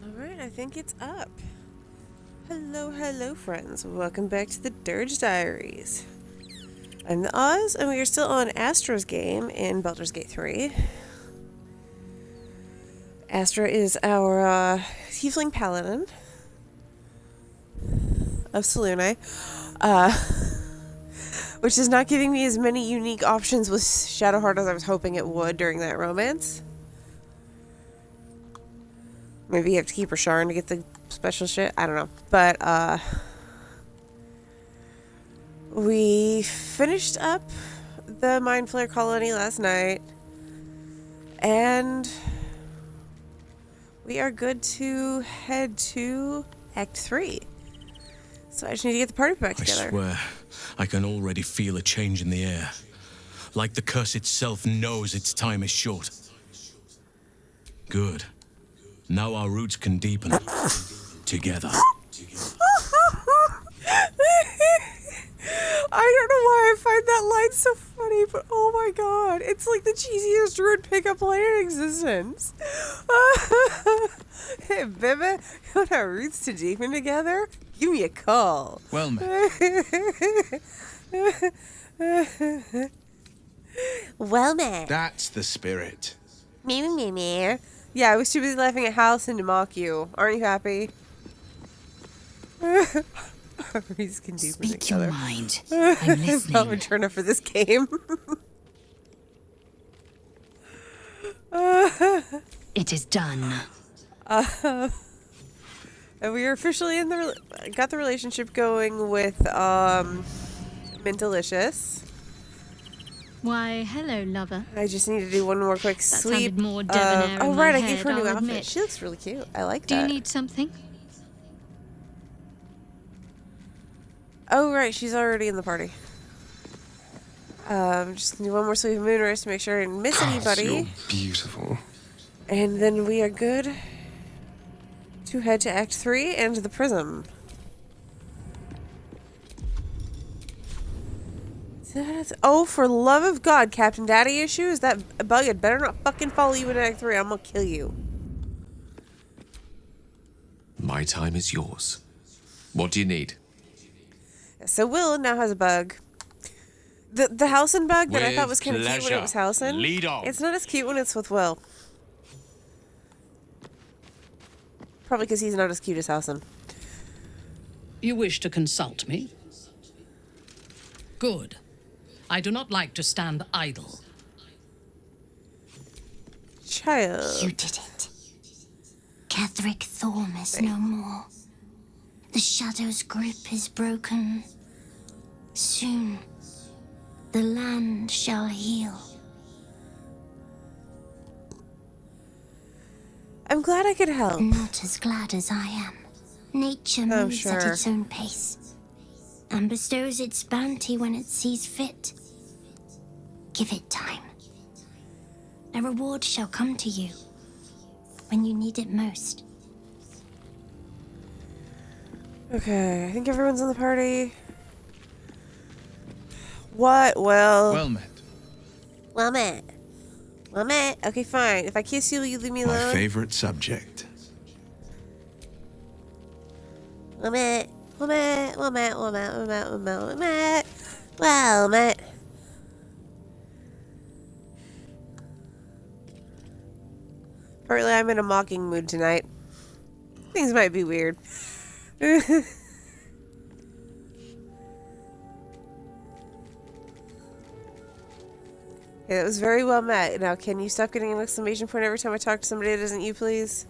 Alright, I think it's up. Hello, hello friends. Welcome back to the Durge Diaries. I'm the Oz, and we are still on Astra's game in Baldur's Gate 3. Astra is our Tiefling Paladin of Selûne, which is not giving me as many unique options with Shadowheart as I was hoping it would during that romance. Maybe you have to keep her Sharran to get the special shit. I don't know. But, we finished up the Mind Flayer colony last night. And we are good to head to Act 3. So I just need to get the party back together. I swear, I can already feel a change in the air. Like the curse itself knows its time is short. Good. Now our roots can deepen together. I don't know why I find that line so funny, but oh my god, it's like the cheesiest druid pickup line in existence. Hey, baby, you want our roots to deepen together? Give me a call. Well met. Well met. That's the spirit. Me. Yeah, I was too busy laughing at Halsin to mock you. Aren't you happy? Roots can deepen Speak together. your mind. I'm listening. I'm turn up for this game. It is done. And we are officially in got the relationship going with Mintalicious. Why, hello, lover. I just need to do one more quick That sweep. sounded more debonair Oh in right, my I gave her a head, new I'll outfit. admit. She looks really cute. I like Do that. you need something? Oh right, she's already in the party. Just do one more sweep of Moonrise to make sure I didn't miss anybody. You're beautiful. And then we are good to head to Act 3 and the Prism. Oh, for love of God, Captain Daddy Issues, that bug had better not fucking follow you in Act 3. I'm gonna kill you. My time is yours. What do you need? So Will now has a bug. The Halsin bug that I thought was kind of cute when it was pleasure. Halsin. Lead on. It's not as cute when it's with Will. Probably because he's not as cute as Halsin. You wish to consult me? Good. I do not like to stand idle. Child. You did it. Ketheric Thorm is no more. The Shadow's grip is broken. Soon, the land shall heal. I'm glad I could help. Not as glad as I am. Nature moves at sure. its own pace and bestows its bounty when it sees fit. Give it time. A reward shall come to you when you need it most. Okay, I think everyone's in the party. What? Well met. Well met. Well met. Okay, fine. If I kiss you, will you leave me alone? My favorite subject. Well met. Well met. Well met. Well met. Well met. Well met. Well met. Well met. Apparently I'm in a mocking mood tonight. Things might be weird. Yeah, that was very well met. Now, can you stop getting an exclamation point every time I talk to somebody that isn't you, please?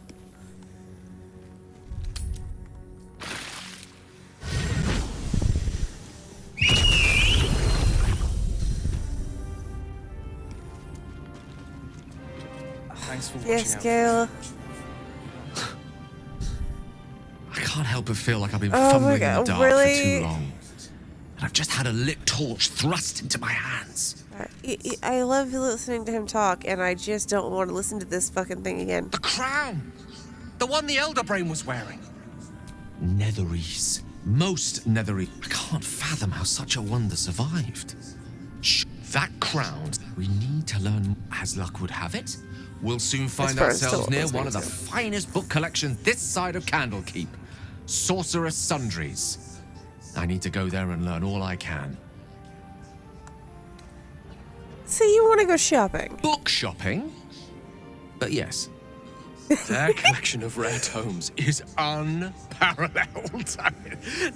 Thanks for watching Yes, out. Gale. I can't help but feel like I've been Oh my fumbling in God, the dark really? for too long. And I've just had a lit torch thrust into my hands. I love listening to him talk, and I just don't want to listen to this fucking thing again. The crown! The one the Elder Brain was wearing. Netherese. Most Netherese. I can't fathom how such a wonder survived. Shh. That crown, we need to learn, as luck would have it, We'll soon find far as ourselves still near always one of the makes sense. finest book collections this side of Candlekeep. Sorceress Sundries. I need to go there and learn all I can. So you want to go shopping? Book shopping? But yes. Their collection of rare tomes is unparalleled.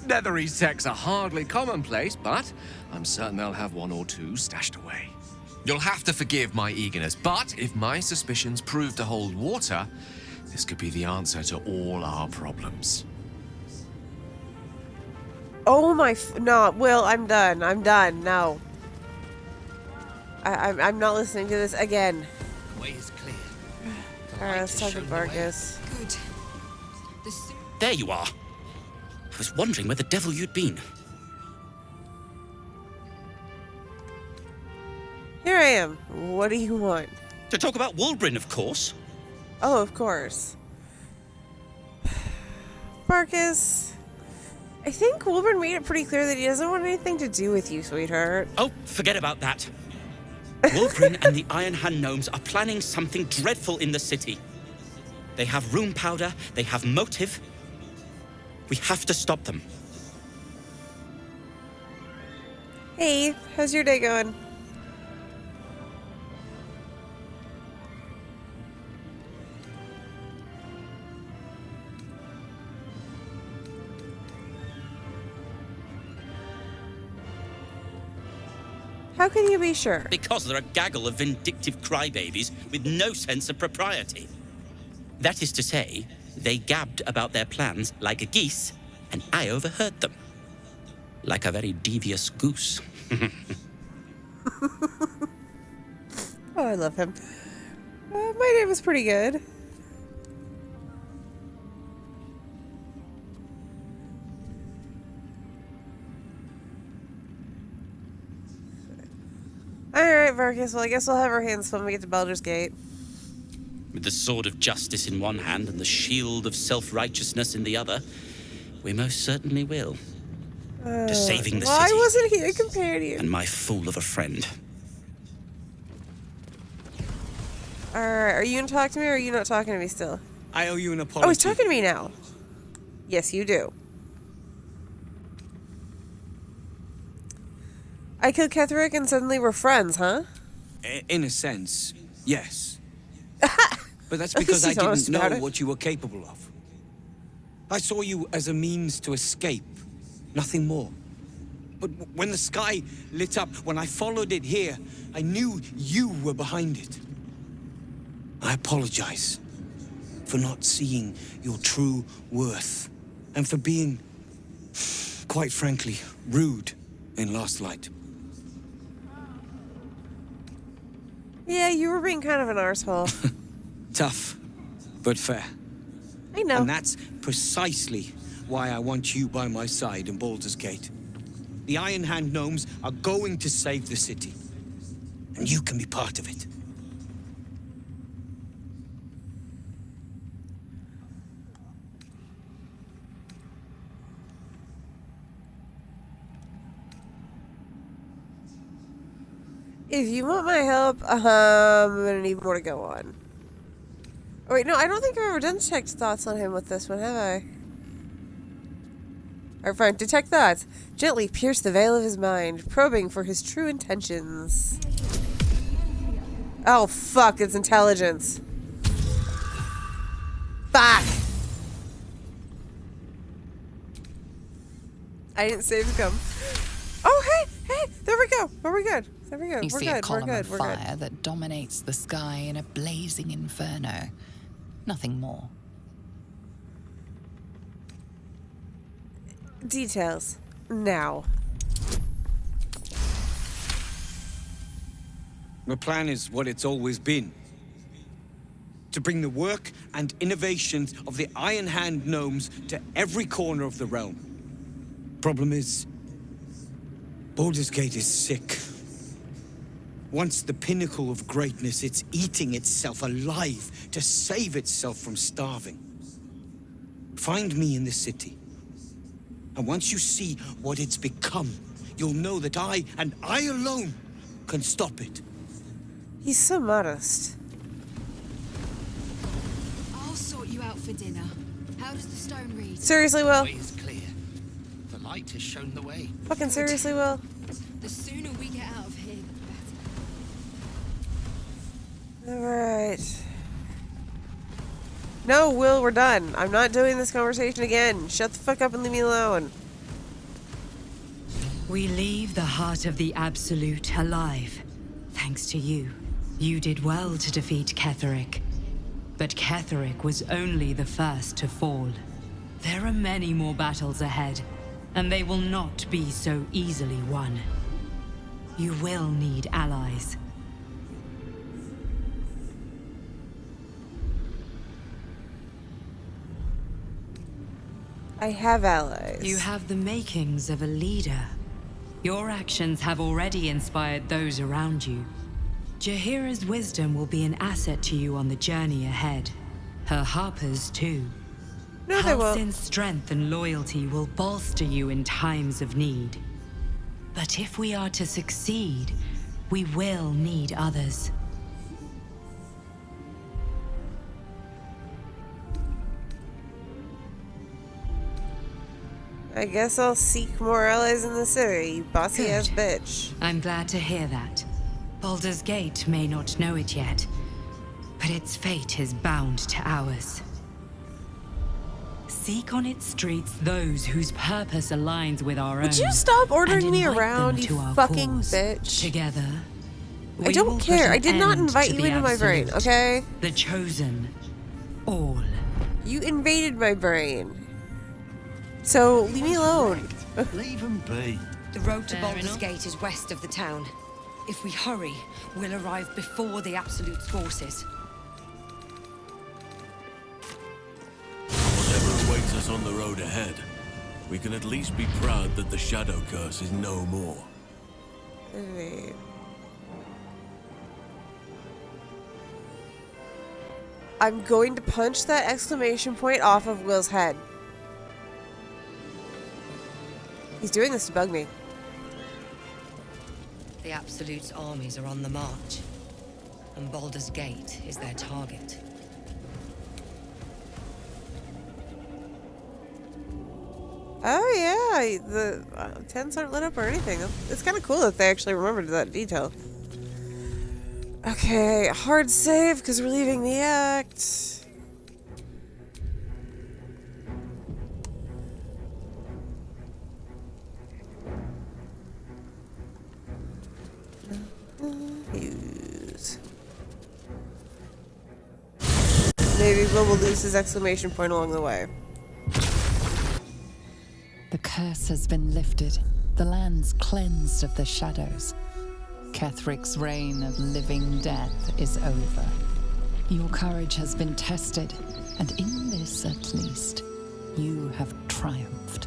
Netherese texts are hardly commonplace, but I'm certain they'll have one or two stashed away. You'll have to forgive my eagerness, but if my suspicions prove to hold water, this could be the answer to all our problems. Oh my... No, Will, I'm done. I'm done. No. I'm not listening to this again. Way is clear. Alright, let's talk to Barcus. Good. There you are. I was wondering where the devil you'd been. Here I am. What do you want? To talk about Wulbren, of course. Oh, of course. Barcus, I think Wulbren made it pretty clear that he doesn't want anything to do with you, sweetheart. Oh, forget about that. Wulbren and the Iron Hand Gnomes are planning something dreadful in the city. They have rune powder, they have motive. We have to stop them. Hey, how's your day going? How can you be sure? Because they're a gaggle of vindictive crybabies with no sense of propriety. That is to say, they gabbed about their plans like a geese, and I overheard them. Like a very devious goose. Oh, I love him. My day was pretty good. Alright, Barcus, well I guess we'll have our hands full when we get to Baldur's Gate. With the sword of justice in one hand and the shield of self-righteousness in the other, we most certainly will. To saving the Why city. wasn't he a companion? And my fool of a friend. Alright, are you gonna talk to me or are you not talking to me still? I owe you an apology. Oh, he's talking to me now. Yes, you do. I killed Ketheric and suddenly we're friends, huh? In a sense, yes. But that's because I He's honest didn't about know it. what you were capable of. I saw you as a means to escape, nothing more. But when the sky lit up, when I followed it here, I knew you were behind it. I apologize for not seeing your true worth and for being, quite frankly, rude in Last Light. Yeah, you were being kind of an arsehole. Tough, but fair. I know. And that's precisely why I want you by my side in Baldur's Gate. The Iron Hand Gnomes are going to save the city. And you can be part of it. If you want my help, I'm gonna need more to go on. Oh, wait, no, I don't think I've ever done detect thoughts on him with this one, have I? Alright, fine. Detect thoughts. Gently pierce the veil of his mind, probing for his true intentions. Oh, fuck, it's intelligence. Fuck! I didn't save the come. Oh, hey, there we go. We're good. There we go. You We're see good. a column of We're fire good. that dominates the sky in a blazing inferno. Nothing more. Details. Now. My plan is what it's always been. To bring the work and innovations of the Iron Hand Gnomes to every corner of the realm. Problem is, Baldur's Gate is sick. Once the pinnacle of greatness, it's eating itself alive to save itself from starving. Find me in the city. And once you see what it's become, you'll know that I, and I alone, can stop it. He's so modest. you out for dinner. How does the stone read? Seriously, Will? The way is clear. The light has shown the way. Fucking seriously, Will? The sooner we get out of here, the better. Alright. No, Will, we're done. I'm not doing this conversation again. Shut the fuck up and leave me alone. We leave the heart of the Absolute alive. Thanks to you. You did well to defeat Ketheric. But Ketheric was only the first to fall. There are many more battles ahead, and they will not be so easily won. You will need allies. I have allies. You have the makings of a leader. Your actions have already inspired those around you. Jaheira's wisdom will be an asset to you on the journey ahead. Her harpers, too. No, they won't. Halsin's strength and loyalty will bolster you in times of need. But if we are to succeed, we will need others. I guess I'll seek more allies in the city, you bossy-ass bitch. I'm glad to hear that. Baldur's Gate may not know it yet, but its fate is bound to ours. Seek on its streets those whose purpose aligns with our own. Would you stop ordering and me invite around, them you to our fucking cause. bitch? Together, I we don't will care. put I an did not end invite to you the into my brain, Absolute. okay? The Chosen. All. You invaded my brain. So, leave me alone. Leave them be. The road to Fair Baldur's enough. Gate is west of the town. If we hurry, we'll arrive before the Absolute's forces. Whatever awaits us on the road ahead, we can at least be proud that the Shadow Curse is no more. Wait. I'm going to punch that exclamation point off of Will's head. He's doing this to bug me. The Absolute's armies are on the march, and Baldur's Gate is their target. Oh yeah, the tents aren't lit up or anything. It's kind of cool that they actually remembered that detail. Okay, hard save because we're leaving the act. Use. Maybe Will lose his exclamation point along the way. The curse has been lifted. The land's cleansed of the shadows. Ketheric's reign of living death is over. Your courage has been tested, and in this at least, you have triumphed.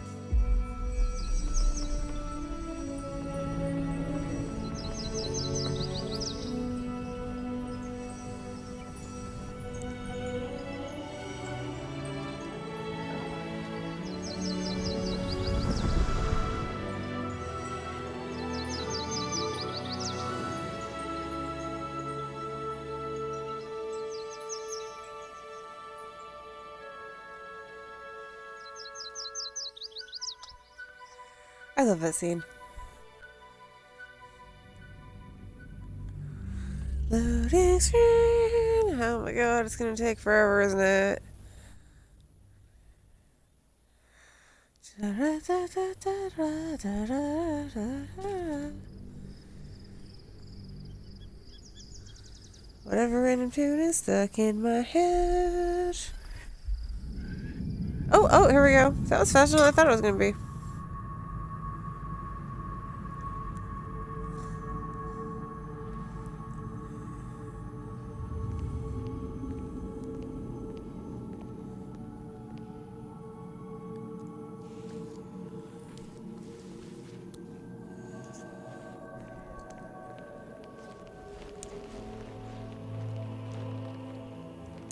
I love that scene. Loading screen. Oh my god, it's gonna take forever, isn't it? Whatever random tune is stuck in my head. Oh, here we go. That was faster than I thought it was gonna be.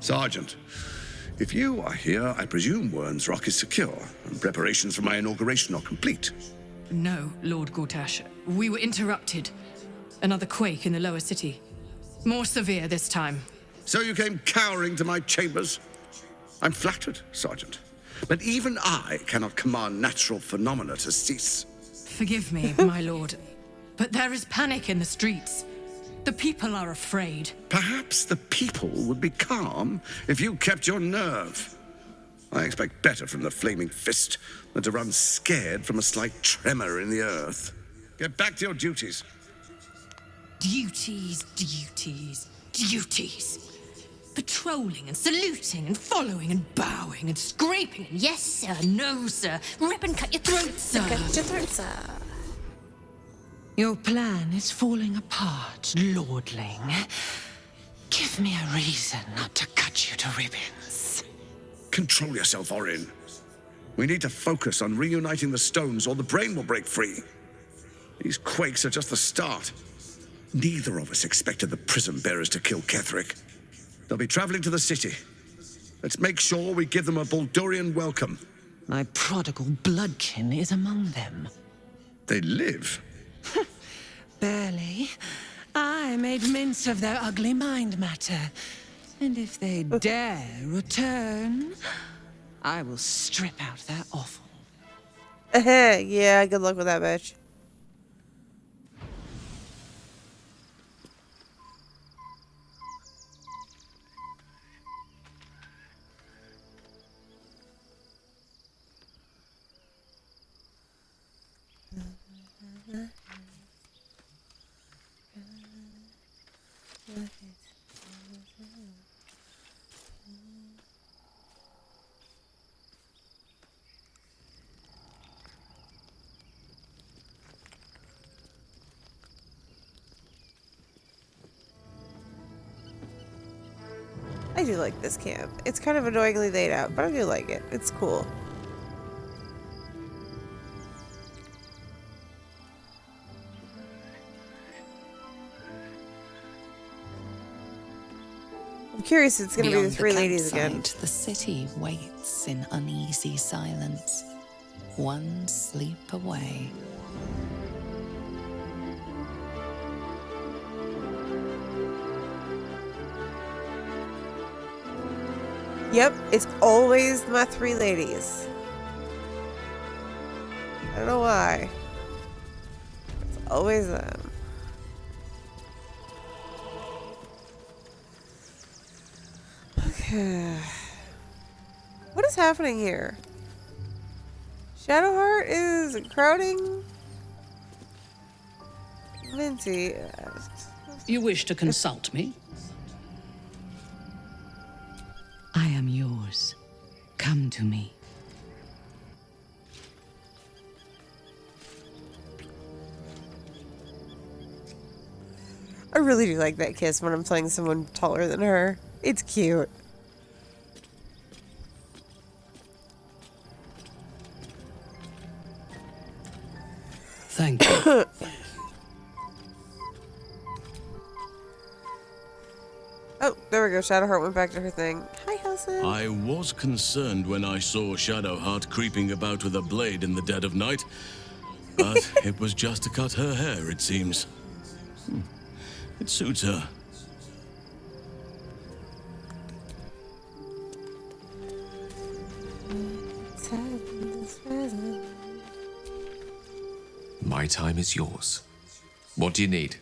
Sergeant, if you are here, I presume Wern's Rock is secure, and preparations for my inauguration are complete. No, Lord Gortash. We were interrupted. Another quake in the lower city. More severe this time. So you came cowering to my chambers? I'm flattered, Sergeant. But even I cannot command natural phenomena to cease. Forgive me, my lord, but there is panic in the streets. The people are afraid. Perhaps the people would be calm if you kept your nerve. I expect better from the flaming fist than to run scared from a slight tremor in the earth. Get back to your duties. Duties, duties, duties. Patrolling and saluting and following and bowing and scraping and yes sir, no sir, rip and cut your throat, sir. Cut your throat, sir. Your plan is falling apart, lordling. Give me a reason not to cut you to ribbons. Control yourself, Orin. We need to focus on reuniting the stones or the brain will break free. These quakes are just the start. Neither of us expected the prism bearers to kill Ketheric. They'll be traveling to the city. Let's make sure we give them a Baldurian welcome. My prodigal bloodkin is among them. They live. Barely. I made mince of their ugly mind matter. And if they dare return, I will strip out their offal. Yeah, good luck with that, bitch. I do like this camp. It's kind of annoyingly laid out, but I do like it. It's cool. I'm curious if it's going to be the three ladies again. The city waits in uneasy silence, one sleep away. Yep, it's always my three ladies. I don't know why. It's always them. Okay. What is happening here? Shadowheart is crowding Minty. You wish to consult me? I am yours. Come to me. I really do like that kiss when I'm playing someone taller than her. It's cute. Thank you. Oh, there we go. Shadowheart went back to her thing. Hi, Halsin. I was concerned when I saw Shadowheart creeping about with a blade in the dead of night, but it was just to cut her hair, it seems. It suits her. My time is yours. What do you need?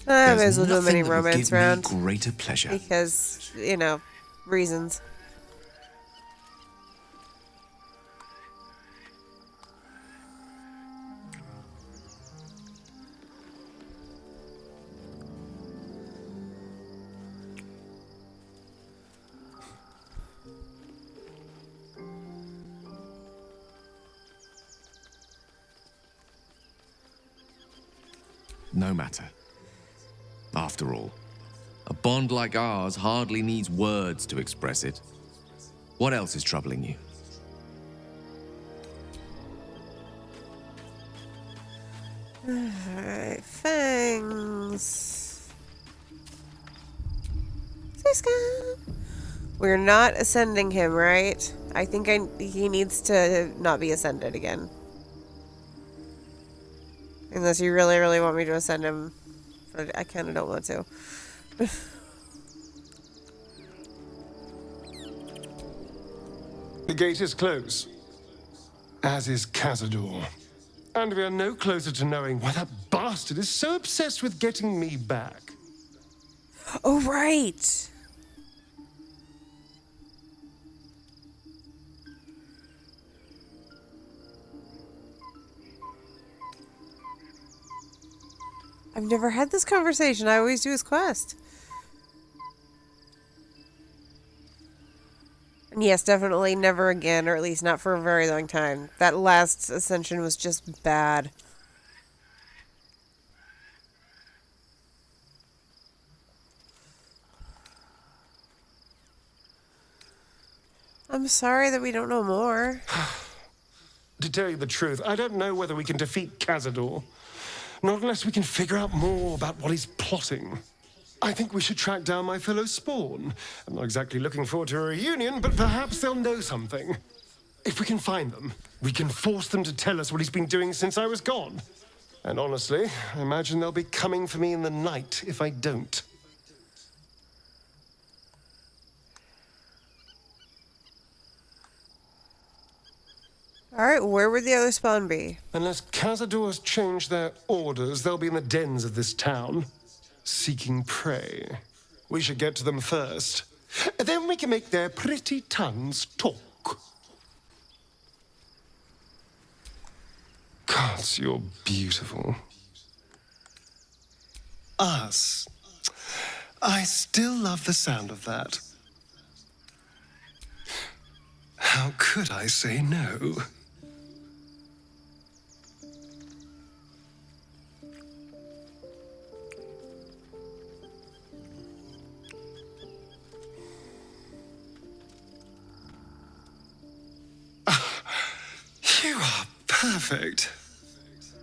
I may as well do a nothing mini that would romance give me round. greater pleasure. Because, you know, reasons. No matter. After all, a bond like ours hardly needs words to express it. What else is troubling you? Alright, fangs. We're not ascending him, right? I think he needs to not be ascended again. Unless you really, really want me to ascend him. But I kind of don't want to. The gate is closed, as is Cazador. And we are no closer to knowing why that bastard is so obsessed with getting me back. Oh, right. I've never had this conversation. I always do his quest. And yes, definitely never again, or at least not for a very long time. That last ascension was just bad. I'm sorry that we don't know more. To tell you the truth, I don't know whether we can defeat Cazador. Not unless we can figure out more about what he's plotting. I think we should track down my fellow Spawn. I'm not exactly looking forward to a reunion, but perhaps they'll know something. If we can find them, we can force them to tell us what he's been doing since I was gone. And honestly, I imagine they'll be coming for me in the night if I don't. Alright, where would the other spawn be? Unless Cazador's changed their orders, they'll be in the dens of this town, seeking prey. We should get to them first. Then we can make their pretty tongues talk. Gods, you're beautiful. Us. I still love the sound of that. How could I say no? You are perfect.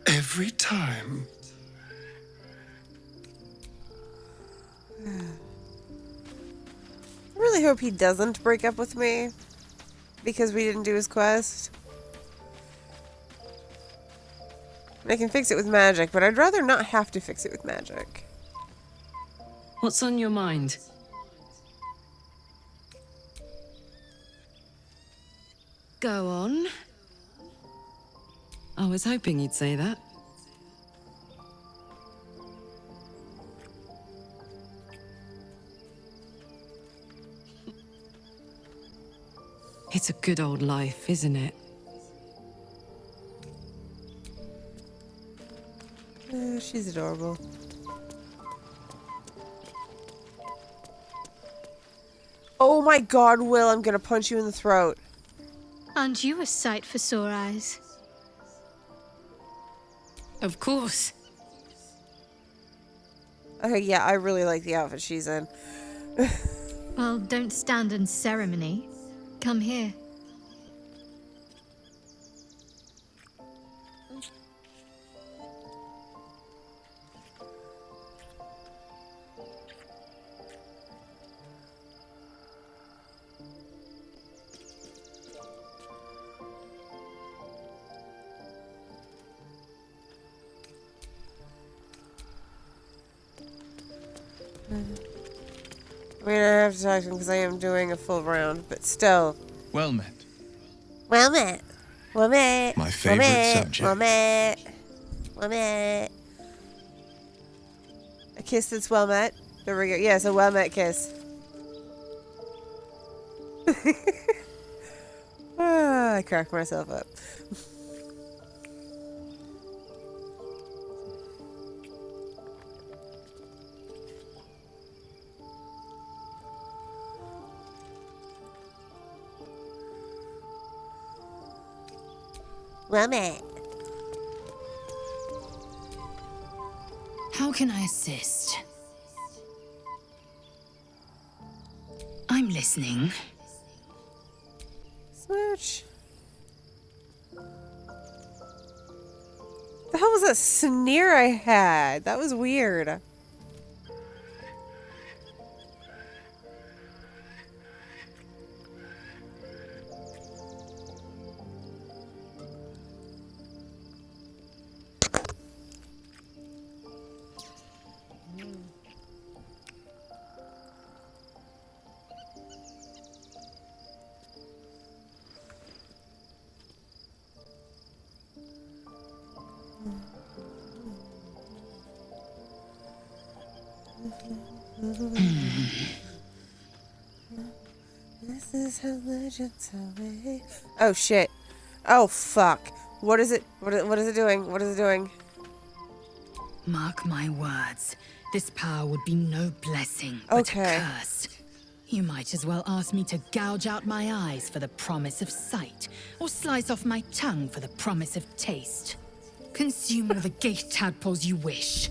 Every time. I really hope he doesn't break up with me because we didn't do his quest. I can fix it with magic, but I'd rather not have to fix it with magic. What's on your mind? Go on. I was hoping you'd say that. It's a good old life, isn't it? She's adorable. Oh my god, Will, I'm gonna punch you in the throat. Aren't you a sight for sore eyes? Of course. Okay, yeah, I really like the outfit she's in. Well, don't stand in ceremony. Come here. I mean, I have to talk to him because I am doing a full round, but still. Well met. Well met. Well met. My favorite subject. Well met. Well met. A kiss that's well met. There we go. Yes, a well met kiss. I cracked myself up. Well met. How can I assist? I'm listening. Smooch. The hell was that sneer I had? That was weird. This is how legends away. Oh shit. Oh fuck. What is it? What is it doing? What is it doing? Mark my words. This power would be no blessing, but a curse. You might as well ask me to gouge out my eyes for the promise of sight, or slice off my tongue for the promise of taste. Consume all the gate tadpoles you wish.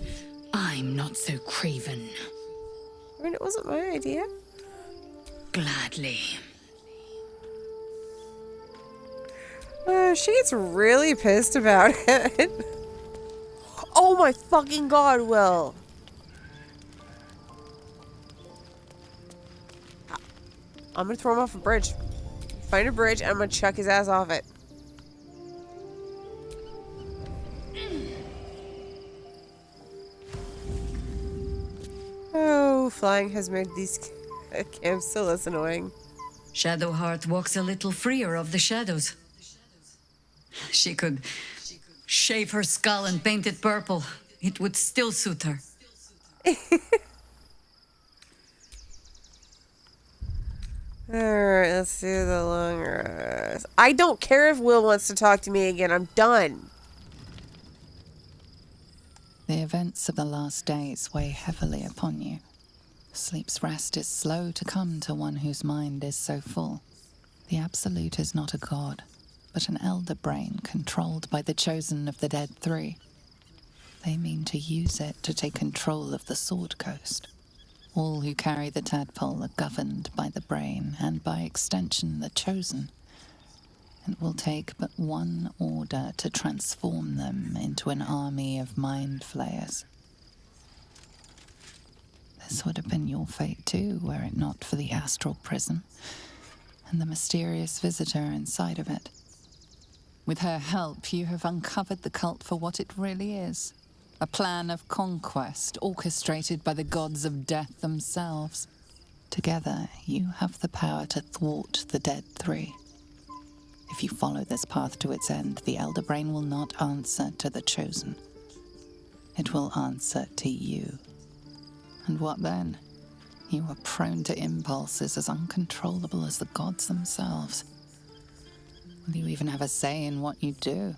I'm not so craven. I mean, it wasn't my idea. Gladly. She gets really pissed about it. Oh my fucking god, Will. I'm gonna throw him off a bridge. Find a bridge and I'm gonna chuck his ass off it. Oh, flying has made these camps so less annoying. Shadowheart walks a little freer of the shadows. She could shave her skull and paint it purple. It would still suit her. Alright, let's do the long rest. I don't care if Will wants to talk to me again. I'm done. The events of the last days weigh heavily upon you. Sleep's rest is slow to come to one whose mind is so full. The Absolute is not a god, but an elder brain controlled by the chosen of the Dead Three. They mean to use it to take control of the Sword Coast. All who carry the tadpole are governed by the brain, and by extension the chosen. It will take but one order to transform them into an army of mind flayers. This would have been your fate too, were it not for the Astral Prism, and the mysterious visitor inside of it. With her help, you have uncovered the cult for what it really is. A plan of conquest orchestrated by the gods of death themselves. Together, you have the power to thwart the Dead Three. If you follow this path to its end, the Elder Brain will not answer to the Chosen. It will answer to you. And what then? You are prone to impulses as uncontrollable as the gods themselves. Will you even have a say in what you do?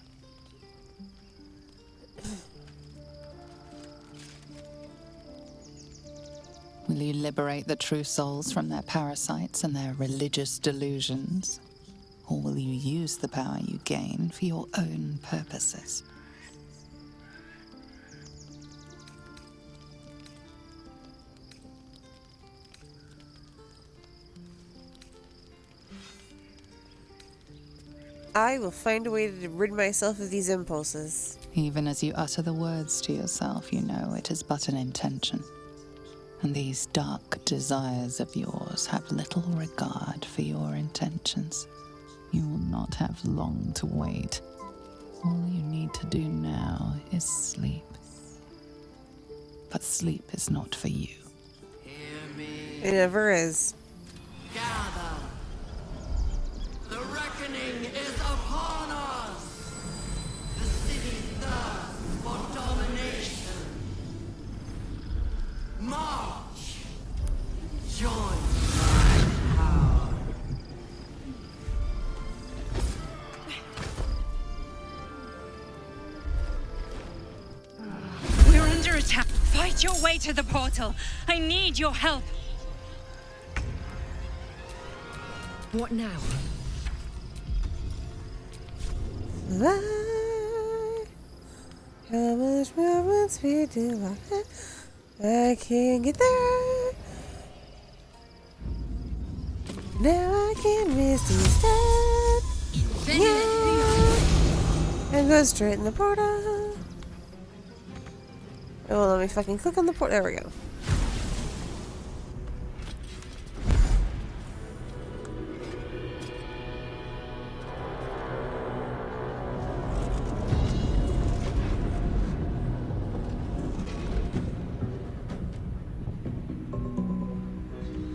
Will you liberate the true souls from their parasites and their religious delusions? Or will you use the power you gain for your own purposes? I will find a way to rid myself of these impulses. Even as you utter the words to yourself, you know it is but an intention. And these dark desires of yours have little regard for your intentions. You will not have long to wait. All you need to do now is sleep. But sleep is not for you. It never is. Gather. The reckoning is upon us. The city thirsts for domination. March. Join my power. We're under attack. Fight your way to the portal. I need your help. What now? How much more once we do I can't get there. Now I can miss these steps. Yeah. And go straight in the portal. Oh, let me fucking click on the portal. There we go.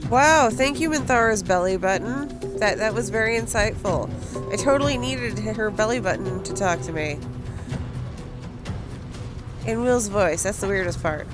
Wow, thank you, Minthara's belly button. That was very insightful. I totally needed her belly button to talk to me. In Will's voice, that's the weirdest part.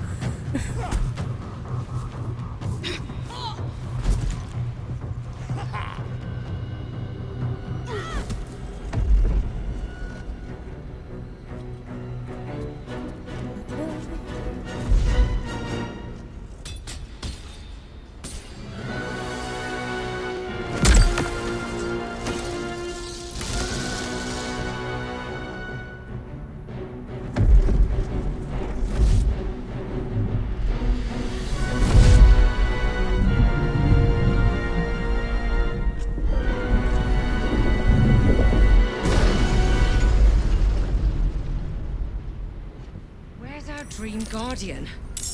Guardian.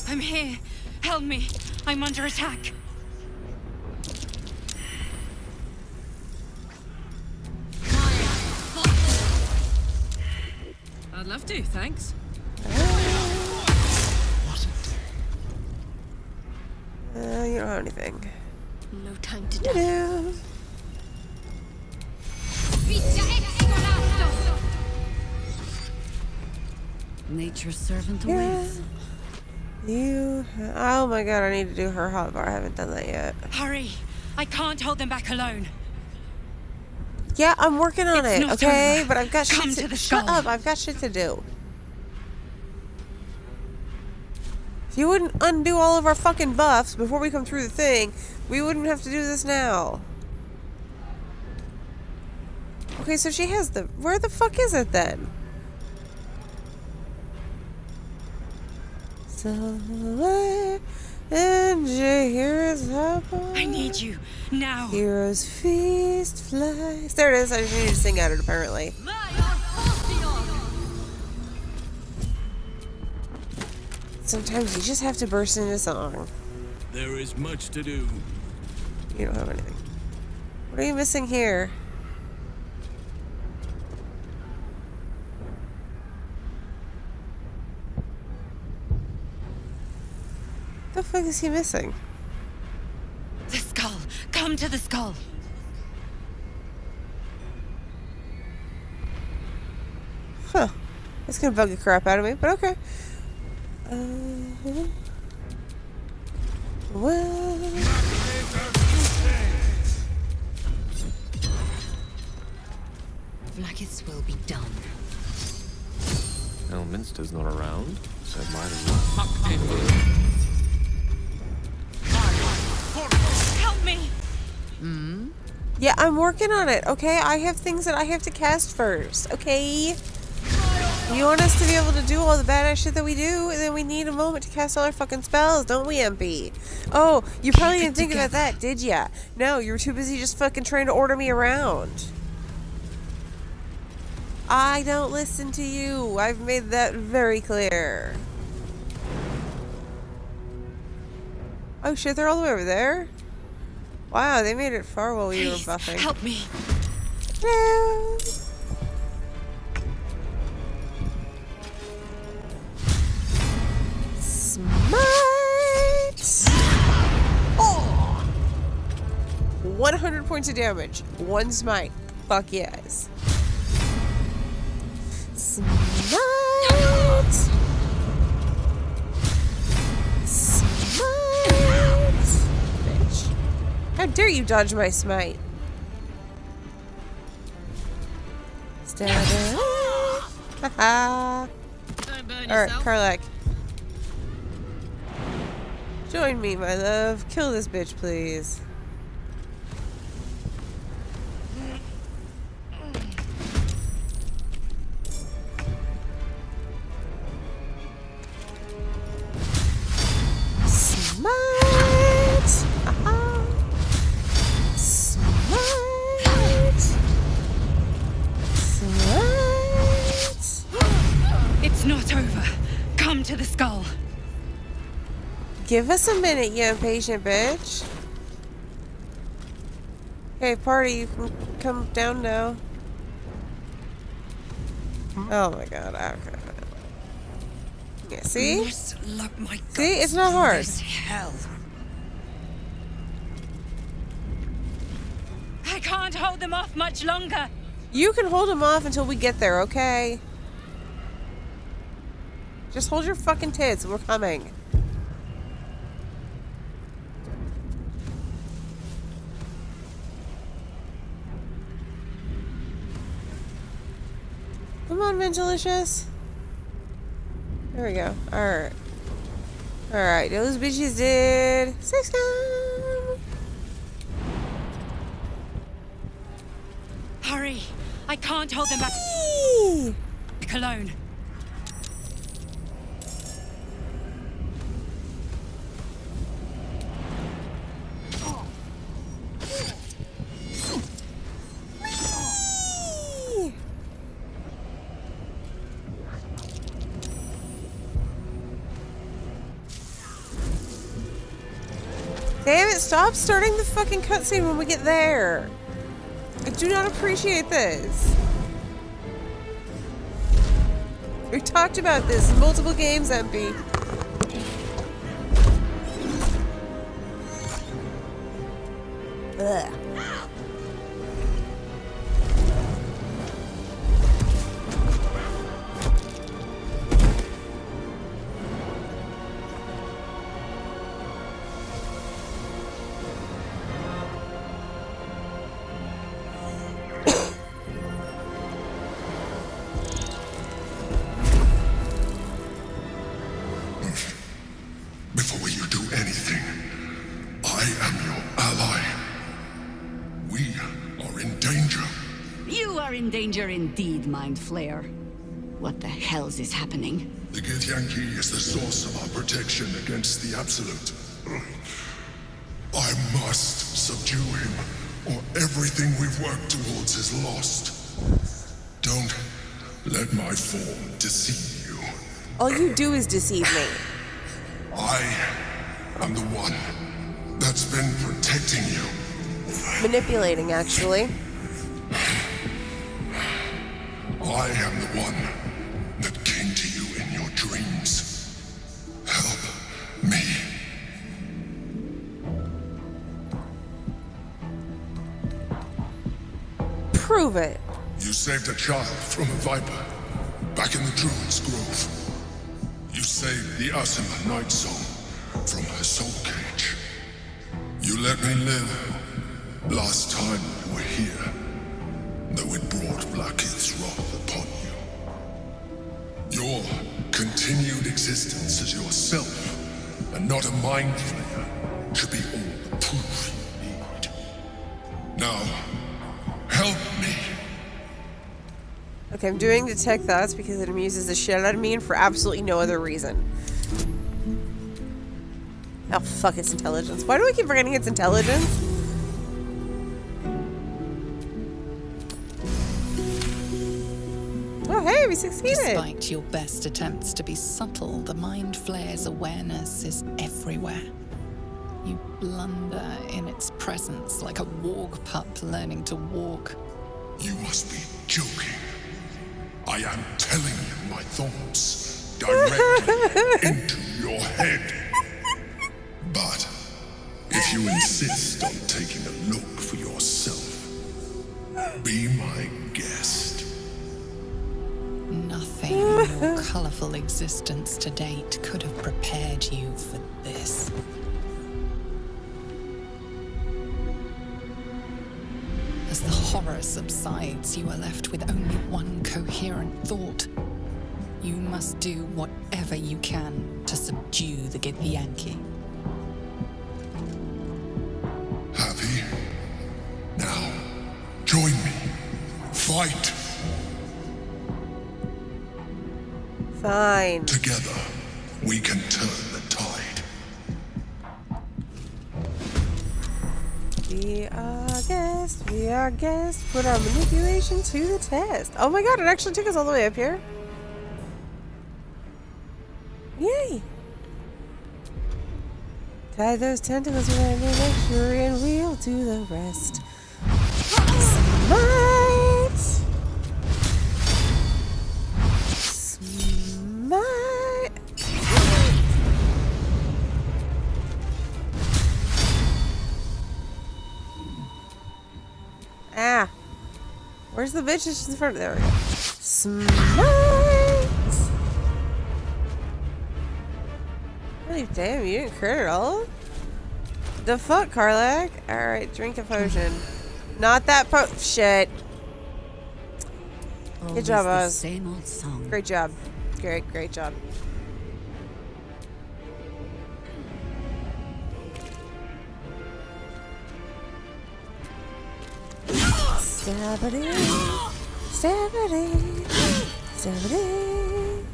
I'm here. Help me. I'm under attack. I'd love to, thanks. You don't have anything. No time to die. Nature's servant awaits. Oh my god, I need to do her hotbar. I haven't done that yet. Hurry! I can't hold them back alone. Yeah, I'm working on It's it, not okay? over. But I've got Come shit to the Shut skull. up, I've got shit to do. If you wouldn't undo all of our fucking buffs before we come through the thing, we wouldn't have to do this now. Okay, so she has the... Where the fuck is it then? Somewhere and heroes I need you now. Heroes feast, flies. There it is. I just need to sing at it apparently. Sometimes you just have to burst into song. There is much to do. You don't have anything. What are you missing here? The fuck is he missing? The skull. Come to the skull. Huh. It's gonna bug the crap out of me, but okay. Well... Vlaakith's will be done. Elminster's not around, so might as well. Help me! Yeah, I'm working on it, okay? I have things that I have to cast first, okay? You want us to be able to do all the badass shit that we do, and then we need a moment to cast all our fucking spells, don't we, MP? Oh, you probably didn't think about that, did ya? No, you were too busy just fucking trying to order me around. I don't listen to you. I've made that very clear. Oh shit, they're all the way over there? Wow, they made it far while we were buffing. Help me. No. Smite! Oh! 100 points of damage. One smite. Fuck yes. Smite! Smite! Bitch. How dare you dodge my smite? Stab it. Haha. Alright, Karlak. Join me, my love. Kill this bitch, please. Smite! Aha! Smite! Smite! It's not over. Come to the skull. Give us a minute, you impatient bitch. Hey, party, you can come down now. Oh my god, okay. Yeah, see? See, it's not hard. Hell. I can't hold them off much longer. You can hold them off until we get there, okay? Just hold your fucking tits, we're coming. Come on, Mentalicious. There we go. Alright. Alright, those bitches did 6 times. Hurry. I can't hold them back alone. it! Stop starting the fucking cutscene when we get there! I do not appreciate this. We talked about this in multiple games, MP. Ugh. Before you do anything, I am your ally. We are in danger. You are in danger indeed, Mind Flayer. What the hell's is happening? The Githyanki is the source of our protection against the Absolute. I must subdue him, or everything we've worked towards is lost. Don't let my form deceive you. All you do is deceive me. I am the one that's been protecting you. Manipulating, actually. I am the one that came to you in your dreams. Help me. Prove it. You saved a child from a viper back in the Druid's Grove. You saved the Asima Night Song from her soul cage. You let me live last time you were here, though it brought Vlaakith's wrath upon you. Your continued existence as yourself, and not a mind flayer, should be all the proof you need. Now, help me. Okay, I'm doing Detect Thoughts because it amuses the shit out of me and for absolutely no other reason. Oh, fuck, it's intelligence. Why do I keep forgetting it's intelligence? Oh, hey, we succeeded! Despite your best attempts to be subtle, the Mind Flayer's awareness is everywhere. You blunder in its presence like a warg pup learning to walk. You must be joking. I am telling you my thoughts directly into your head. But if you insist on taking a look for yourself, be my guest. Nothing in your colourful existence to date could have prepared you for this. As the horror subsides, you are left with only one coherent thought. You must do whatever you can to subdue the Githyanki. Happy? Now, join me. Fight. Fine. Together, we can turn the tide. We are guests, put our manipulation to the test. Oh my god, it actually took us all the way up here. Yay! Tie those tentacles around your neck, and we'll do the rest. Smite! Smite! Ah! Where's the bitch? She's in front of there. We go. Smite! Holy damn, you didn't crit at all? The fuck, Karlach? Alright, drink a potion. Not that shit. Good job, Oz. Same old song. Great job. Great job. Stabity. Stabity. Stabity.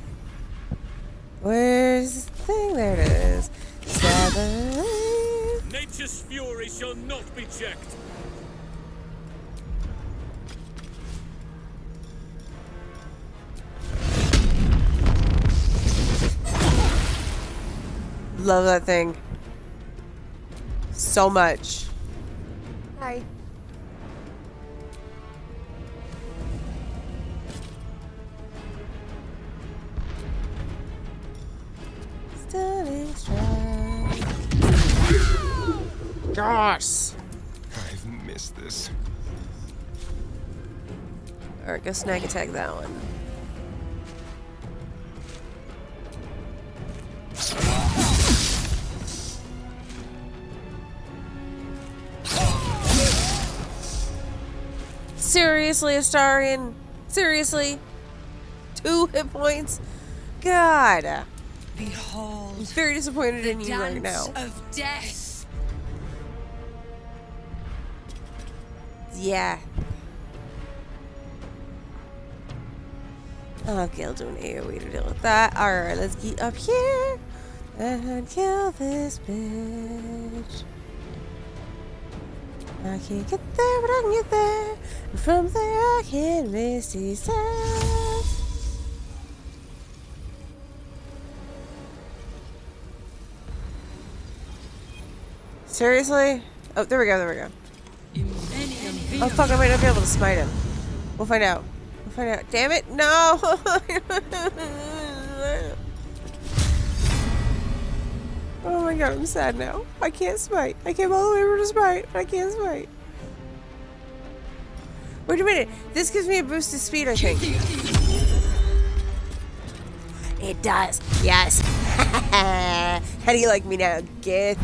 Where's the thing? There it is. Stabity. Nature's fury shall not be checked. Love that thing. so much. Hi. Stunning strike. Gosh. I've missed this. Alright, go snag attack that one. Seriously, Astarion? Seriously? 2 hit points? God. Behold. I'm very disappointed in you right now. Of death. Yeah. Okay, I'll do an AoE to deal with that. Alright, let's get up here and kill this bitch. I can't get there, but I can get there. And from there I can misty south. Seriously? Oh, there we go, there we go. Oh fuck, I might not be able to smite him. We'll find out. We'll find out. Damn it, no! Oh my god, I'm sad now. I can't smite. I came all the way over to smite, but I can't smite. Wait a minute. This gives me a boost to speed, I think. It does. Yes. How do you like me now, Gith?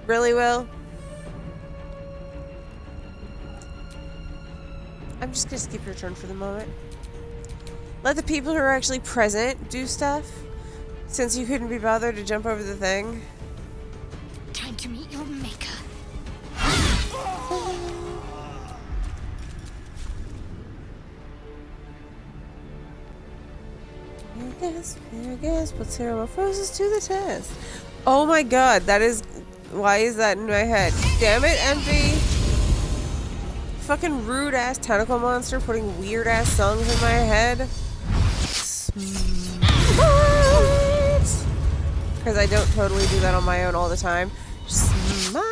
Really, Will? I'm just gonna skip your turn for the moment. Let the people who are actually present do stuff, since you couldn't be bothered to jump over the thing. Time to meet your maker. Yes, puts Metamorphosis to the test. Oh my god, that is... Why is that in my head? Damn it, empty! Fucking rude-ass tentacle monster putting weird-ass songs in my head. Because I don't totally do that on my own all the time. Smite!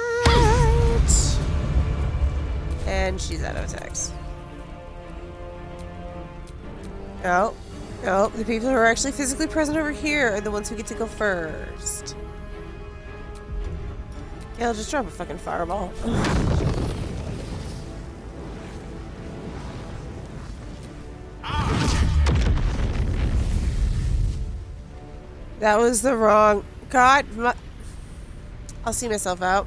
And she's out of attacks. No. No, the people who are actually physically present over here are the ones who get to go first. Yeah, I'll just drop a fucking fireball. That was the wrong... God, I'll see myself out.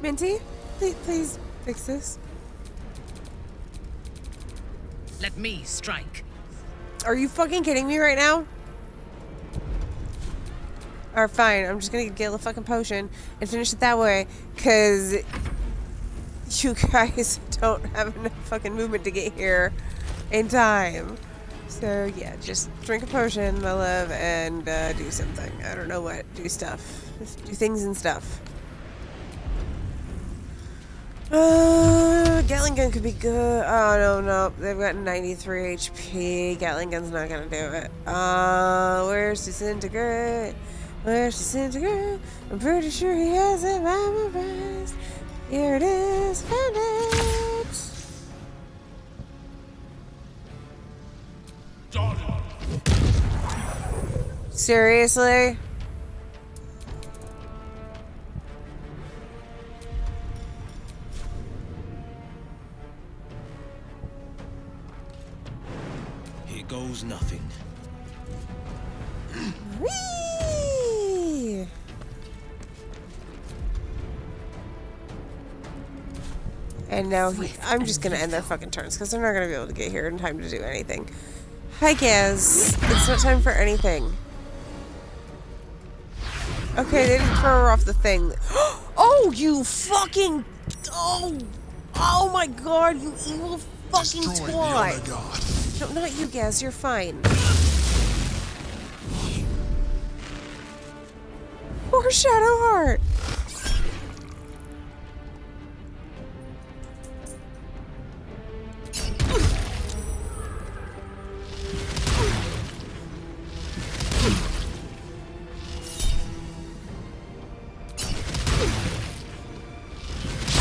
Minty, please fix this. Let me strike. Are you fucking kidding me right now? Alright, fine. I'm just gonna get a fucking potion and finish it that way, because you guys don't have enough fucking movement to get here in time. So, yeah, just drink a potion, my love, and do something. I don't know what. Do stuff. Just do things and stuff. Gatling gun could be good. Oh, no. They've got 93 HP. Gatling gun's not gonna do it. Where's Disintegrate? Where's Disintegrate? I'm pretty sure he has it memorized. Here it is. Found it. Seriously? Here goes nothing. Whee! And now I'm just gonna end their fucking turns because they're not gonna be able to get here in time to do anything. Hi, Gaz. It's not time for anything. Okay, they didn't throw her off the thing. Oh, you fucking... Oh my god, you evil fucking twat. No, not you, Gaz. You're fine. Poor Shadowheart.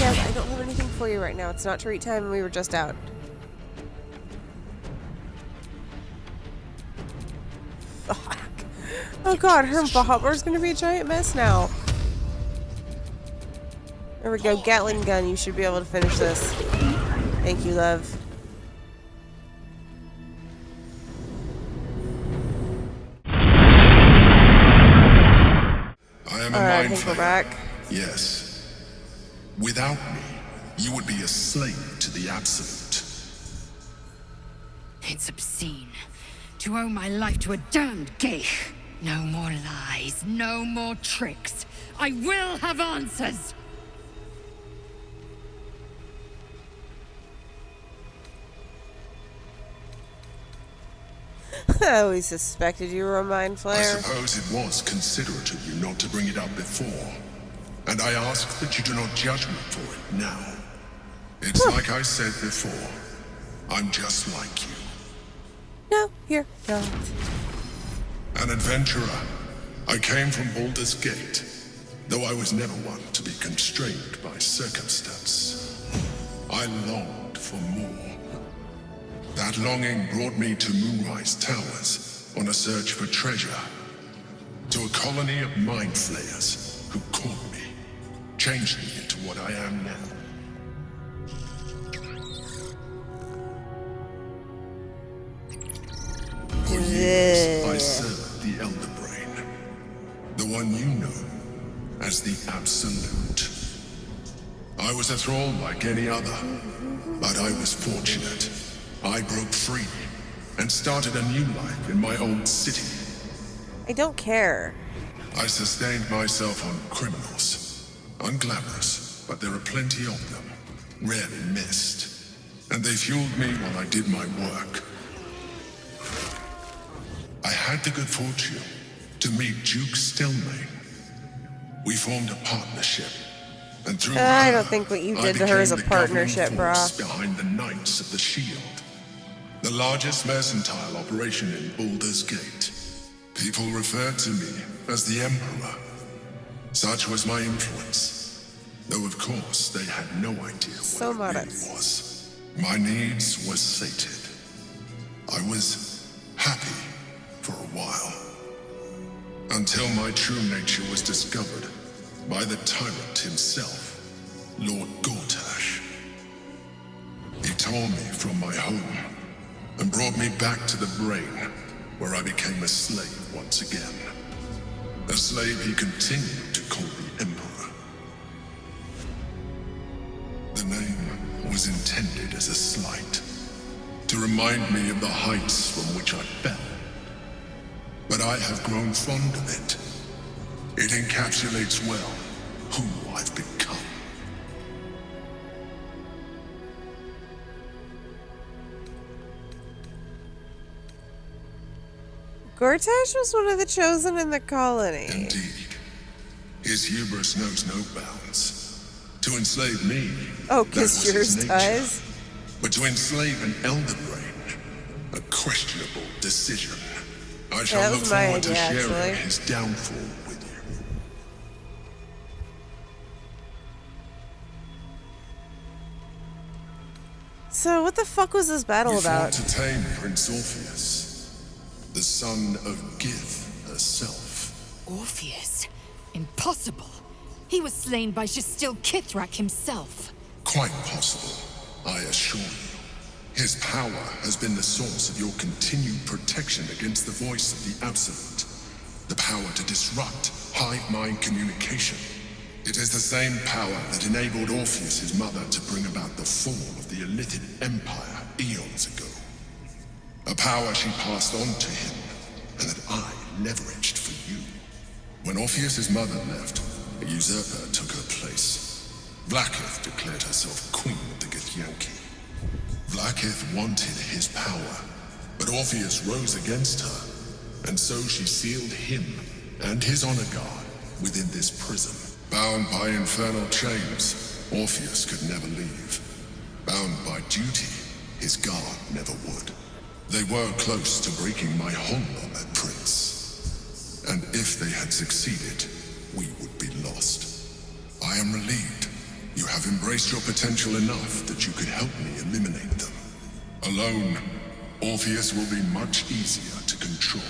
Yes, I don't have anything for you right now. It's not treat time and we were just out. Fuck. Oh god, her Bahamor's gonna be a giant mess now. There we go, Gatling gun. You should be able to finish this. Thank you, love. I am Alright, a mind we're back. Yes. Without me, you would be a slave to the Absolute. It's obscene to owe my life to a damned geich. No more lies, no more tricks. I will have answers! I always suspected you were a mind I flayer. suppose it was considerate of you not to bring it up before. And I ask that you do not judge me for it now. It's like I said before. I'm just like you. No, you're not. An adventurer. I came from Baldur's Gate, though I was never one to be constrained by circumstance. I longed for more. That longing brought me to Moonrise Towers on a search for treasure. To a colony of mind flayers who caught me, changed me into what I am now. For years, I served the Elder Brain, the one you know as the Absolute. I was a thrall like any other, but I was fortunate. I broke free and started a new life in my old city. I don't care. I sustained myself on criminals. Unglamorous, but there are plenty of them. Rarely missed. And they fueled me while I did my work. I had the good fortune to meet Duke Stelmane. We formed a partnership. And through I her, don't think what you I did to her is a became the governing partnership, force brah. behind the Knights of the Shield. The largest mercantile operation in Baldur's Gate. People referred to me as the Emperor. Such was my influence. Though of course they had no idea So what it really modest. was. My needs were sated. I was happy for a while. Until my true nature was discovered by the tyrant himself, Lord Gortash. He tore me from my home and brought me back to the Brain, where I became a slave once again. A slave he continued to call the Emperor. The name was intended as a slight, to remind me of the heights from which I fell. But I have grown fond of it. It encapsulates well who I've become. Gortash was one of the chosen in the colony. Indeed. His hubris knows no bounds. To enslave me, Oh, that because was yours his nature. does? But to enslave an Elder Brain, a questionable decision. I shall that look was my forward to idea, sharing actually. his downfall with you. So what the fuck was this battle We about? fought to tame Prince Orpheus, the son of Gith herself. Orpheus? Impossible. He was slain by Jastil Ketheric himself. Quite possible, I assure you. His power has been the source of your continued protection against the voice of the Absolute. The power to disrupt hive mind communication. It is the same power that enabled Orpheus, his mother, to bring about the fall of the Illithid Empire eons ago. A power she passed on to him, and that I leveraged for you. When Orpheus's mother left, a usurper took her place. Vlaakith declared herself queen of the Githyanki. Vlaakith wanted his power, but Orpheus rose against her, and so she sealed him and his honor guard within this prison. Bound by infernal chains, Orpheus could never leave. Bound by duty, his guard never would. They were close to breaking my hold on that prince. And if they had succeeded, we would be lost. I am relieved. You have embraced your potential enough that you could help me eliminate them. Alone, Orpheus will be much easier to control.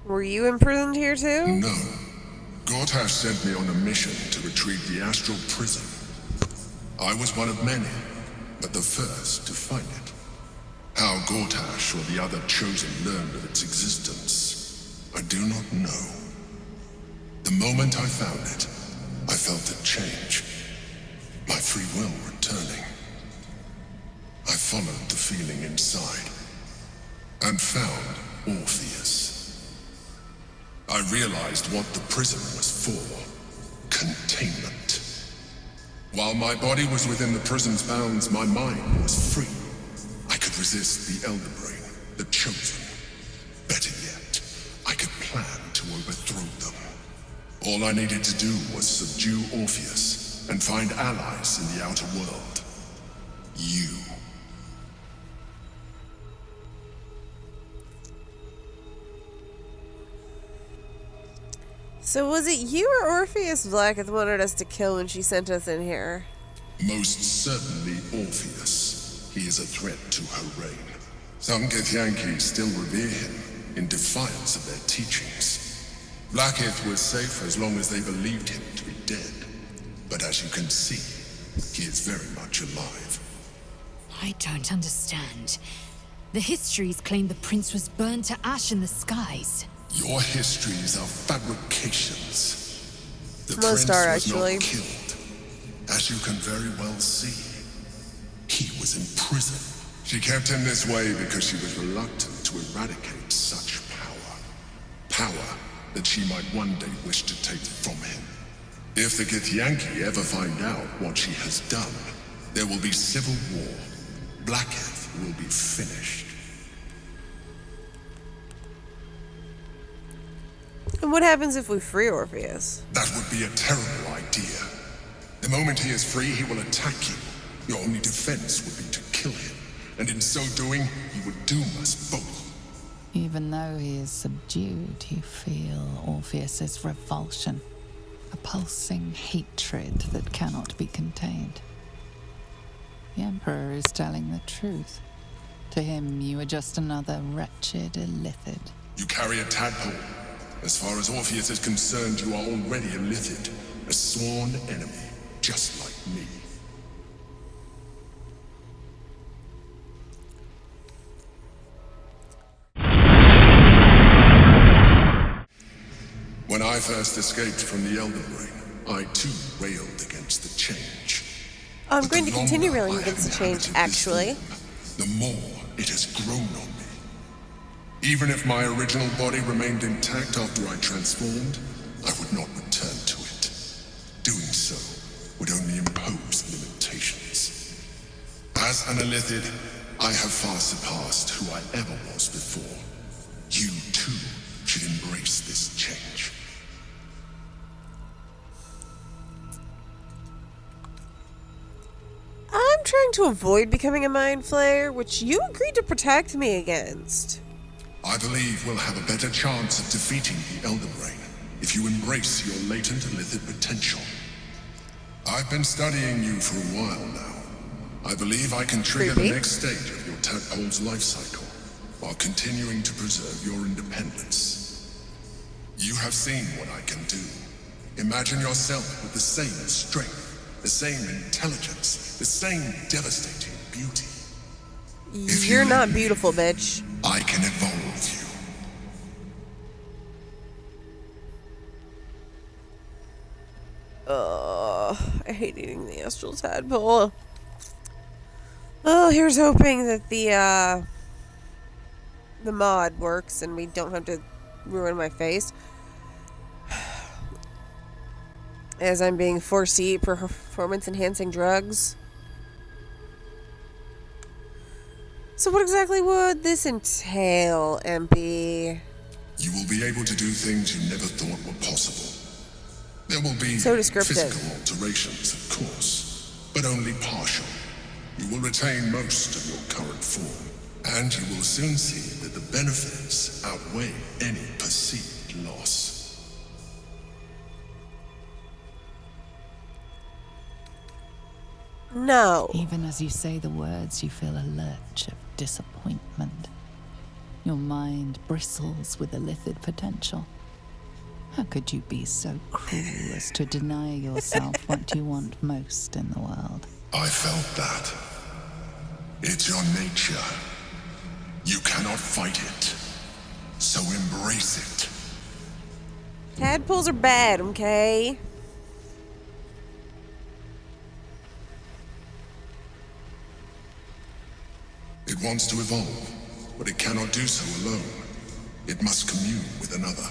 Were you imprisoned here too? No. Gortash sent me on a mission to retrieve the Astral Prism. I was one of many, but the first to find it. How Gortash or the other chosen learned of its existence, I do not know. The moment I found it, I felt a change. My free will returning. I followed the feeling inside, and found Orpheus. I realized what the prism was for. Containment. While my body was within the prison's bounds, my mind was free. I could resist the Elder Brain, the Chosen. Better yet, I could plan to overthrow them. All I needed to do was subdue Orpheus and find allies in the outer world. You. So was it you or Orpheus Vlaakith wanted us to kill when she sent us in here? Most certainly Orpheus. He is a threat to her reign. Some Githyanki still revere him, in defiance of their teachings. Vlaakith was safe as long as they believed him to be dead. But as you can see, he is very much alive. I don't understand. The histories claim the prince was burned to ash in the skies. Your histories are fabrications. The Most prince are, was actually. not killed. As you can very well see, he was in prison. She kept him this way because she was reluctant to eradicate such power. Power that she might one day wish to take from him. If the Githyanki ever find out what she has done, there will be civil war. Blackheath will be finished. And what happens if we free Orpheus? That would be a terrible idea. The moment he is free, he will attack you. Your only defense would be to kill him. And in so doing, he would doom us both. Even though he is subdued, you feel Orpheus's revulsion. A pulsing hatred that cannot be contained. The Emperor is telling the truth. To him, you are just another wretched illithid. You carry a tadpole. As far as Orpheus is concerned, you are already a Lithid, a sworn enemy, just like me. When I first escaped from the Elder Brain, I too railed against the change. I'm going to continue railing against the change, actually. The more it has grown on me. Even if my original body remained intact after I transformed, I would not return to it. Doing so would only impose limitations. As an illithid, I have far surpassed who I ever was before. You too should embrace this change. I'm trying to avoid becoming a Mind Flayer, which you agreed to protect me against. I believe we'll have a better chance of defeating the Elder Brain if you embrace your latent illithid potential. I've been studying you for a while now. I believe I can trigger the next stage of your tadpole's life cycle, while continuing to preserve your independence. You have seen what I can do. Imagine yourself with the same strength, the same intelligence, the same devastating beauty. You're not beautiful, bitch. I can evolve you. I hate eating the Astral Tadpole. Oh, here's hoping that the mod works and we don't have to ruin my face. As I'm being forced to eat performance-enhancing drugs. So what exactly would this entail, MP? You will be able to do things you never thought were possible. There will be So descriptive. physical alterations, of course, but only partial. You will retain most of your current form, and you will soon see that the benefits outweigh any perceived loss. No. Even as you say the words, you feel a lurch of disappointment. Your mind bristles with illithid potential. How could you be so cruel as to deny yourself what you want most in the world? I felt that. It's your nature. You cannot fight it. So embrace it. Tadpoles are bad, okay? It wants to evolve, but it cannot do so alone. It must commune with another.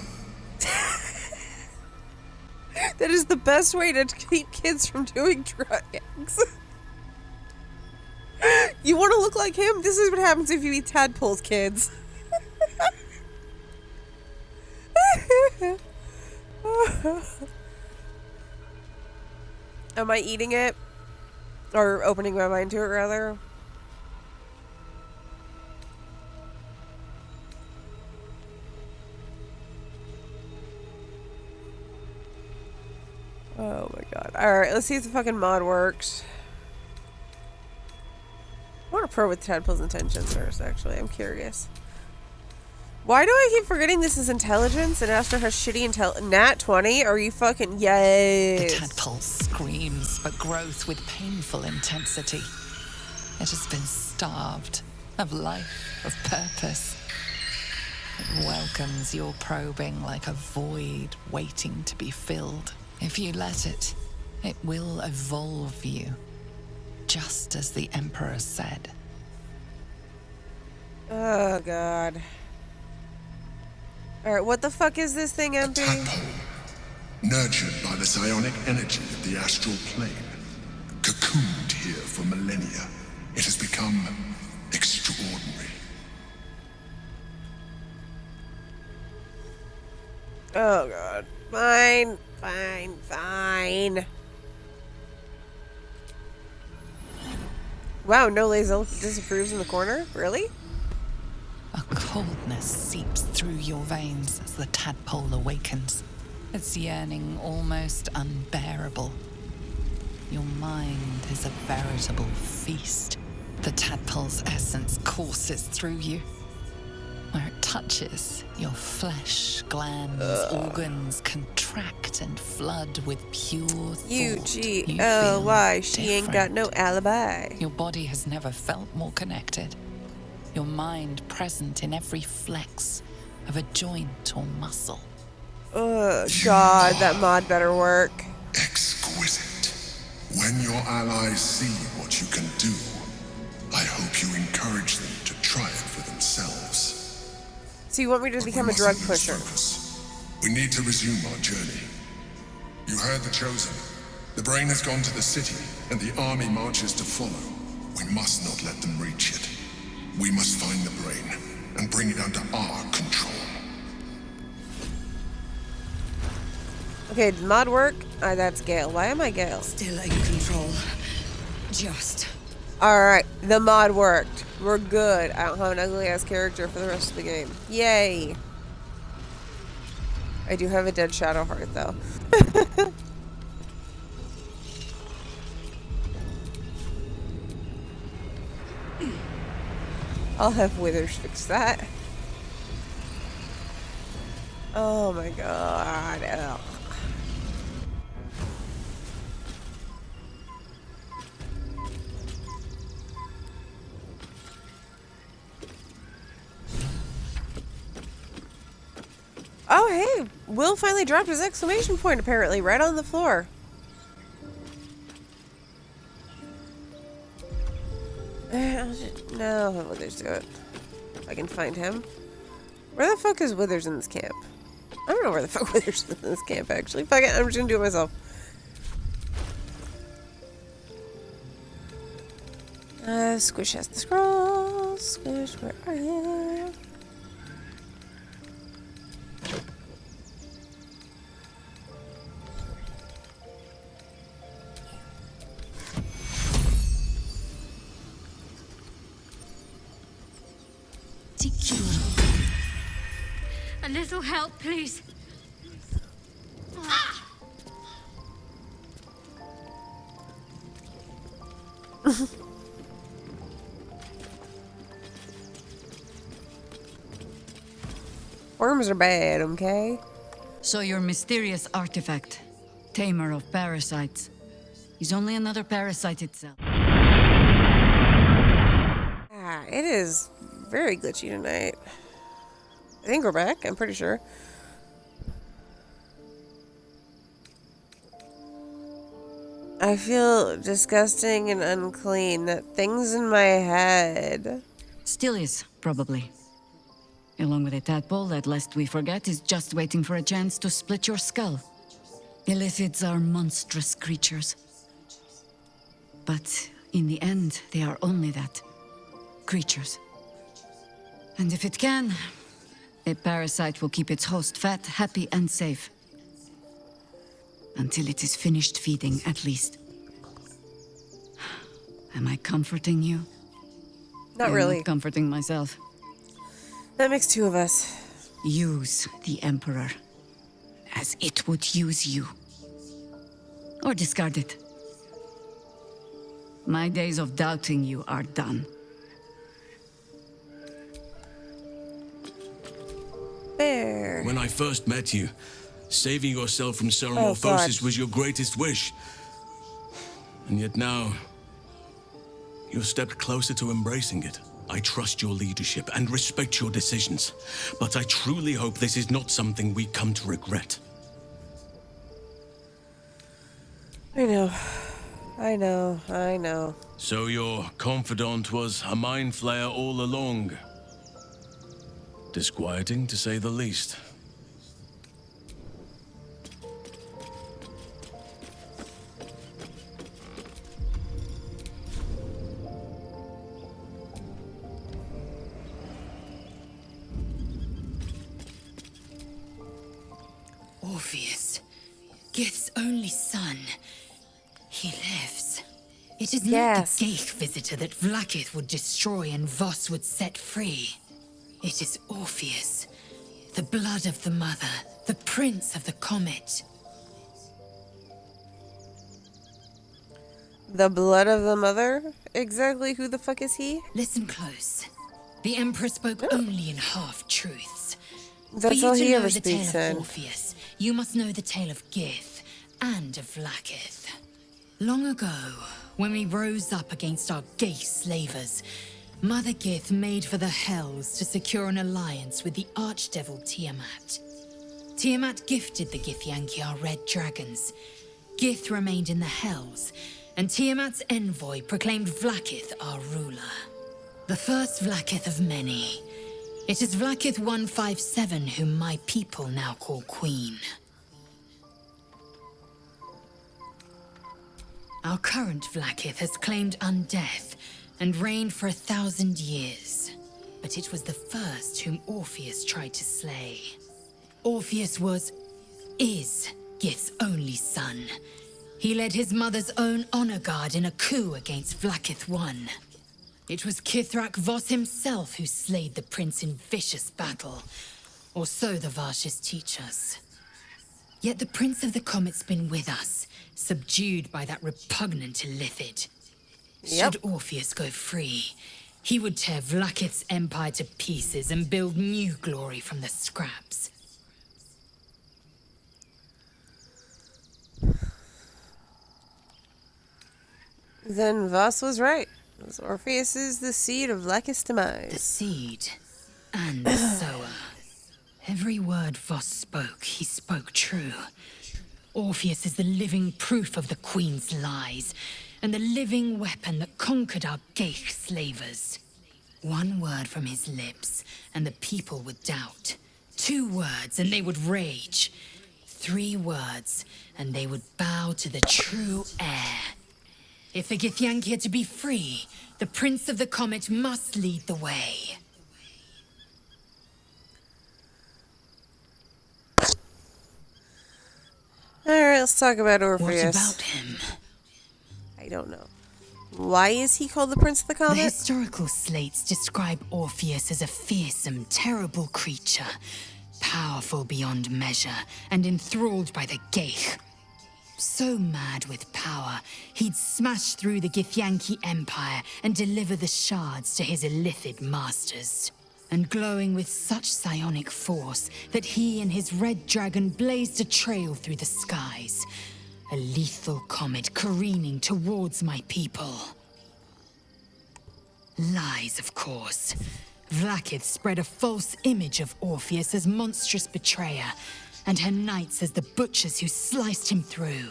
That is the best way to keep kids from doing drugs. You want to look like him? This is what happens if you eat tadpoles, kids. Am I eating it? Or opening my mind to it, rather? Oh my god. Alright, let's see if the fucking mod works. I want to probe with Tadpole's intentions first, actually. I'm curious. Why do I keep forgetting this is intelligence and Astra has shitty Nat 20? Are you fucking... Yes. The tadpole screams for growth with painful intensity. It has been starved of life, of purpose. It welcomes your probing like a void waiting to be filled. If you let it, it will evolve you, just as the Emperor said. Oh, God. Alright, what the fuck is this thing, MP? Nurtured by the psionic energy of the astral plane, cocooned here for millennia, it has become extraordinary. Oh, God. Fine. Fine, fine. Wow, no Lae'zel disapproves in the corner? Really? A coldness seeps through your veins as the tadpole awakens, its yearning almost unbearable. Your mind is a veritable feast. The tadpole's essence courses through you. Where it touches, your flesh, glands, organs contract and flood with pure thought. U-G-L-Y, she ain't got no alibi. Your body has never felt more connected. Your mind present in every flex of a joint or muscle. Oh, God, that mod better work. Exquisite. When your allies see what you can do, I hope you encourage them to try it for themselves. So you want me to become a drug pusher? We need to resume our journey. You heard the Chosen. The brain has gone to the city, and the army marches to follow. We must not let them reach it. We must find the brain, and bring it under our control. Okay, did mod work? That's Gale. Why am I Gale? Still in control. Just. Alright, the mod worked. We're good. I don't have an ugly-ass character for the rest of the game. Yay! I do have a dead Shadowheart, though. I'll have Withers fix that. Oh my god. Ugh. Oh, hey! Will finally dropped his exclamation point, apparently, right on the floor. No, I'll have Withers do it. If I can find him. Where the fuck is Withers in this camp? I don't know where the fuck Withers is in this camp, actually. Fuck it, I'm just gonna do it myself. Squish has the scroll. Squish, where are you? A little help, please. Worms are bad, okay? So your mysterious artifact, tamer of parasites, is only another parasite itself. Ah, it is very glitchy tonight. I think we're back, I'm pretty sure. I feel disgusting and unclean. That thing's in my head. Still is, probably. Along with a tadpole that, lest we forget, is just waiting for a chance to split your skull. Illithids are monstrous creatures. But in the end, they are only that. Creatures. And if it can, a parasite will keep its host fat, happy, and safe. Until it is finished feeding, at least. Am I comforting you? Not really. I'm comforting myself. That makes two of us. Use the Emperor as it would use you. Or discard it. My days of doubting you are done. Fair. When I first met you, saving yourself from Ceramorphosis was your greatest wish. And yet now, you've stepped closer to embracing it. I trust your leadership and respect your decisions, but I truly hope this is not something we come to regret. I know. I know. I know. So your confidant was a mind flayer all along. Disquieting, to say the least. Orpheus, Gith's only son. He lives. It is not the Gate visitor that Vlaakith would destroy and Voss would set free. It is Orpheus, the blood of the mother, the prince of the comet. The blood of the mother? Exactly who the fuck is he? Listen close. The Emperor spoke only in half-truths. That's all he ever speaks in. Orpheus, you must know the tale of Gith and of Vlaakith. Long ago, when we rose up against our gay slavers, Mother Gith made for the Hells to secure an alliance with the archdevil Tiamat. Tiamat gifted the Githyanki our red dragons. Gith remained in the Hells, and Tiamat's envoy proclaimed Vlaakith our ruler. The first Vlaakith of many. It is Vlaakith 157 whom my people now call Queen. Our current Vlaakith has claimed undeath and reigned for 1,000 years. But it was the first whom Orpheus tried to slay. Orpheus is Gith's only son. He led his mother's own honor guard in a coup against Vlaakith I. It was Ketheric Voss himself who slayed the prince in vicious battle, or so the Varshas teach us. Yet the Prince of the Comet's been with us, subdued by that repugnant illithid. Should Orpheus go free, he would tear Vlaakith's empire to pieces and build new glory from the scraps. Then Voss was right. Orpheus is the seed of Vlaakith's demise. The seed and the sower. Every word Voss spoke, he spoke true. Orpheus is the living proof of the Queen's lies, and the living weapon that conquered our Geich slavers. One word from his lips, and the people would doubt. 2 words, and they would rage. 3 words, and they would bow to the true heir. If the Githyanki are to be free, The Prince of the Comet must lead the way. Alright, let's talk about Orpheus. What about him? I don't know. Why is he called the Prince of the Comet? The historical slates describe Orpheus as a fearsome, terrible creature, powerful beyond measure, and enthralled by the Gate. So mad with power, he'd smash through the Githyanki Empire and deliver the shards to his illithid masters. And glowing with such psionic force that he and his red dragon blazed a trail through the skies. A lethal comet careening towards my people. Lies, of course. Vlaakith spread a false image of Orpheus as monstrous betrayer, and her knights as the butchers who sliced him through.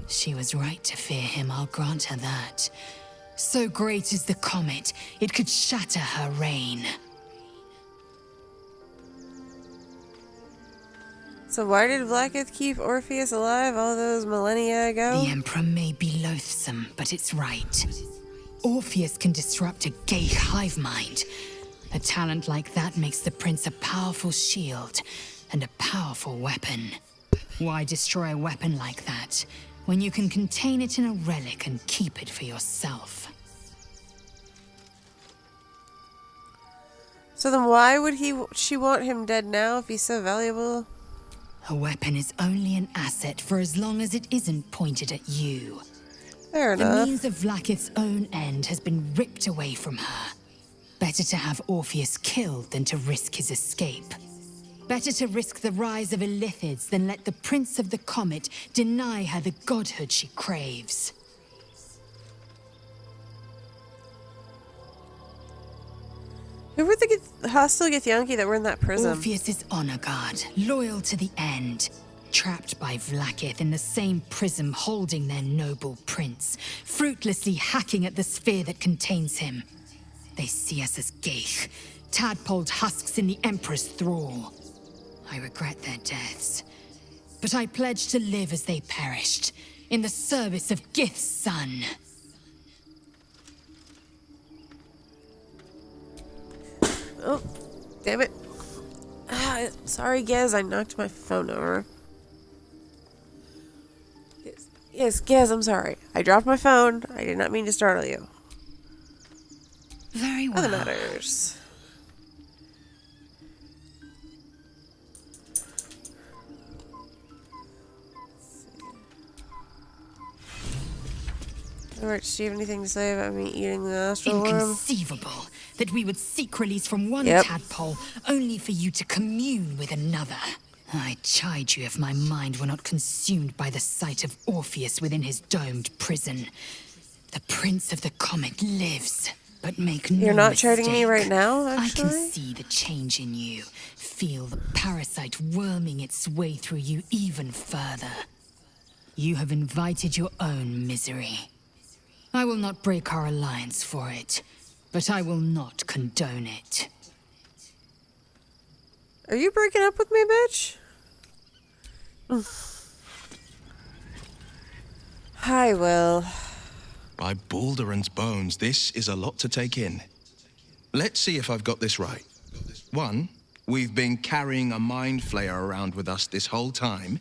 She was right to fear him, I'll grant her that. So great is the comet, it could shatter her reign. So why did Vlaakith keep Orpheus alive all those millennia ago? The Emperor may be loathsome, but it's right. Orpheus can disrupt a gay hive mind. A talent like that makes the prince a powerful shield and a powerful weapon. Why destroy a weapon like that when you can contain it in a relic and keep it for yourself? So then why would she want him dead now if he's so valuable? A weapon is only an asset for as long as it isn't pointed at you. Fair enough. The means of Vlaakith's own end has been ripped away from her. Better to have Orpheus killed than to risk his escape. Better to risk the rise of illithids than let the Prince of the Comet deny her the godhood she craves. Who were the hostile Githyanki that were in that prison? Orpheus's honor guard, loyal to the end. Trapped by Vlaakith in the same prism holding their noble prince, fruitlessly hacking at the sphere that contains him. They see us as Gate, tadpoled husks in the Emperor's thrall. I regret their deaths, but I pledge to live as they perished, in the service of Gith's son. Oh, damn it. Sorry, Gez, I knocked my phone over. Yes, Gez, I'm sorry. I dropped my phone. I did not mean to startle you. Very well. Other matters. Alright, do you have anything to say about me eating the astral worm? Inconceivable that we would seek release from one tadpole only for you to commune with another. I'd chide you if my mind were not consumed by the sight of Orpheus within his domed prison. The Prince of the Comet lives, but make no mistake. You're not chiding me right now, actually? I can see the change in you, feel the parasite worming its way through you even further. You have invited your own misery. I will not break our alliance for it, but I will not condone it. Are you breaking up with me, bitch? I will. By Baldur's bones, this is a lot to take in. Let's see if I've got this right. 1, we've been carrying a mind flayer around with us this whole time.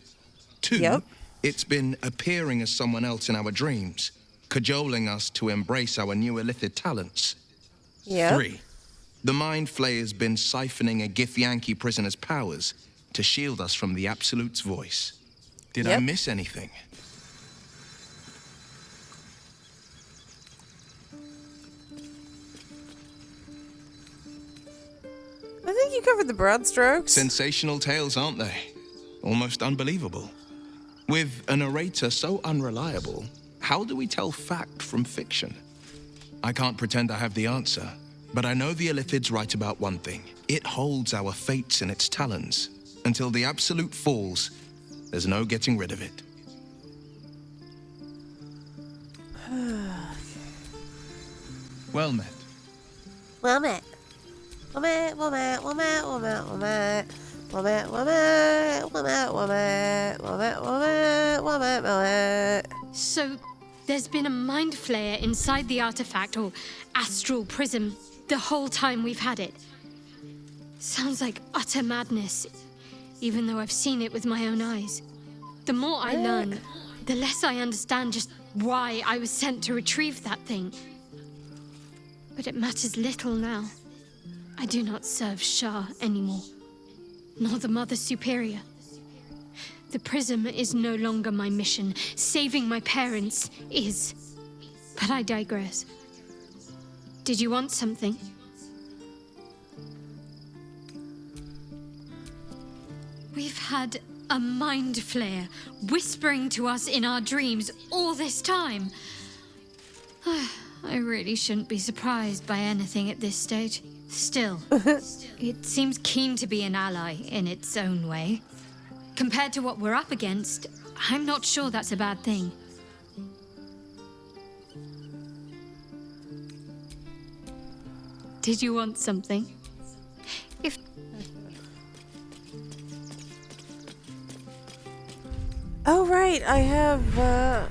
2, it's been appearing as someone else in our dreams, cajoling us to embrace our new illithid talents. 3, the mind flayer's been siphoning a Githyanki prisoner's powers to shield us from the Absolute's voice. Did I miss anything? I think you covered the broad strokes. Sensational tales, aren't they? Almost unbelievable. With a narrator so unreliable, how do we tell fact from fiction? I can't pretend I have the answer, but I know the illithid's right about one thing. It holds our fates in its talons. Until the Absolute falls, there's no getting rid of it. Well met. Well met. Well met, well met, well met, well met, well met. Well met, well met, well met, well met, well met, well met, well met, well met. So, There's been a mind flayer inside the artifact, or Astral Prism, the whole time we've had it. Sounds like utter madness, even though I've seen it with my own eyes. The more I learn, the less I understand just why I was sent to retrieve that thing. But it matters little now. I do not serve Shah anymore, nor the Mother Superior. The prism is no longer my mission. Saving my parents is. But I digress. Did you want something? We've had a mind flare whispering to us in our dreams all this time. I really shouldn't be surprised by anything at this stage. Still, it seems keen to be an ally in its own way. Compared to what we're up against, I'm not sure that's a bad thing. Did you want something? If... Oh, right, I have,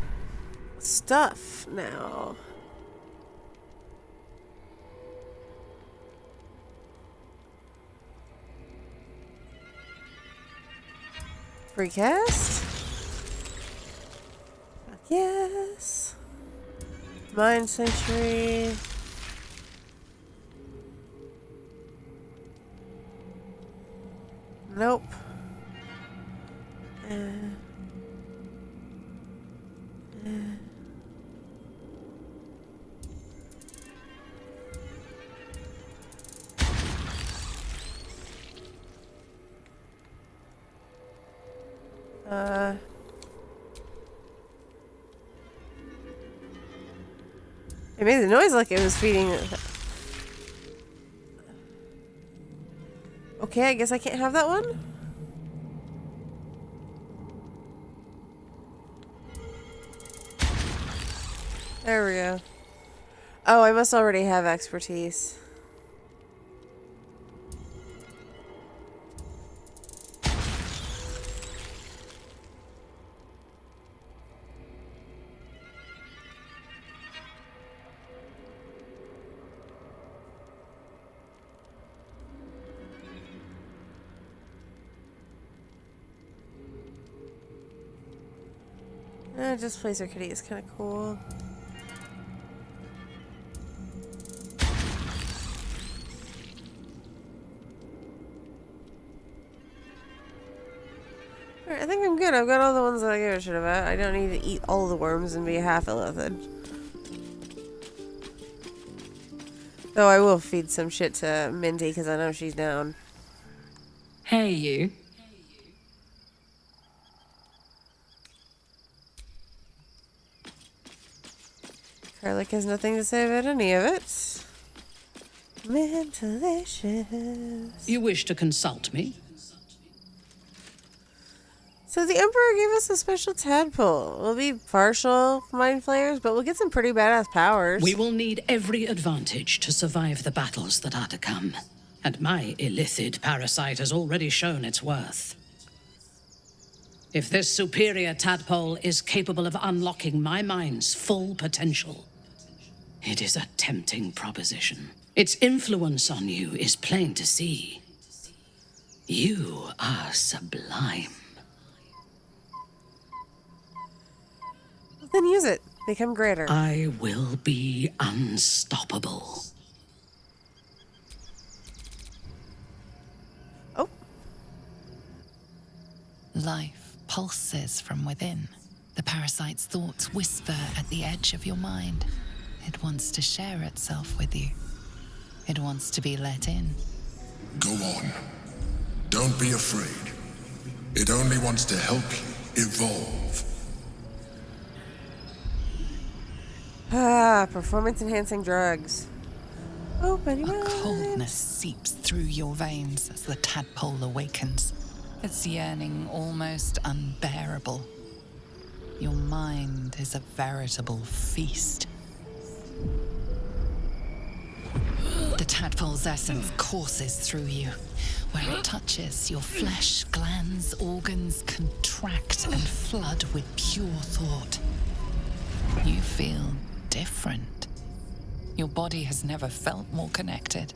stuff now. Recast? Yes. Mind Sanctuary. Nope. It made the noise like it was feeding it. Okay, I guess I can't have that one? There we go. Oh, I must already have expertise. Displacer Kitty is kind of cool. Alright, I think I'm good. I've got all the ones that I give a shit about. I don't need to eat all the worms and be half illithid. Though I will feed some shit to Minty because I know she's down. Hey, you. Garlic has nothing to say about any of it. Mentalicious. You wish to consult me? So the Emperor gave us a special tadpole. We'll be partial mind flayers, but we'll get some pretty badass powers. We will need every advantage to survive the battles that are to come. And my illithid parasite has already shown its worth. If this superior tadpole is capable of unlocking my mind's full potential, it is a tempting proposition. Its influence on you is plain to see. You are sublime. Then use it. Become greater. I will be unstoppable. Oh. Life pulses from within. The parasite's thoughts whisper at the edge of your mind. It wants to share itself with you. It wants to be let in. Go on. Don't be afraid. It only wants to help you evolve. Performance enhancing drugs. Open your eyes. A coldness seeps through your veins as the tadpole awakens. Its yearning almost unbearable. Your mind is a veritable feast. The tadpole's essence courses through you. Where it touches, your flesh, glands, organs contract and flood with pure thought. You feel different. Your body has never felt more connected.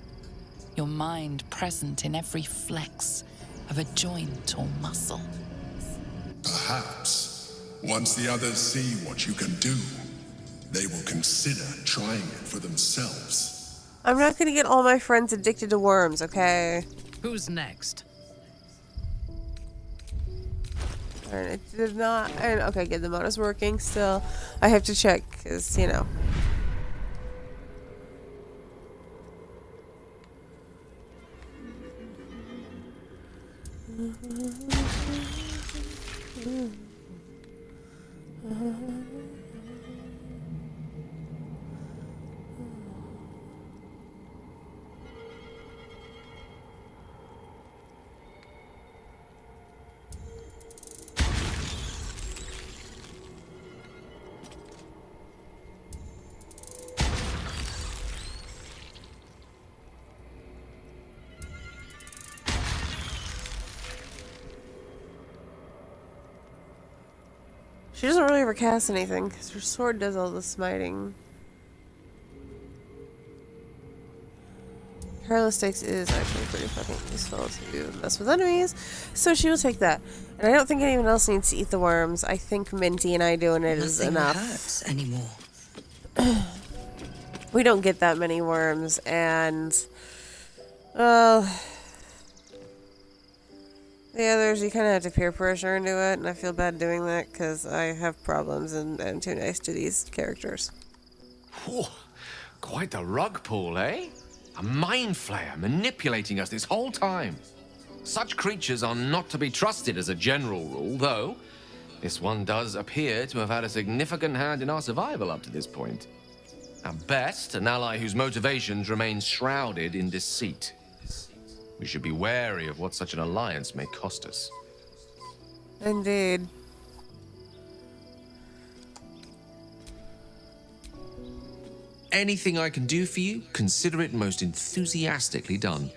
Your mind present in every flex of a joint or muscle. Perhaps, once the others see what you can do, they will consider trying it for themselves. I'm not gonna get all my friends addicted to worms, okay? Who's next? Alright, it did not. And okay, good. The mod is working still. I have to check, because, you know. She doesn't really ever cast anything, because her sword does all the smiting. Careless Stakes is actually pretty fucking useful to mess with enemies, so she will take that. And I don't think anyone else needs to eat the worms. I think Minty and I doing it is enough. Nothing hurts anymore. We don't get that many worms, and... the others, you kind of have to peer pressure into it, and I feel bad doing that because I have problems and I'm too nice to these characters. Whew. Quite the rug pull, eh? A mind flayer manipulating us this whole time. Such creatures are not to be trusted as a general rule, though this one does appear to have had a significant hand in our survival up to this point. At best, an ally whose motivations remain shrouded in deceit. We should be wary of what such an alliance may cost us. Indeed. Anything I can do for you, consider it most enthusiastically done.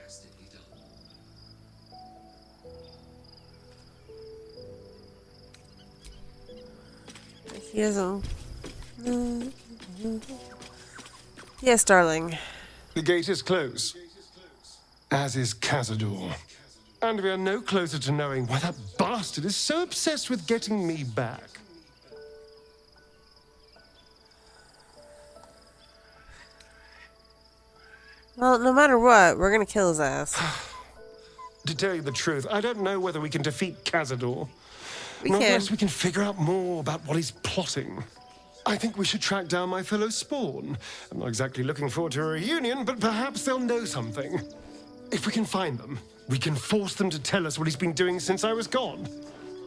He doesn't... Yes, darling. The gate is closed. As is Cazador. And we are no closer to knowing why that bastard is so obsessed with getting me back. Well, no matter what, we're gonna kill his ass. To tell you the truth, I don't know whether we can defeat Cazador. We Not can. unless we can figure out more about what he's plotting. I think we should track down my fellow Spawn. I'm not exactly looking forward to a reunion, but perhaps they'll know something. If we can find them, we can force them to tell us what he's been doing since I was gone.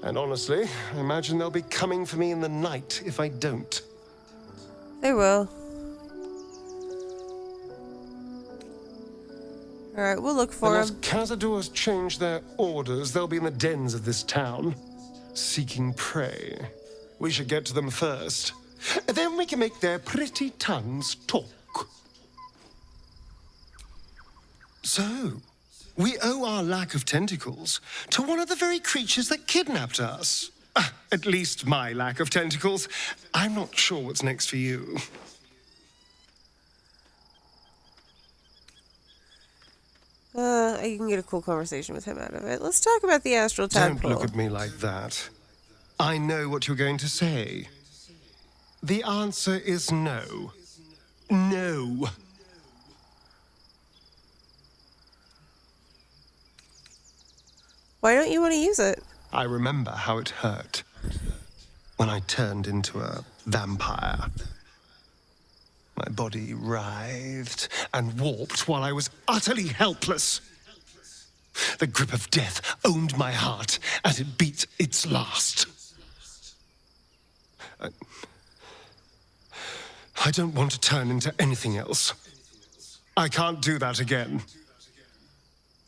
And honestly, I imagine they'll be coming for me in the night if I don't. They will. Alright, we'll look for Unless him. Cazador's changed their orders, they'll be in the dens of this town, seeking prey. We should get to them first. Then we can make their pretty tongues talk. So, we owe our lack of tentacles to one of the very creatures that kidnapped us. At least my lack of tentacles. I'm not sure what's next for you. You can get a cool conversation with him out of it. Let's talk about the Astral Tadpole. Don't look at me like that. I know what you're going to say. The answer is no. No. Why don't you want to use it? I remember how it hurt when I turned into a vampire. My body writhed and warped while I was utterly helpless. The grip of death owned my heart as it beat its last. I don't want to turn into anything else. I can't do that again.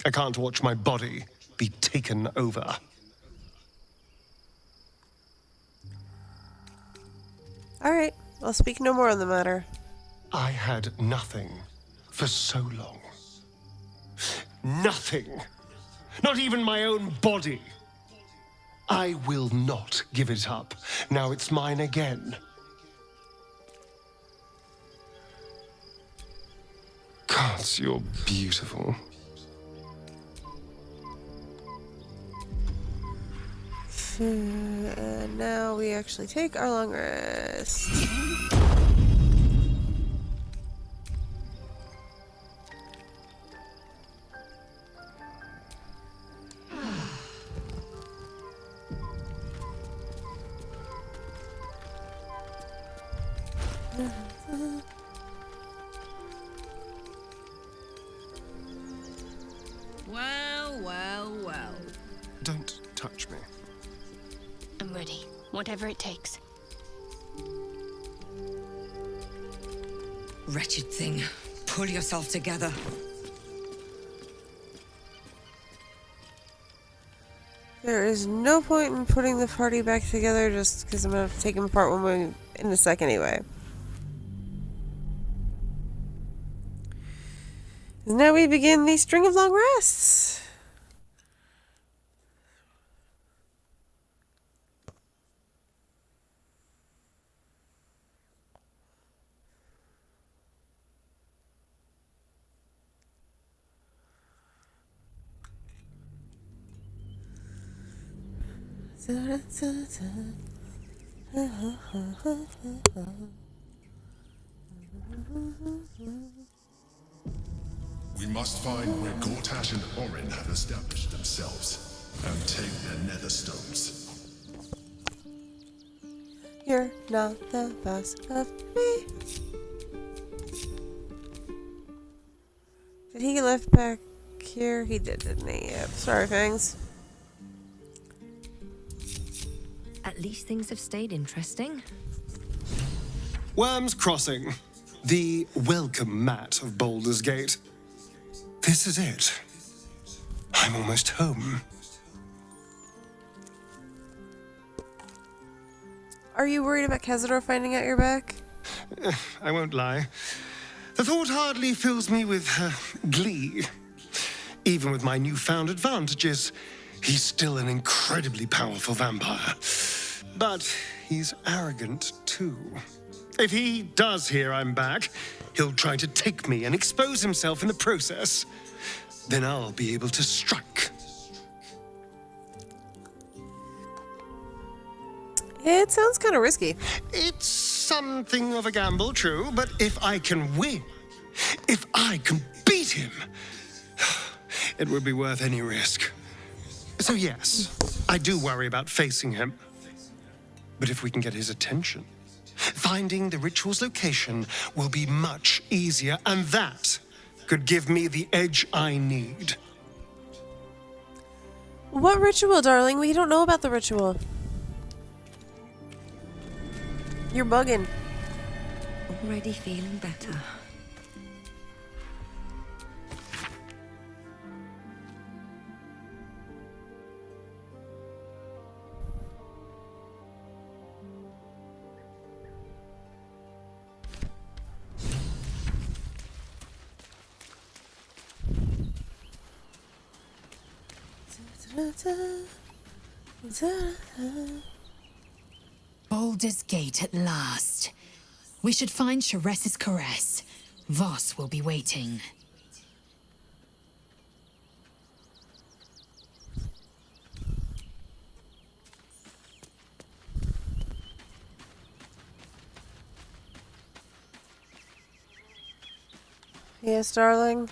I can't watch my body be taken over. All right, I'll speak no more on the matter. I had nothing for so long. Nothing. Not even my own body. I will not give it up. Now it's mine again. Gods, you're beautiful. And now we actually take our long rest. Well, well, well. Don't touch me. I'm ready. Whatever it takes. Wretched thing. Pull yourself together. There is no point in putting the party back together just because I'm going to have to take them apart in a sec anyway. And now we begin the string of long rests. We must find where Gortash and Orin have established themselves and take their nether stones. You're not the boss of me. Did he lift back here? He did, didn't he? Yep. Sorry, Fangs. At least things have stayed interesting. Worm's Crossing, the welcome mat of Baldur's Gate. This is it. I'm almost home. Are you worried about Cazador finding out you're back? I won't lie. The thought hardly fills me with glee. Even with my newfound advantages, he's still an incredibly powerful vampire. But he's arrogant too. If he does hear I'm back, he'll try to take me and expose himself in the process. Then I'll be able to strike. It sounds kind of risky. It's something of a gamble, true, but if I can win, if I can beat him, it would be worth any risk. So yes, I do worry about facing him. But if we can get his attention, finding the ritual's location will be much easier, and that could give me the edge I need. What ritual, darling? We don't know about the ritual. You're bugging. Already feeling better. Baldur's Gate at last. We should find Sharess's caress. Voss will be waiting. Yes, darling.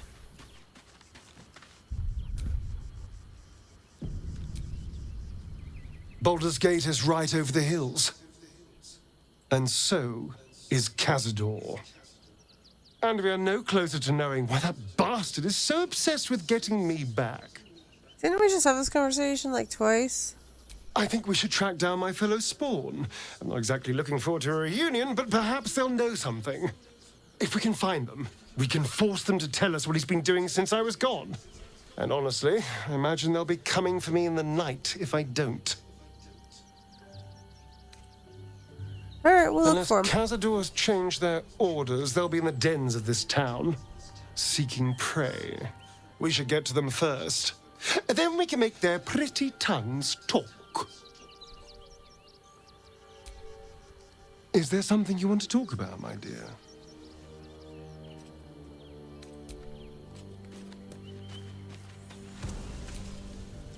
Baldur's Gate is right over the hills. And so is Cazador. And we are no closer to knowing why that bastard is so obsessed with getting me back. Didn't we just have this conversation like twice? I think we should track down my fellow spawn. I'm not exactly looking forward to a reunion, but perhaps they'll know something. If we can find them, we can force them to tell us what he's been doing since I was gone. And honestly, I imagine they'll be coming for me in the night if I don't. Alright, we'll Unless look for him. Cazador's changed their orders, they'll be in the dens of this town, seeking prey. We should get to them first. Then we can make their pretty tongues talk. Is there something you want to talk about, my dear?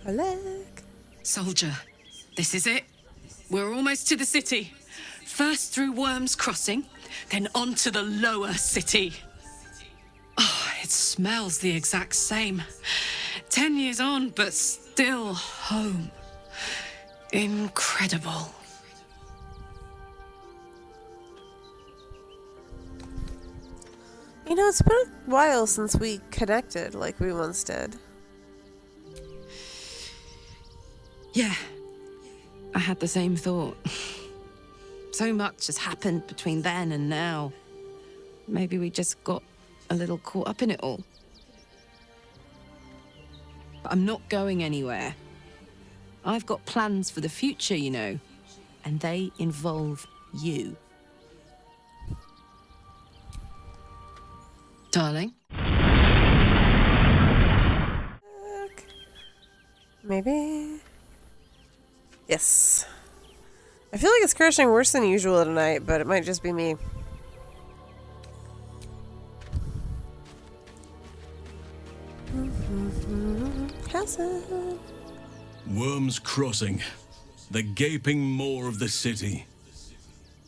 Alec. Soldier, this is it. We're almost to the city. First through Worm's Crossing, then on to the lower city. Oh, it smells the exact same. 10 years on, but still home. Incredible. You know, it's been a while since we connected like we once did. Yeah. I had the same thought. So much has happened between then and now. Maybe we just got a little caught up in it all. But I'm not going anywhere. I've got plans for the future, you know, and they involve you. Darling? Maybe. Yes. I feel like it's crashing worse than usual tonight, but it might just be me. Halsin. Worm's Crossing, the gaping maw of the city.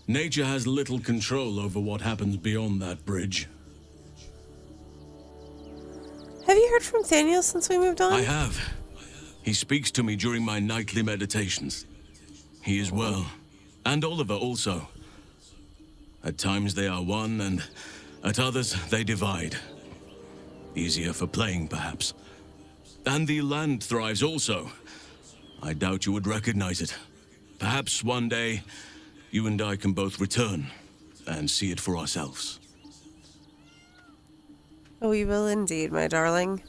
Nature has little control over what happens beyond that bridge. Have you heard from Thaniel since we moved on? I have. He speaks to me during my nightly meditations. He is well. And Oliver also. At times they are one, and at others they divide. Easier for playing, perhaps. And the land thrives also. I doubt you would recognize it. Perhaps one day, you and I can both return and see it for ourselves. Oh, we will indeed, my darling.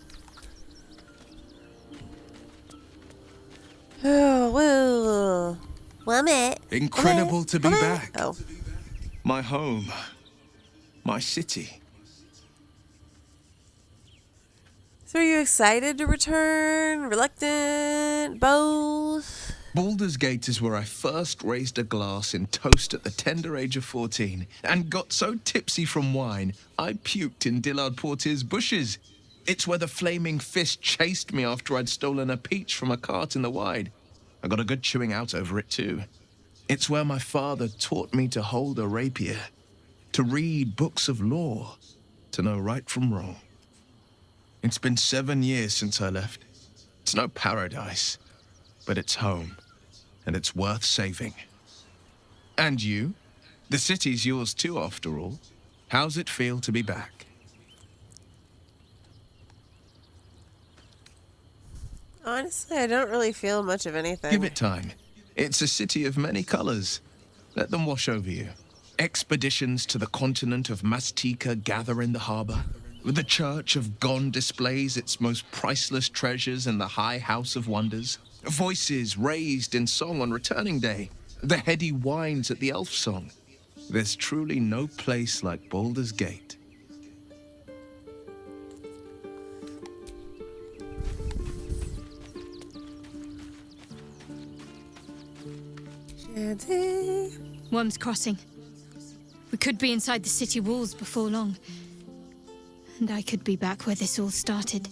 Oh, well. Womit. Incredible to be Womit. back. Oh. My home. My city. So are you excited to return? Reluctant? Both? Baldur's Gate is where I first raised a glass in toast at the tender age of 14 and got so tipsy from wine, I puked in Dillard Portier's bushes. It's where the flaming fist chased me after I'd stolen a peach from a cart in the Wide. I got a good chewing out over it too. It's where my father taught me to hold a rapier, to read books of lore, to know right from wrong. It's been 7 years since I left. It's no paradise, but it's home. And it's worth saving. And you? The city's yours too, after all. How's it feel to be back? Honestly, I don't really feel much of anything. Give it time. It's a city of many colors. Let them wash over you. Expeditions to the continent of Mastika gather in the harbor. The Church of Gon displays its most priceless treasures in the High House of Wonders. Voices raised in song on returning day. The heady wines at the elf song. There's truly no place like Baldur's Gate. Worm's Crossing. We could be inside the city walls before long. And I could be back where this all started.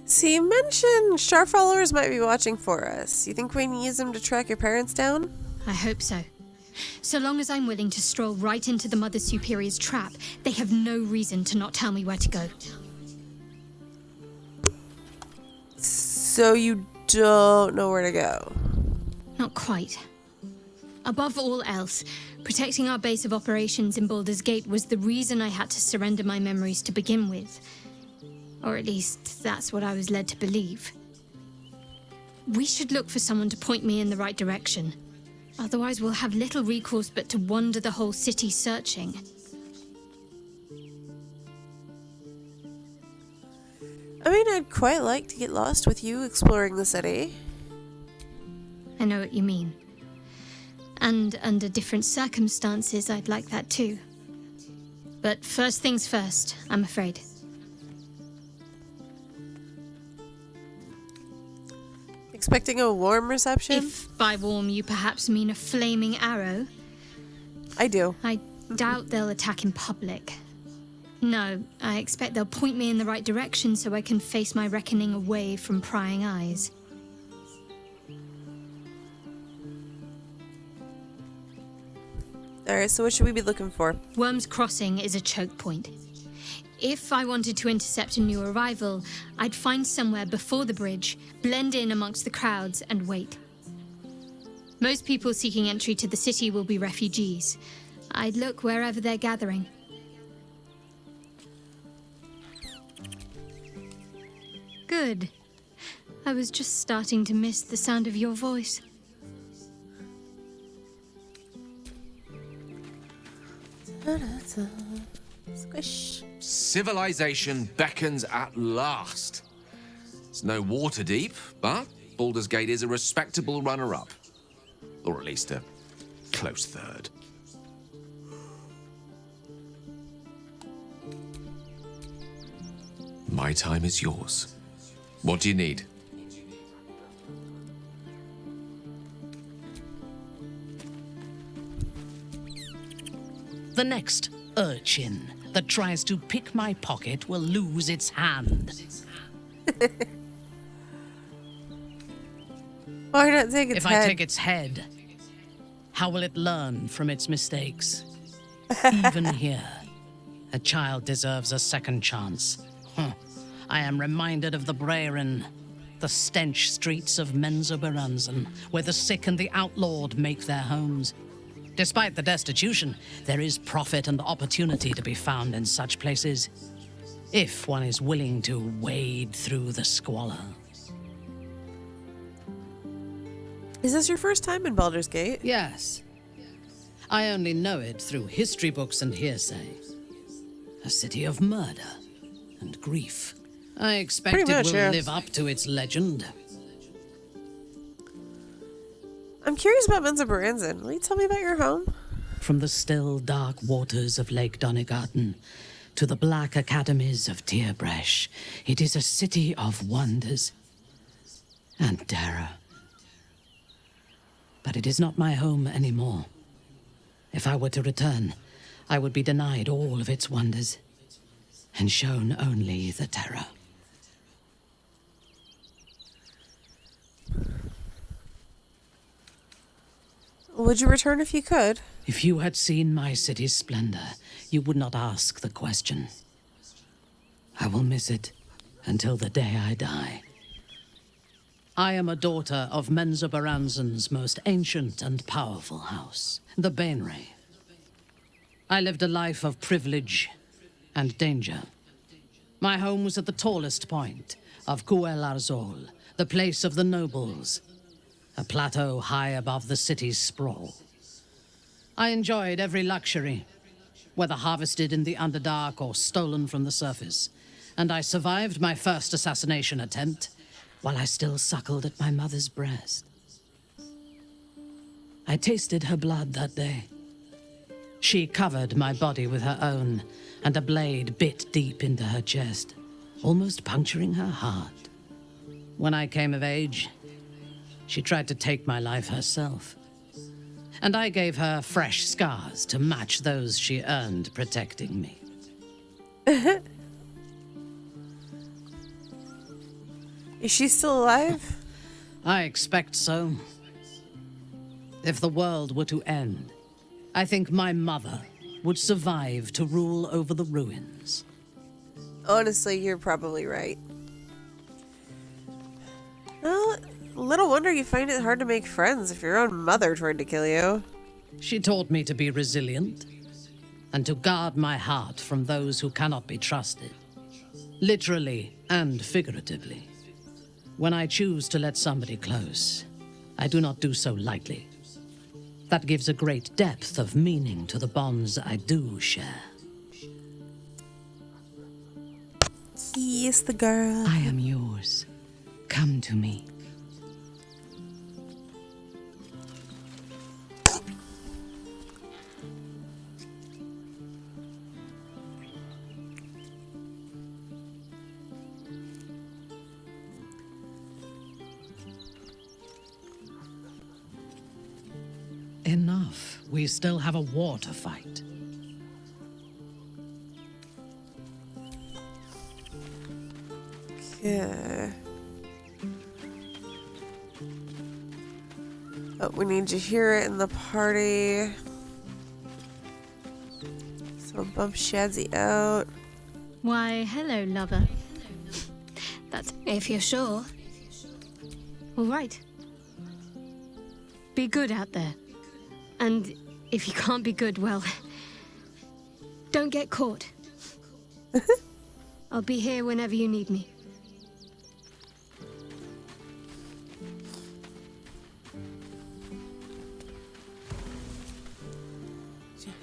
See, you mentioned Shar followers might be watching for us. You think we can use them to track your parents down? I hope so. So long as I'm willing to stroll right into the Mother Superior's trap, they have no reason to not tell me where to go. So you don't know where to go? Not quite. Above all else, protecting our base of operations in Baldur's Gate was the reason I had to surrender my memories to begin with. Or at least, that's what I was led to believe. We should look for someone to point me in the right direction. Otherwise, we'll have little recourse but to wander the whole city searching. I mean, I'd quite like to get lost with you exploring the city. I know what you mean. And under different circumstances, I'd like that too. But first things first, I'm afraid. Expecting a warm reception? If by warm you perhaps mean a flaming arrow. I do. I doubt they'll attack in public. No, I expect they'll point me in the right direction so I can face my reckoning away from prying eyes. Alright, so what should we be looking for? Worm's Crossing is a choke point. If I wanted to intercept a new arrival, I'd find somewhere before the bridge, blend in amongst the crowds, and wait. Most people seeking entry to the city will be refugees. I'd look wherever they're gathering. Good. I was just starting to miss the sound of your voice. Squish. Civilization beckons at last. It's no water deep, but Baldur's Gate is a respectable runner-up. Or at least a close third. My time is yours. What do you need? The next urchin that tries to pick my pocket will lose its hand. Why not take its head? If I take its head, how will it learn from its mistakes? Even here, a child deserves a second chance. I am reminded of the Breren, the stench streets of Menzoberranzan, where the sick and the outlawed make their homes. Despite the destitution, there is profit and opportunity to be found in such places, if one is willing to wade through the squalor. Is this your first time in Baldur's Gate? Yes. I only know it through history books and hearsay. A city of murder and grief. I expect Pretty much, it will yeah. live up to its legend. I'm curious about Menzoberranzan. Will you tell me about your home? From the still, dark waters of Lake Donegarten to the black academies of Tierbresh, it is a city of wonders and terror. But it is not my home anymore. If I were to return, I would be denied all of its wonders and shown only the terror. Would you return if you could? If you had seen my city's splendor, you would not ask the question. I will miss it until the day I die. I am a daughter of Menzoberranzan's most ancient and powerful house, the Bainray. I lived a life of privilege and danger. My home was at the tallest point of Cuel Arzol, the place of the nobles, a plateau high above the city's sprawl. I enjoyed every luxury, whether harvested in the Underdark or stolen from the surface, and I survived my first assassination attempt while I still suckled at my mother's breast. I tasted her blood that day. She covered my body with her own, and a blade bit deep into her chest, almost puncturing her heart. When I came of age, she tried to take my life herself, and I gave her fresh scars to match those she earned protecting me. Is she still alive? I expect so. If the world were to end, I think my mother would survive to rule over the ruins. Honestly, you're probably right. Well, little wonder you find it hard to make friends if your own mother tried to kill you. She taught me to be resilient and to guard my heart from those who cannot be trusted, literally and figuratively. When I choose to let somebody close, I do not do so lightly. That gives a great depth of meaning to the bonds I do share. Kiss the girl. I am yours. Come to me. Enough. We still have a war to fight. Yeah. Oh, we need to hear it in the party. So bump Shadzy out. Why, hello, lover. That's if you're sure. All right. Be good out there. And if you can't be good, well, don't get caught. I'll be here whenever you need me.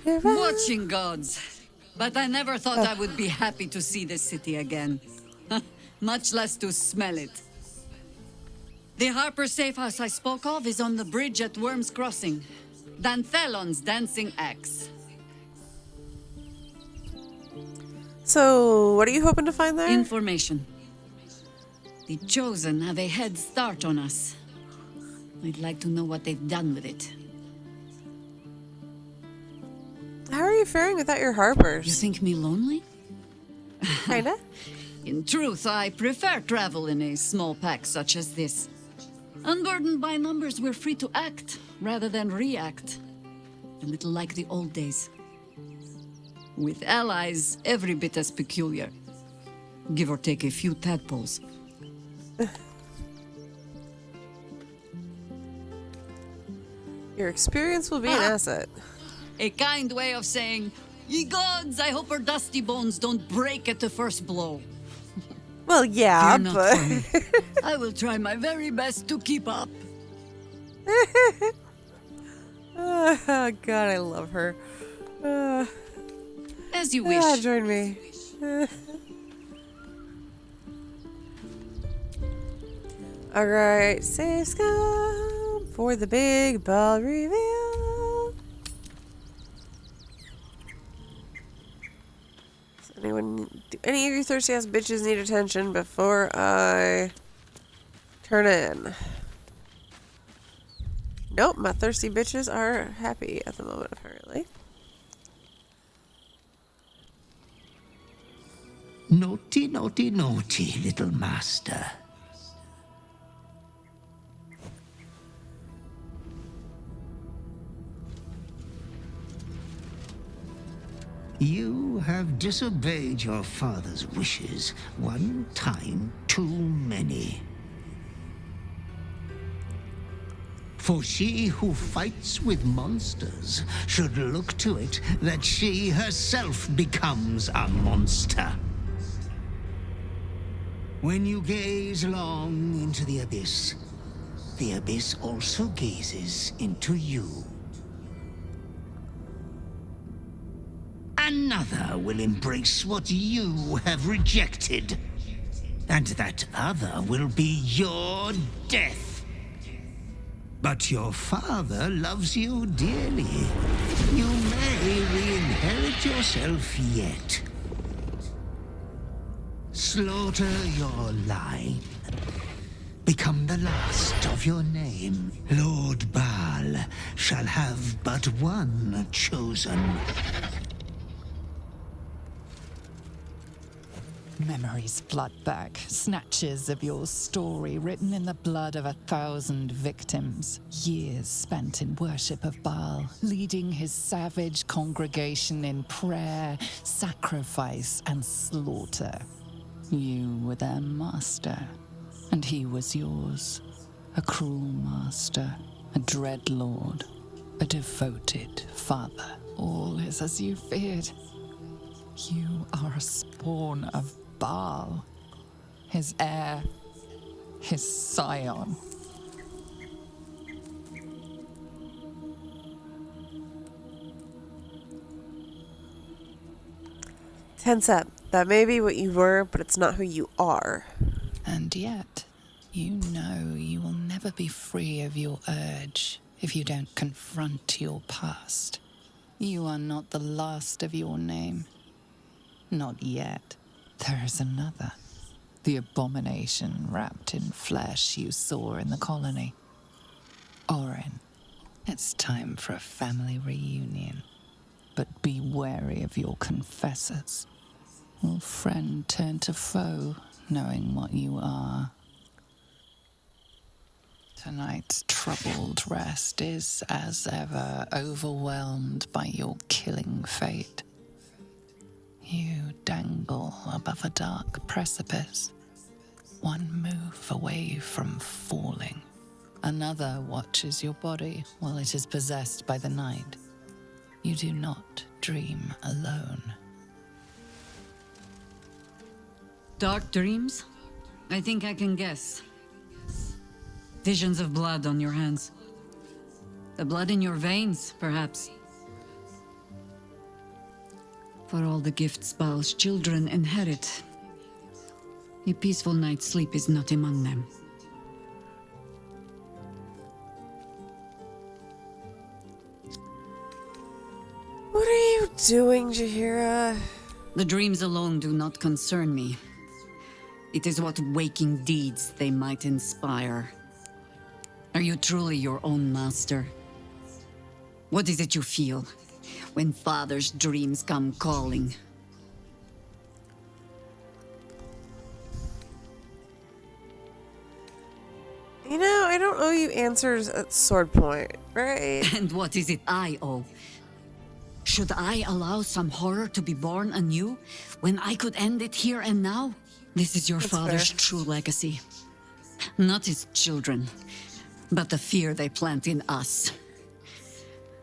Watching gods. But I never thought I would be happy to see this city again. Much less to smell it. The Harper safe house I spoke of is on the bridge at Worm's Crossing. Danthelon's dancing axe. So, what are you hoping to find there? Information. The Chosen have a head start on us. I'd like to know what they've done with it. How are you faring without your Harpers? You think me lonely? Kinda. In truth, I prefer travel in a small pack such as this. Unburdened by numbers, we're free to act rather than react. A little like the old days. With allies every bit as peculiar. Give or take a few tadpoles. Your experience will be an asset. A kind way of saying, ye gods, I hope our dusty bones don't break at the first blow. Well, yeah, Fear not but... for me. I will try my very best to keep up. Oh, God, I love her. As you wish. Join me. Alright, save scum for the big ball reveal. Do any of you thirsty ass bitches need attention before I turn in? Nope, my thirsty bitches are happy at the moment, apparently. Naughty, naughty, naughty, little master. You have disobeyed your father's wishes one time too many. For she who fights with monsters should look to it that she herself becomes a monster. When you gaze long into the abyss also gazes into you. Another will embrace what you have rejected, and that other will be your death. But your father loves you dearly. You may re-inherit yourself yet. Slaughter your line. Become the last of your name. Lord Baal shall have but one chosen. Memories flood back, snatches of your story written in the blood of 1,000 victims. Years spent in worship of Baal, leading his savage congregation in prayer, sacrifice, and slaughter. You were their master, and he was yours. A cruel master, a dread lord, a devoted father. All is as you feared. You are a spawn of Baal, his heir, his scion. Tense up. That may be what you were, but it's not who you are. And yet, you know you will never be free of your urge if you don't confront your past. You are not the last of your name. Not yet. There is another. The abomination wrapped in flesh you saw in the colony. Orin, it's time for a family reunion. But be wary of your confessors. Will friend turn to foe knowing what you are. Tonight's troubled rest is, as ever, overwhelmed by your killing fate. You dangle above a dark precipice, one move away from falling. Another watches your body while it is possessed by the night. You do not dream alone. Dark dreams? I think I can guess. Visions of blood on your hands. The blood in your veins, perhaps. For all the gifts Baal's children inherit, a peaceful night's sleep is not among them. What are you doing, Jaheira? The dreams alone do not concern me. It is what waking deeds they might inspire. Are you truly your own master? What is it you feel when father's dreams come calling? You know, I don't owe you answers at sword point, right? And what is it I owe? Should I allow some horror to be born anew when I could end it here and now? This is your father's true legacy. Not his children, but the fear they plant in us.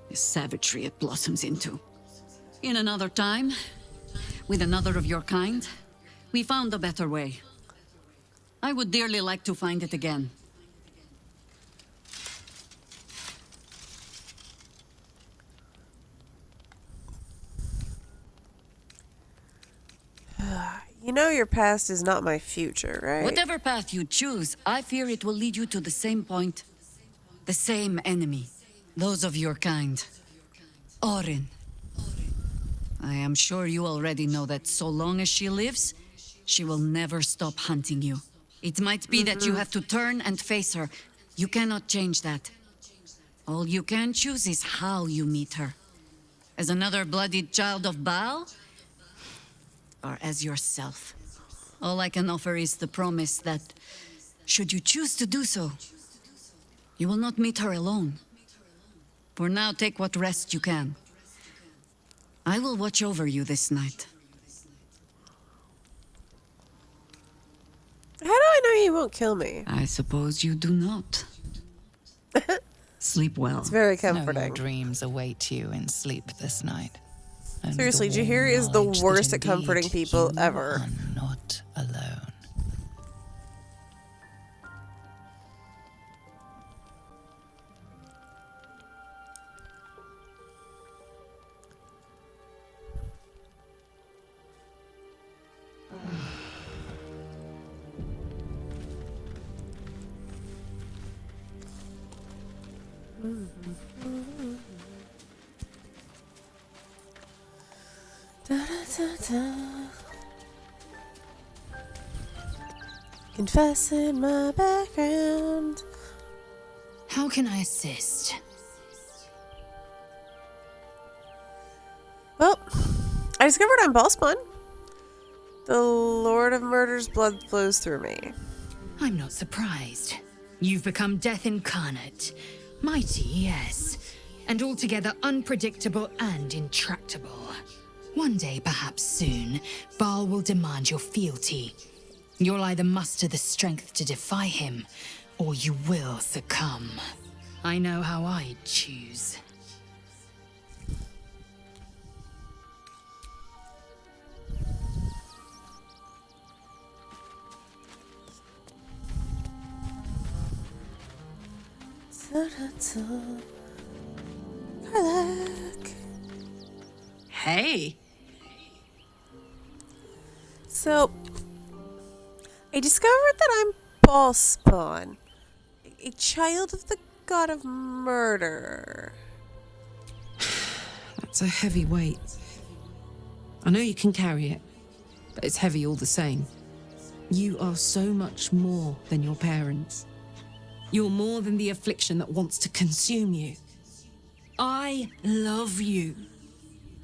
The savagery it blossoms into. In another time, with another of your kind, we found a better way. I would dearly like to find it again. You know your past is not my future, right? Whatever path you choose, I fear it will lead you to the same point. The same enemy. Those of your kind. Orin. I am sure you already know that so long as she lives, she will never stop hunting you. It might be that you have to turn and face her. You cannot change that. All you can choose is how you meet her. As another bloodied child of Baal? Or as yourself. All I can offer is the promise that, should you choose to do so, you will not meet her alone. For now, take what rest you can. I will watch over you this night. How do I know you won't kill me? I suppose you do not. Sleep well. It's very comforting. No more dreams await you in sleep this night. And Seriously, the warm Jaheira is the knowledge worst that at comforting indeed people you ever. are not alone. Confessing my background. How can I assist? Well, I discovered I'm Bhaalspawn. The Lord of Murder's blood flows through me. I'm not surprised. You've become death incarnate. Mighty, yes. And altogether unpredictable and intractable. One day, perhaps soon, Baal will demand your fealty. You'll either muster the strength to defy him, or you will succumb. I know how I'd choose. Hey. So, I discovered that I'm Bhaalspawn, a child of the god of murder. That's a heavy weight. I know you can carry it, but it's heavy all the same. You are so much more than your parents. You're more than the affliction that wants to consume you. I love you.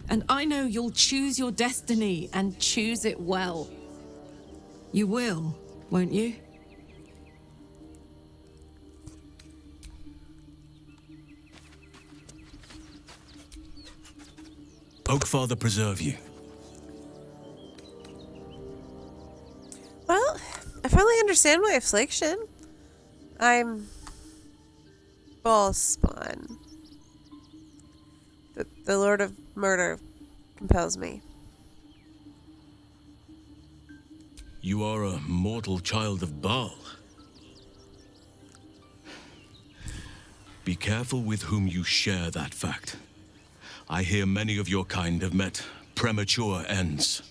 And I know you'll choose your destiny and choose it well. You will, won't you? Oakfather preserve you. Well, I finally understand my affliction. I'm Bhaalspawn. The Lord of Murder compels me. You are a mortal child of Baal. Be careful with whom you share that fact. I hear many of your kind have met premature ends.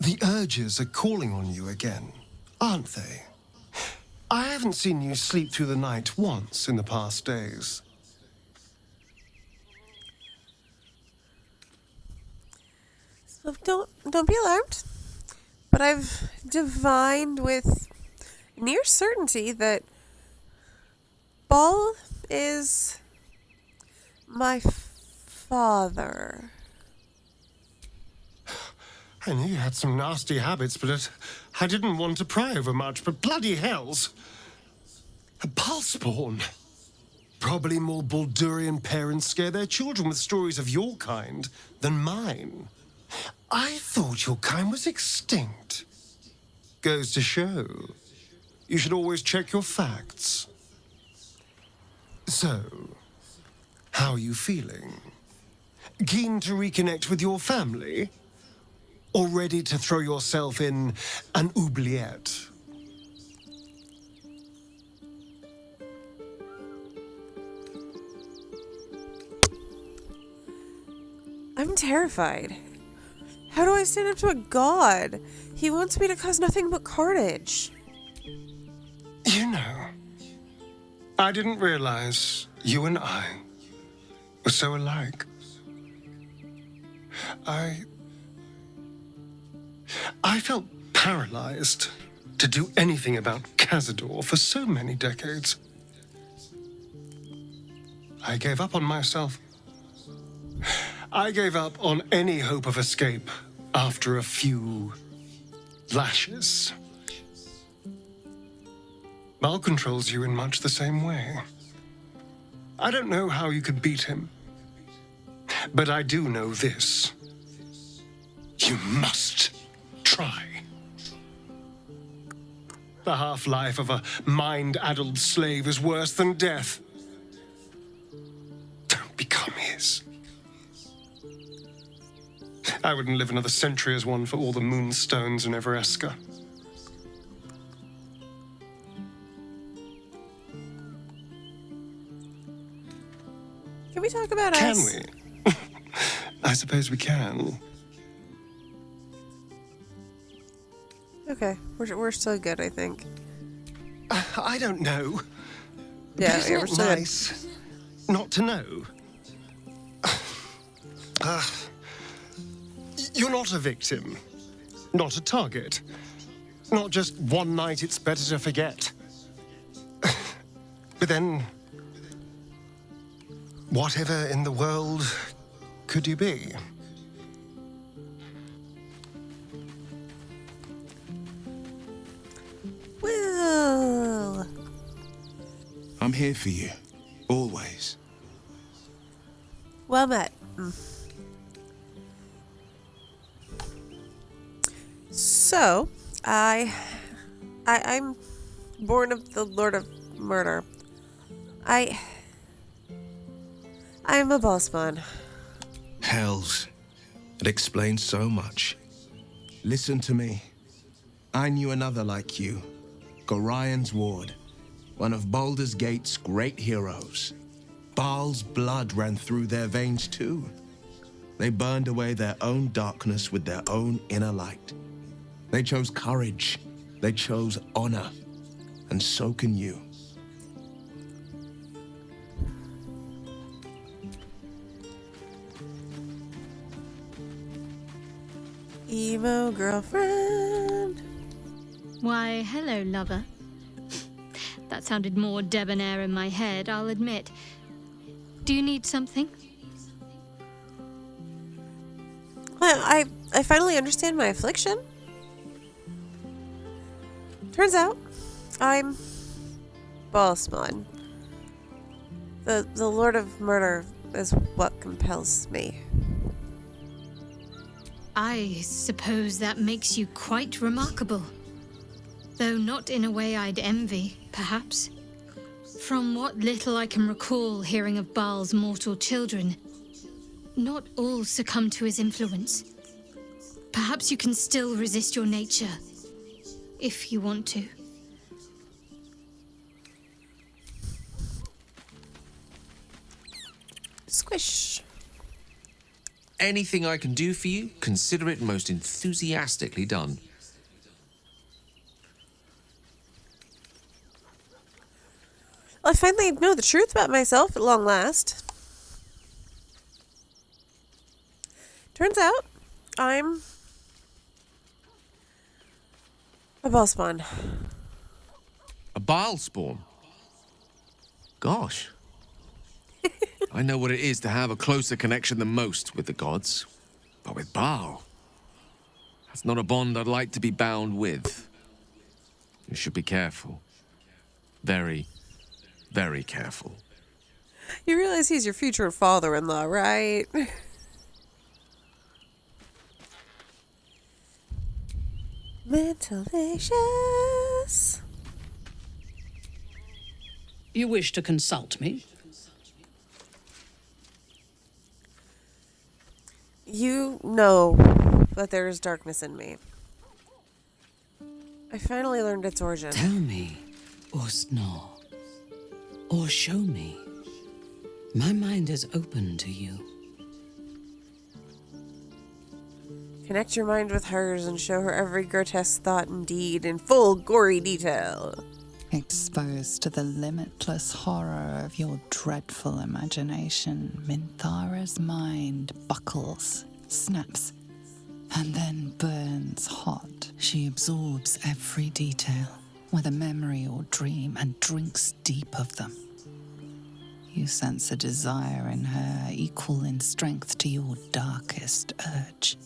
The urges are calling on you again, aren't they? I haven't seen you sleep through the night once in the past days. Don't be alarmed. But I've divined with near certainty that Baal is my father. I knew you had some nasty habits, but I didn't want to pry over much, but bloody hells. A Bhaalspawn. Probably more Baldurian parents scare their children with stories of your kind than mine. I thought your kind was extinct. Goes to show. You should always check your facts. So, how are you feeling? Keen to reconnect with your family? Or ready to throw yourself in an oubliette? I'm terrified. How do I stand up to a god? He wants me to cause nothing but carnage. You know, I didn't realize you and I were so alike. I felt paralyzed to do anything about Cazador for so many decades. I gave up on myself. I gave up on any hope of escape after a few lashes. Baal controls you in much the same way. I don't know how you could beat him, but I do know this. You must try. The half-life of a mind-addled slave is worse than death. Don't become his. I wouldn't live another century as one for all the moonstones in Evereska. Can we talk about us? Can we? I suppose we can. Okay, we're still good, I think. I don't know. Yeah, Isn't we're it still nice not to know? You're not a victim, not a target, not just one night it's better to forget. But then, whatever in the world could you be? Well, I'm here for you, always. Well met. So, I'm born of the Lord of Murder. I'm a Bhaalspawn. Hells. It explains so much. Listen to me. I knew another like you. Gorion's ward. One of Baldur's Gate's great heroes. Baal's blood ran through their veins too. They burned away their own darkness with their own inner light. They chose courage. They chose honor. And so can you. Emo girlfriend. Why, hello, lover. That sounded more debonair in my head, I'll admit. Do you need something? Well, I finally understand my affliction. Turns out, I'm Bhaalspawn. The Lord of Murder is what compels me. I suppose that makes you quite remarkable. Though not in a way I'd envy, perhaps. From what little I can recall hearing of Baal's mortal children, not all succumb to his influence. Perhaps you can still resist your nature, if you want to. Squish. Anything I can do for you, consider it most enthusiastically done. Well, I finally know the truth about myself at long last. Turns out, I'm a Bhaalspawn. A Bhaalspawn? Gosh. I know what it is to have a closer connection than most with the gods. But with Baal, that's not a bond I'd like to be bound with. You should be careful. Very, very careful. You realize he's your future father-in-law, right? Mentalicious. You wish to consult me? You know that there is darkness in me. I finally learned its origin. Tell me, Ustno, or show me. My mind is open to you. Connect your mind with hers and show her every grotesque thought and deed in full gory detail. Exposed to the limitless horror of your dreadful imagination, Minthara's mind buckles, snaps, and then burns hot. She absorbs every detail, whether memory or dream, and drinks deep of them. You sense a desire in her equal in strength to your darkest urge.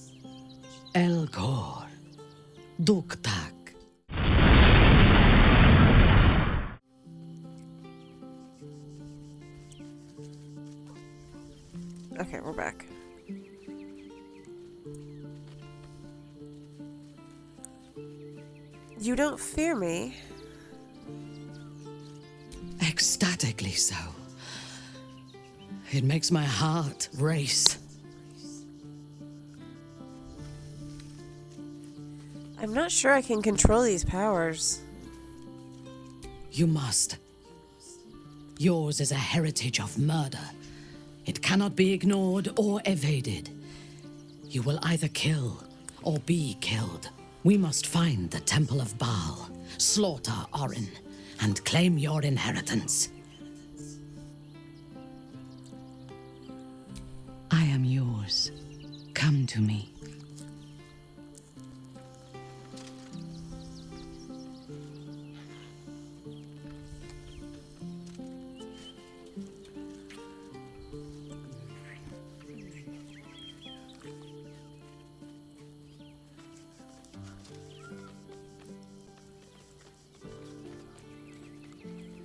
Elgor, Duktak. Okay, we're back. You don't fear me? Ecstatically so. It makes my heart race. I'm not sure I can control these powers. You must. Yours is a heritage of murder. It cannot be ignored or evaded. You will either kill or be killed. We must find the Temple of Baal, slaughter Orin, and claim your inheritance. I am yours. Come to me.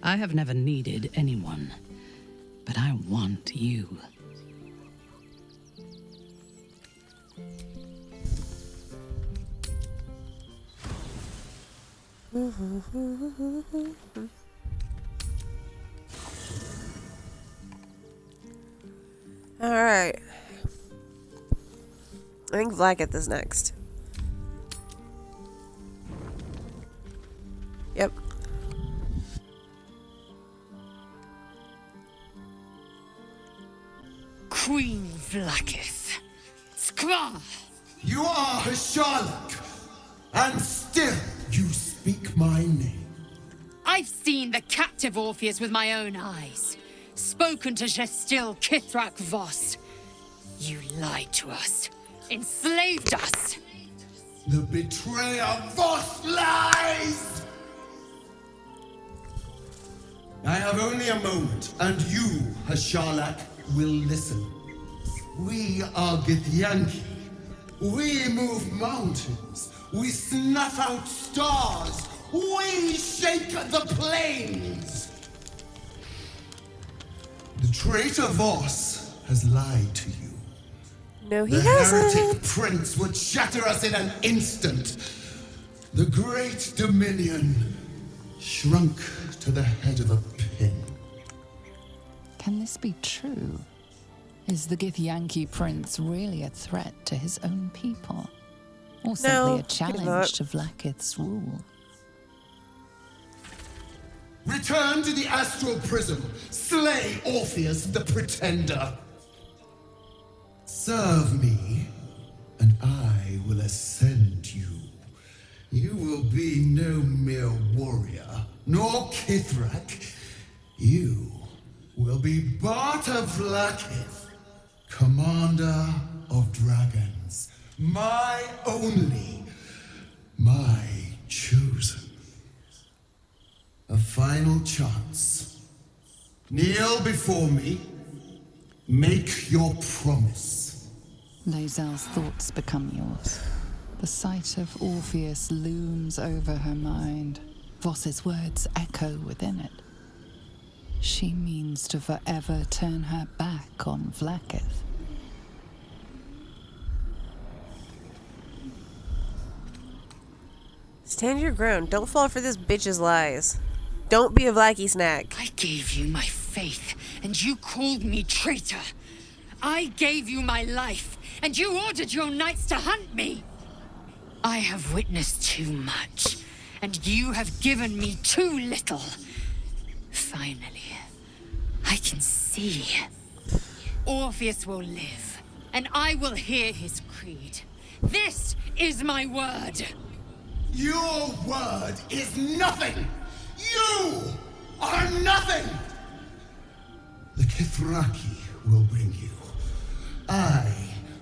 I have never needed anyone, but I want you. Alright. I think Vlaakith is next. Yep. Queen Vlaakith. Skra! You are a Sharlak, and still you speak my name. I've seen the captive Orpheus with my own eyes. Spoken to Gestil Kithrak Voss. You lied to us. Enslaved us. The betrayer Voss lies! I have only a moment, and you, Hashalak, will listen. We are Githyanki. We move mountains. We snuff out stars. We shake the plains. The traitor Voss has lied to you. No, he the hasn't. heretic prince would shatter us in an instant. The great dominion shrunk to the head of a pin. Can this be true? Is the Githyanki prince really a threat to his own people? Or simply a challenge to Vlaakith's rule? Return to the Astral Prism. Slay Orpheus the Pretender. Serve me, and I will ascend you. You will be no mere warrior, nor Ketheric. You will be Barta Vlaakith, commander of dragons. My only, my chosen. A final chance. Kneel before me. Make your promise. Lae'zel's thoughts become yours. The sight of Orpheus looms over her mind. Voss's words echo within it. She means to forever turn her back on Vlaakith. Stand your ground. Don't fall for this bitch's lies. Don't be a Vlaaki snack. I gave you my faith, and you called me traitor. I gave you my life, and you ordered your knights to hunt me. I have witnessed too much, and you have given me too little. Finally, I can see. Orpheus will live, and I will hear his creed. This is my word. Your word is nothing! You are nothing! The Kethraki will bring you. I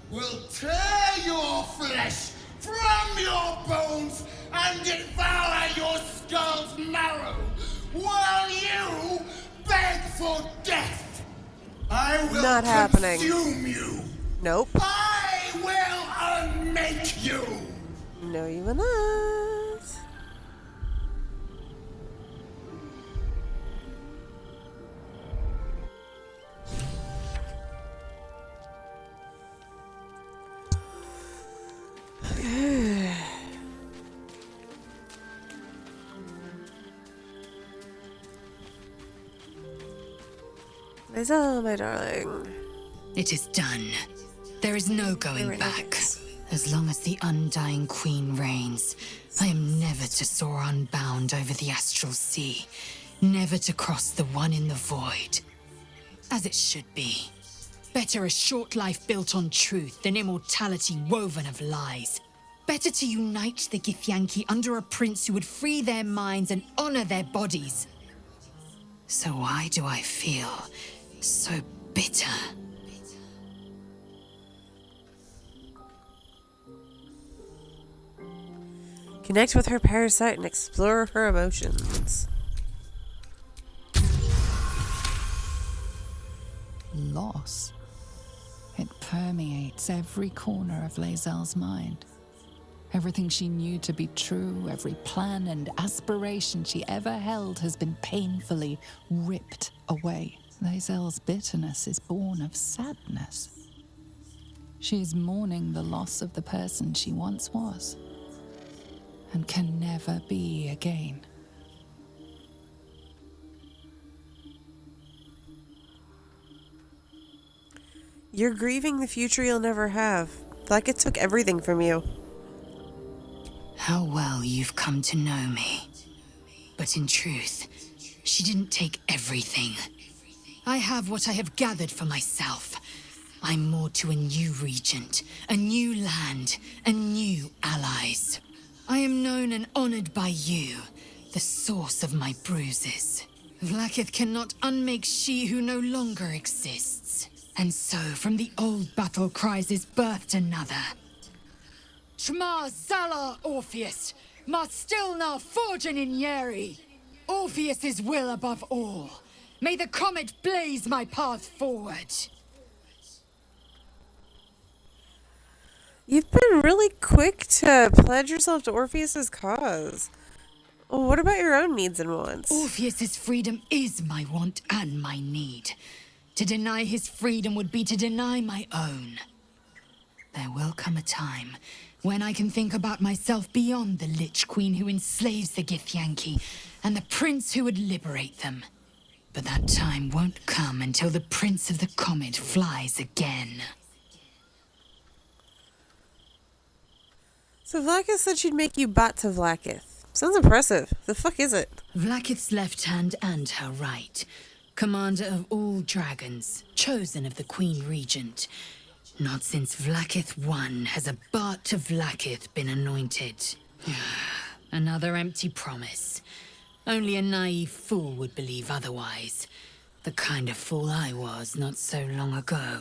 will tear your flesh from your bones and devour your skull's marrow while you beg for death. I will Not happening. consume you. Nope. I will unmake you. No, you will not. Lae'zel, my darling. It is done. There is no going back. As long as the Undying Queen reigns, I am never to soar unbound over the Astral Sea, never to cross the one in the void. As it should be. Better a short life built on truth than immortality woven of lies. Better to unite the Githyanki under a prince who would free their minds and honor their bodies. So why do I feel so bitter? Connect with her parasite and explore her emotions. Loss. It permeates every corner of Lae'zel's mind. Everything she knew to be true, every plan and aspiration she ever held has been painfully ripped away. Lae'zel's bitterness is born of sadness. She is mourning the loss of the person she once was, and can never be again. You're grieving the future you'll never have. Like it took everything from you. How well you've come to know me. But in truth, she didn't take everything. I have what I have gathered for myself. I'm moored to a new regent, a new land, and new allies. I am known and honored by you, the source of my bruises. Vlaakith cannot unmake she who no longer exists. And so, from the old battle cries is birthed another. Shma Zala Orpheus, Ma Stilna Forgen in Yeri. Orpheus's will above all. May the comet blaze my path forward. You've been really quick to pledge yourself to Orpheus's cause. Well, what about your own needs and wants? Orpheus's freedom is my want and my need. To deny his freedom would be to deny my own. There will come a time when I can think about myself beyond the Lich Queen who enslaves the Githyanki and the prince who would liberate them. But that time won't come until the Prince of the Comet flies again. So Vlaakith said she'd make you bot to Vlaakith. Sounds impressive. The fuck is it? Vlaakith's left hand and her right. Commander of all dragons, chosen of the Queen Regent. Not since Vlaakith I has a bot to Vlaakith been anointed. Another empty promise. Only a naive fool would believe otherwise. The kind of fool I was not so long ago.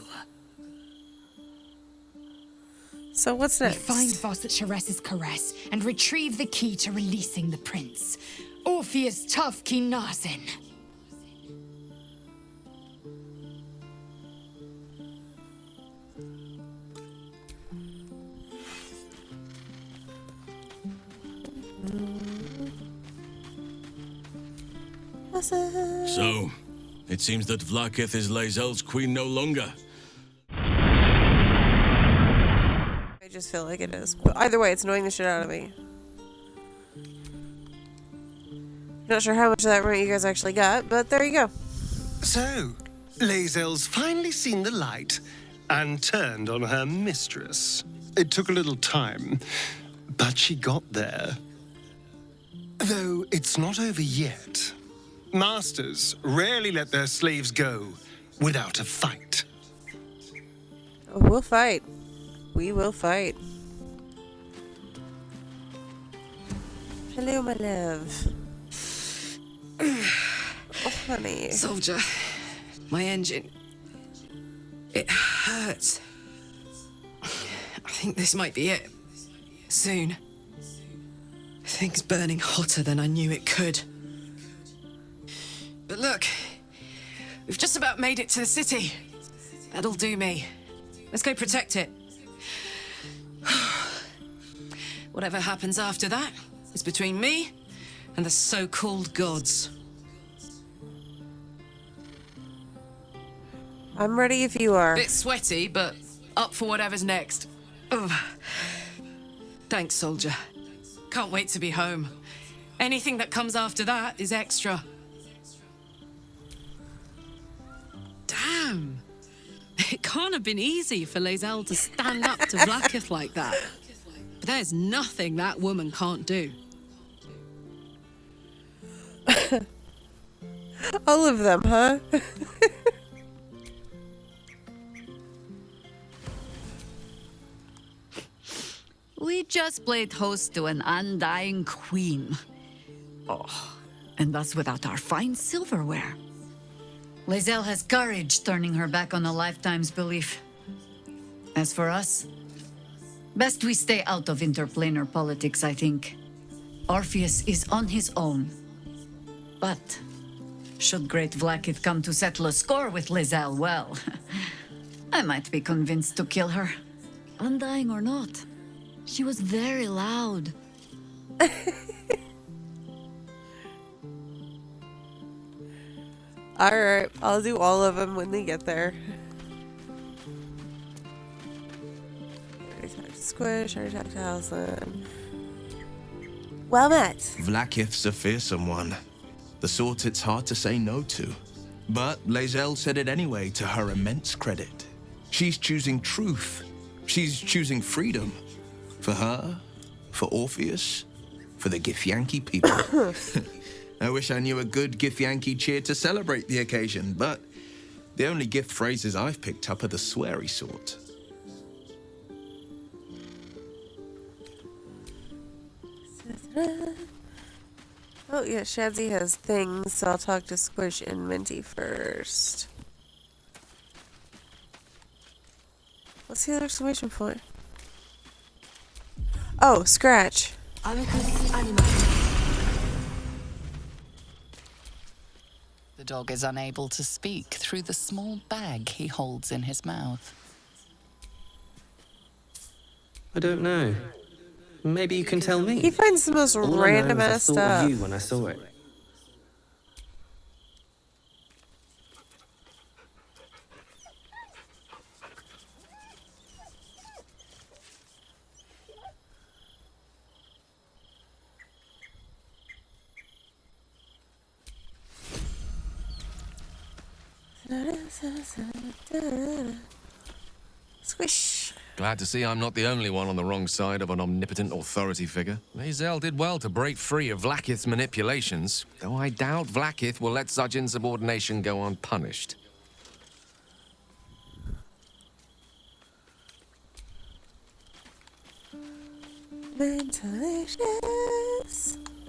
So what's next? We find Voss at Sharess's caress and retrieve the key to releasing the prince. Orpheus Tough Kinazin. So, it seems that Vlaakith is Lae'zel's queen no longer. I just feel like it is. But either way, it's annoying the shit out of me. Not sure how much of that right you guys actually got, but there you go. So, Lae'zel's finally seen the light and turned on her mistress. It took a little time, but she got there. Though it's not over yet. Masters rarely let their slaves go without a fight. Oh, we'll fight. We will fight. Hello, my love. Oh, honey. Soldier, my engine. It hurts. I think this might be it. Soon. Things burning hotter than I knew it could. But look, we've just about made it to the city. That'll do me. Let's go protect it. Whatever happens after that is between me and the so-called gods. I'm ready if you are. Bit sweaty, but up for whatever's next. Ugh. Thanks, soldier. Can't wait to be home. Anything that comes after that is extra. Damn. It can't have been easy for Lae'zel to stand up to Vlaakith like that. But there's nothing that woman can't do. All of them, huh? We just played host to an undying queen. Oh, and that's without our fine silverware. Lae'zel has courage turning her back on a lifetime's belief. As for us, best we stay out of interplanar politics, I think. Orpheus is on his own. But should great Vlaakith come to settle a score with Lae'zel, well, I might be convinced to kill her. Undying or not, she was very loud. Alright, I'll do all of them when they get there. Already talked to Squish, already talked to Halsin. Well met. Vlaakith's a fearsome one. The sort it's hard to say no to. But Lae'zel said it anyway, to her immense credit. She's choosing truth. She's choosing freedom. For her, for Orpheus, for the Githyanki people. I wish I knew a good Githyanki cheer to celebrate the occasion, but the only gift phrases I've picked up are the sweary sort. Oh yeah, Shadzy has things, so I'll talk to Squish and Minty first. What's the other exclamation point? Oh, Scratch. dog is unable to speak through the small bag he holds in his mouth? I don't know. Maybe you can tell me. He finds the most All random I know is ass I thought stuff. of you when I saw it. Squish. Glad to see I'm not the only one on the wrong side of an omnipotent authority figure. Lae'zel did well to break free of Vlaakith's manipulations, though I doubt Vlaakith will let such insubordination go unpunished. Ventilicious.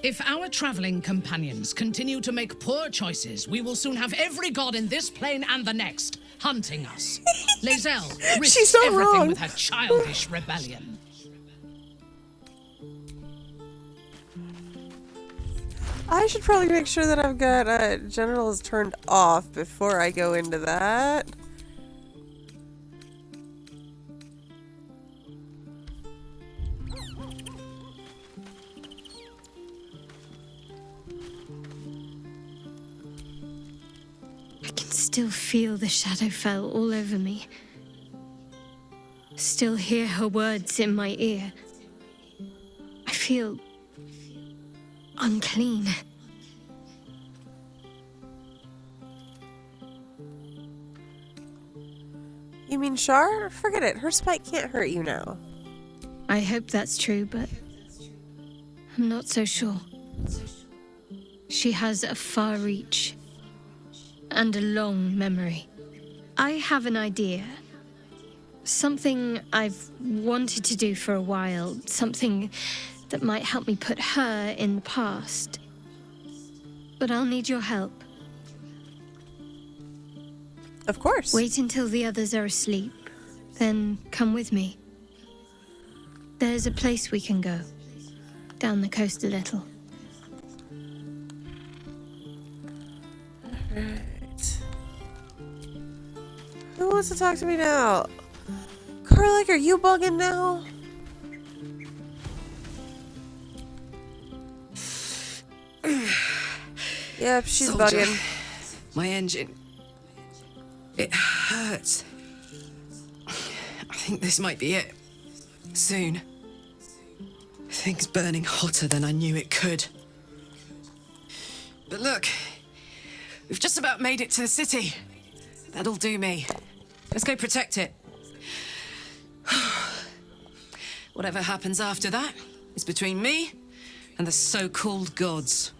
If our traveling companions continue to make poor choices, we will soon have every god in this plane and the next hunting us. Lae'zel risks She's so everything wrong. with her childish rebellion. I should probably make sure that I've got generals turned off before I go into that. I can still feel the Shadowfell all over me. Still hear her words in my ear. I feel unclean. You mean Shar? Forget it. Her spite can't hurt you now. I hope that's true, but I'm not so sure. She has a far reach and a long memory. I have an idea. Something I've wanted to do for a while. Something that might help me put her in the past. But I'll need your help. Of course. Wait until the others are asleep, then come with me. There's a place we can go. Down the coast a little. Alright. Who wants to talk to me now? Karlach, are you bugging now? Yep, she's Soldier, bugging. My engine. It hurts. I think this might be it. Soon. Things burning hotter than I knew it could. But look, we've just about made it to the city. That'll do me. Let's go protect it. Whatever happens after that is between me and the so-called gods.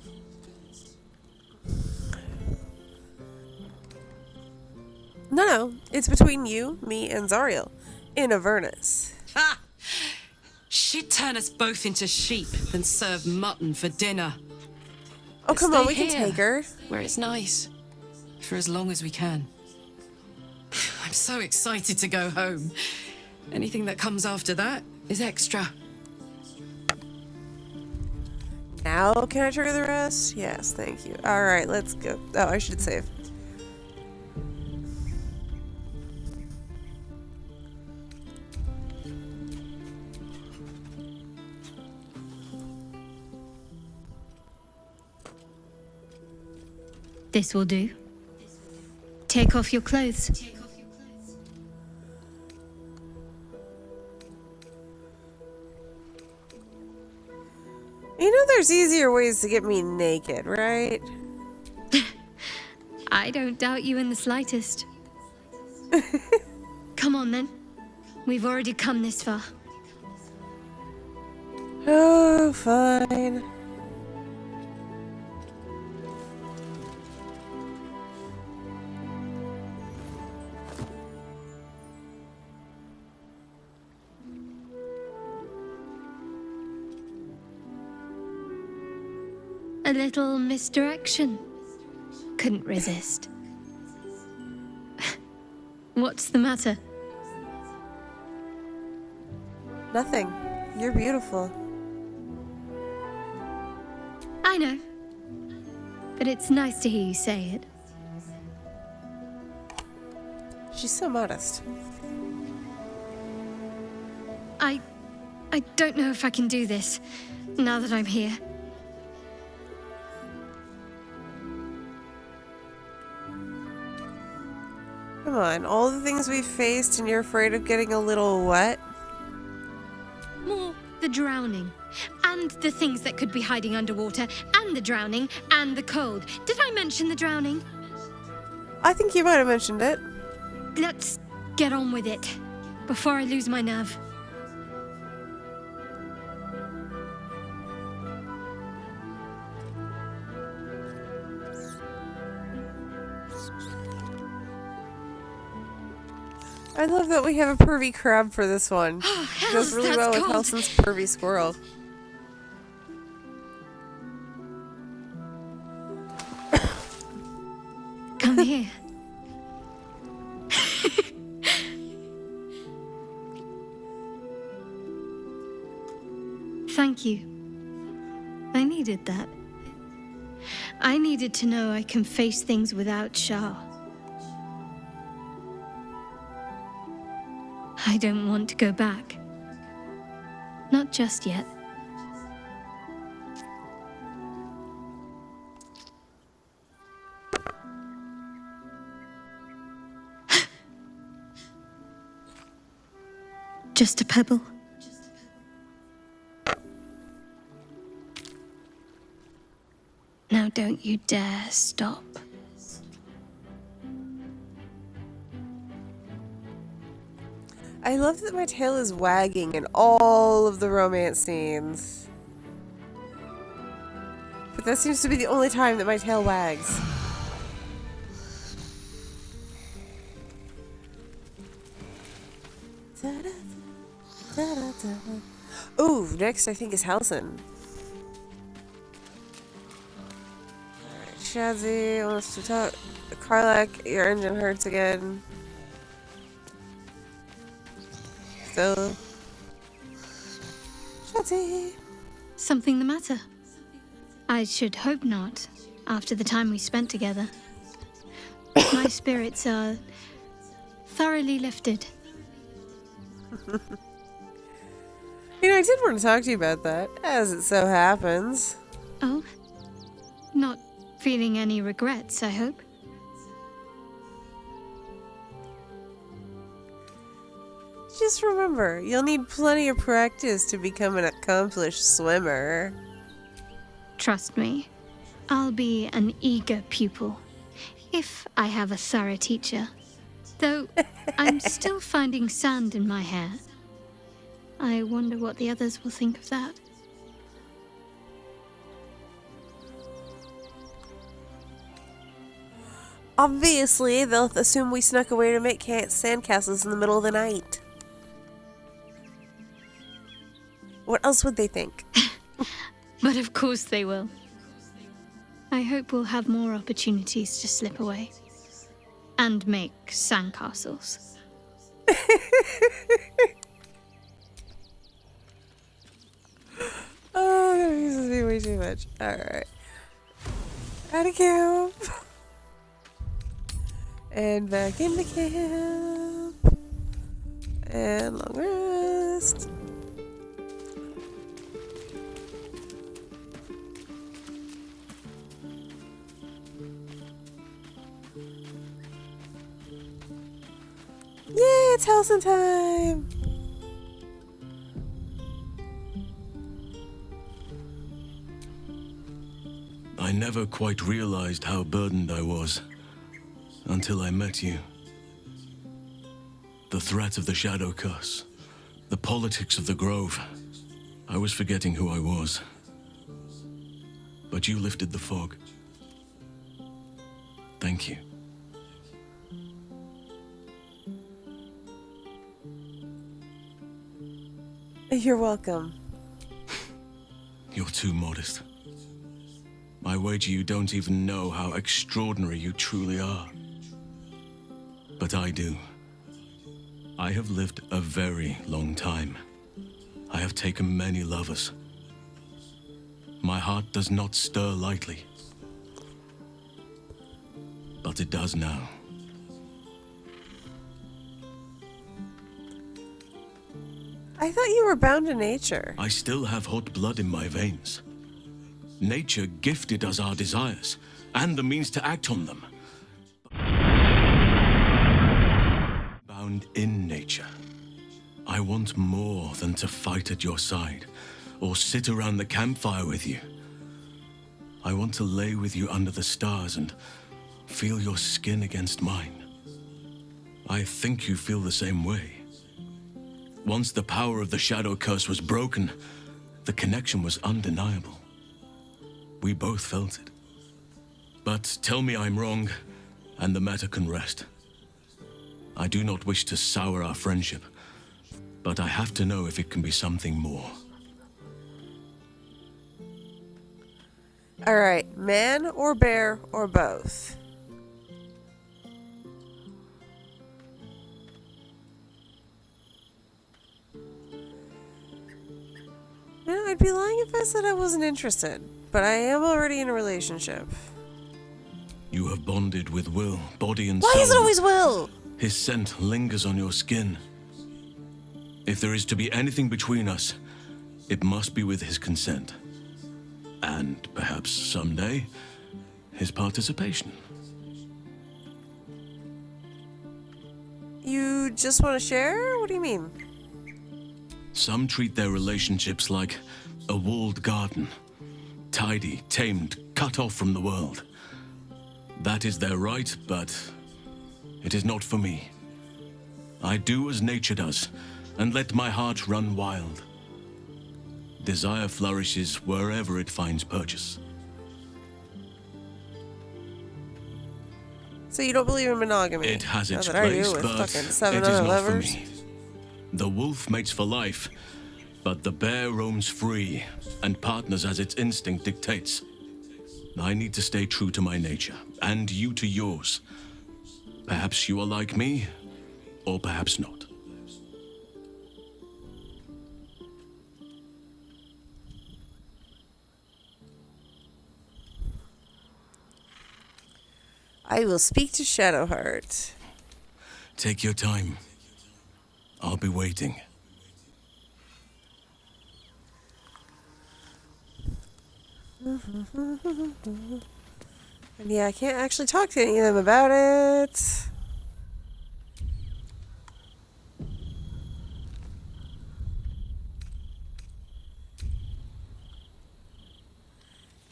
No, it's between you, me, and Zariel. In Avernus. Ha! She'd turn us both into sheep, then serve mutton for dinner. Oh, come on, we Stay can here, take her. where it's nice. For as long as we can. I'm so excited to go home. Anything that comes after that is extra. Now can I trigger the rest? Yes, thank you. Alright, let's go. Oh, I should save. This will do. Take off your clothes. You know there's easier ways to get me naked, right? I don't doubt you in the slightest. Come on then. We've already come this far. Oh, fine. A little misdirection. Couldn't resist. What's the matter? Nothing. You're beautiful. I know. But it's nice to hear you say it. She's so modest. I don't know if I can do this, now that I'm here. Come on, all the things we've faced and you're afraid of getting a little what? More the drowning. And the things that could be hiding underwater, and the drowning, and the cold. Did I mention the drowning? I think you might have mentioned it. Let's get on with it, before I lose my nerve. I love that we have a pervy crab for this one. It goes really well with Halsin's pervy squirrel. Come here. Thank you. I needed that. I needed to know I can face things without Shah. I don't want to go back. Not just yet. Just a pebble. Now don't you dare stop. I love that my tail is wagging in all of the romance scenes. But that seems to be the only time that my tail wags. Ooh, next I think is Halsin. Alright, Shadzi wants to talk. Karlach, your engine hurts again. So, Shadzi. Something the matter? I should hope not, after the time we spent together. My spirits are thoroughly lifted. You know, I did want to talk to you about that, as it so happens. Oh? Not feeling any regrets, I hope? Just remember, you'll need plenty of practice to become an accomplished swimmer. Trust me, I'll be an eager pupil, if I have a thorough teacher. Though, I'm still finding sand in my hair. I wonder what the others will think of that. Obviously, they'll assume we snuck away to make sandcastles in the middle of the night. What else would they think? But of course they will. I hope we'll have more opportunities to slip away. And make sandcastles. Oh, that amuses me way too much. Alright. Out of camp. And back into camp. And long rest. Yay, it's Halsin time! I never quite realized how burdened I was until I met you. The threat of the Shadow Curse, the politics of the Grove. I was forgetting who I was. But you lifted the fog. Thank you. You're welcome. You're too modest. I wager you don't even know how extraordinary you truly are. But I do. I have lived a very long time. I have taken many lovers. My heart does not stir lightly. But it does now. I thought you were bound to nature. I still have hot blood in my veins. Nature gifted us our desires, and the means to act on them. Bound in nature. I want more than to fight at your side, or sit around the campfire with you. I want to lay with you under the stars and feel your skin against mine. I think you feel the same way. Once the power of the Shadow Curse was broken, the connection was undeniable. We both felt it. But tell me I'm wrong, and the matter can rest. I do not wish to sour our friendship, but I have to know if it can be something more. All right, man or bear or both? No, I'd be lying if I said I wasn't interested, but I am already in a relationship. You have bonded with Will, body and soul. Why is it always Will? His scent lingers on your skin. If there is to be anything between us, it must be with his consent. And perhaps someday, his participation. You just want to share? What do you mean? Some treat their relationships like a walled garden. Tidy, tamed, cut off from the world. That is their right, but it is not for me. I do as nature does, and let my heart run wild. Desire flourishes wherever it finds purchase. So you don't believe in monogamy? It has its Not that I do, place, with but fucking 7 it is other not lovers. for me. The wolf mates for life, but the bear roams free and partners as its instinct dictates. I need to stay true to my nature, and you to yours. Perhaps you are like me, or perhaps not. I will speak to Shadowheart. Take your time. I'll be waiting. And yeah, I can't actually talk to any of them about it.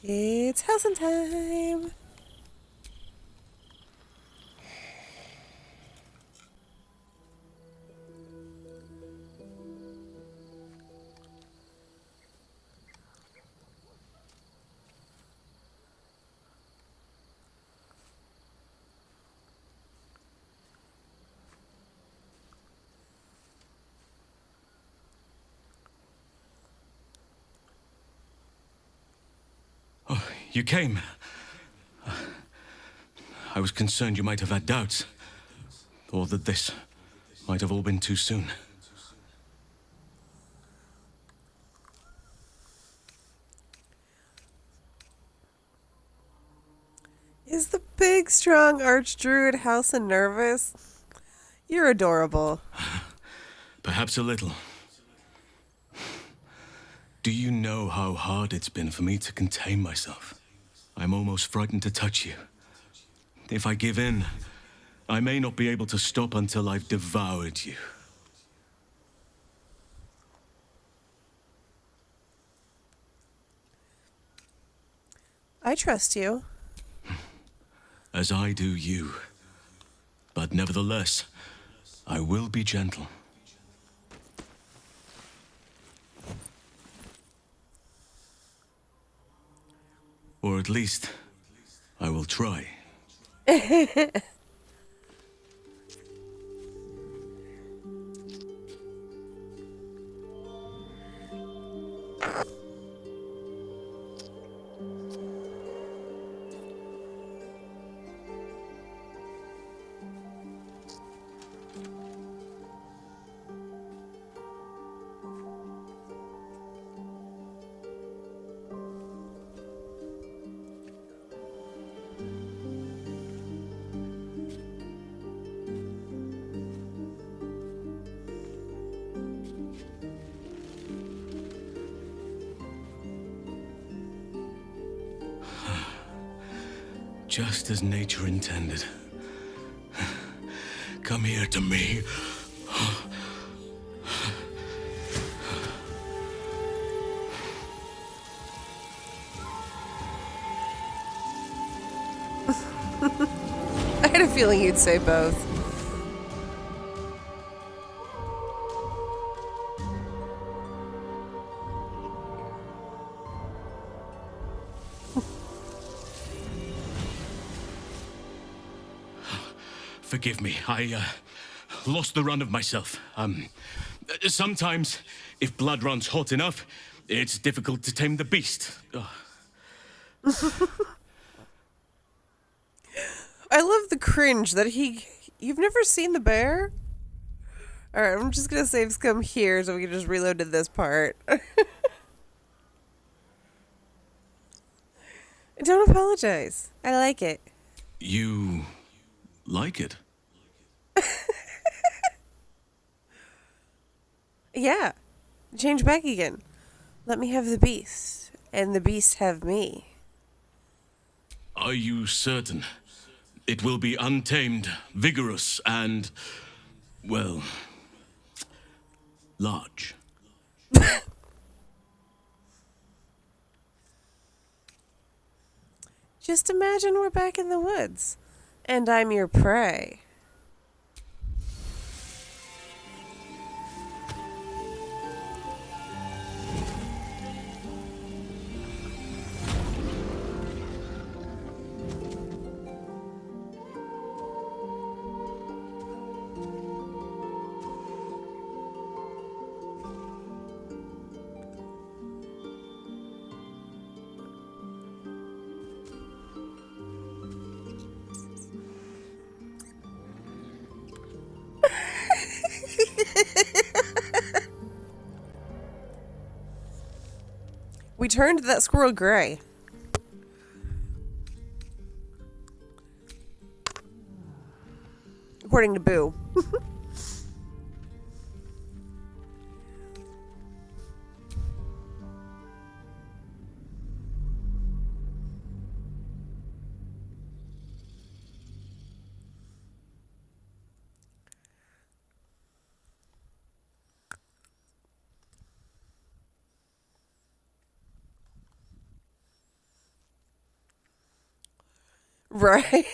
It's Halsin time. Oh, you came. I was concerned you might have had doubts, or that this might have all been too soon. Is the big, strong archdruid Halsin nervous? You're adorable. Perhaps a little. Do you know how hard it's been for me to contain myself? I'm almost frightened to touch you. If I give in, I may not be able to stop until I've devoured you. I trust you. As I do you. But nevertheless, I will be gentle. Or at least, I will try. Just as nature intended. Come here to me. I had a feeling you'd say both. Forgive me, I lost the run of myself. Sometimes, if blood runs hot enough, it's difficult to tame the beast. I love the cringe that you've never seen the bear? Alright, I'm just gonna save scum here so we can just reload to this part. Don't apologize. I like it. You like it? Yeah. Change back again. Let me have the beast, and the beast have me. Are you certain? It will be untamed, vigorous, and, well, large. Just imagine we're back in the woods, and I'm your prey. We turned that squirrel gray. According to Boo. Right?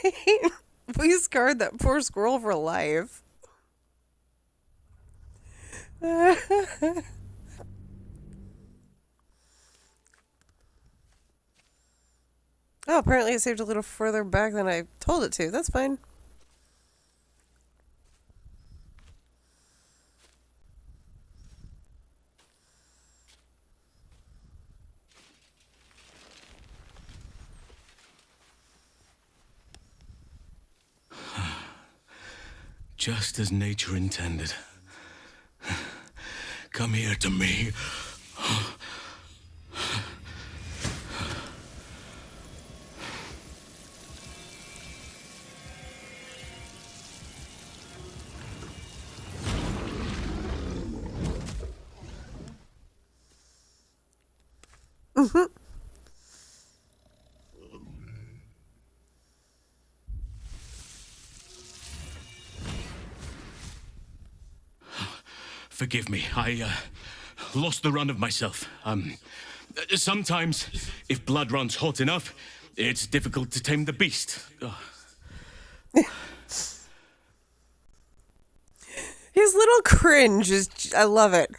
We scarred that poor squirrel for life. Oh, apparently it saved a little further back than I told it to. That's fine. Just as nature intended. Come here to me. Forgive me, I lost the run of myself. Sometimes, if blood runs hot enough, it's difficult to tame the beast. His little cringe is... I love it.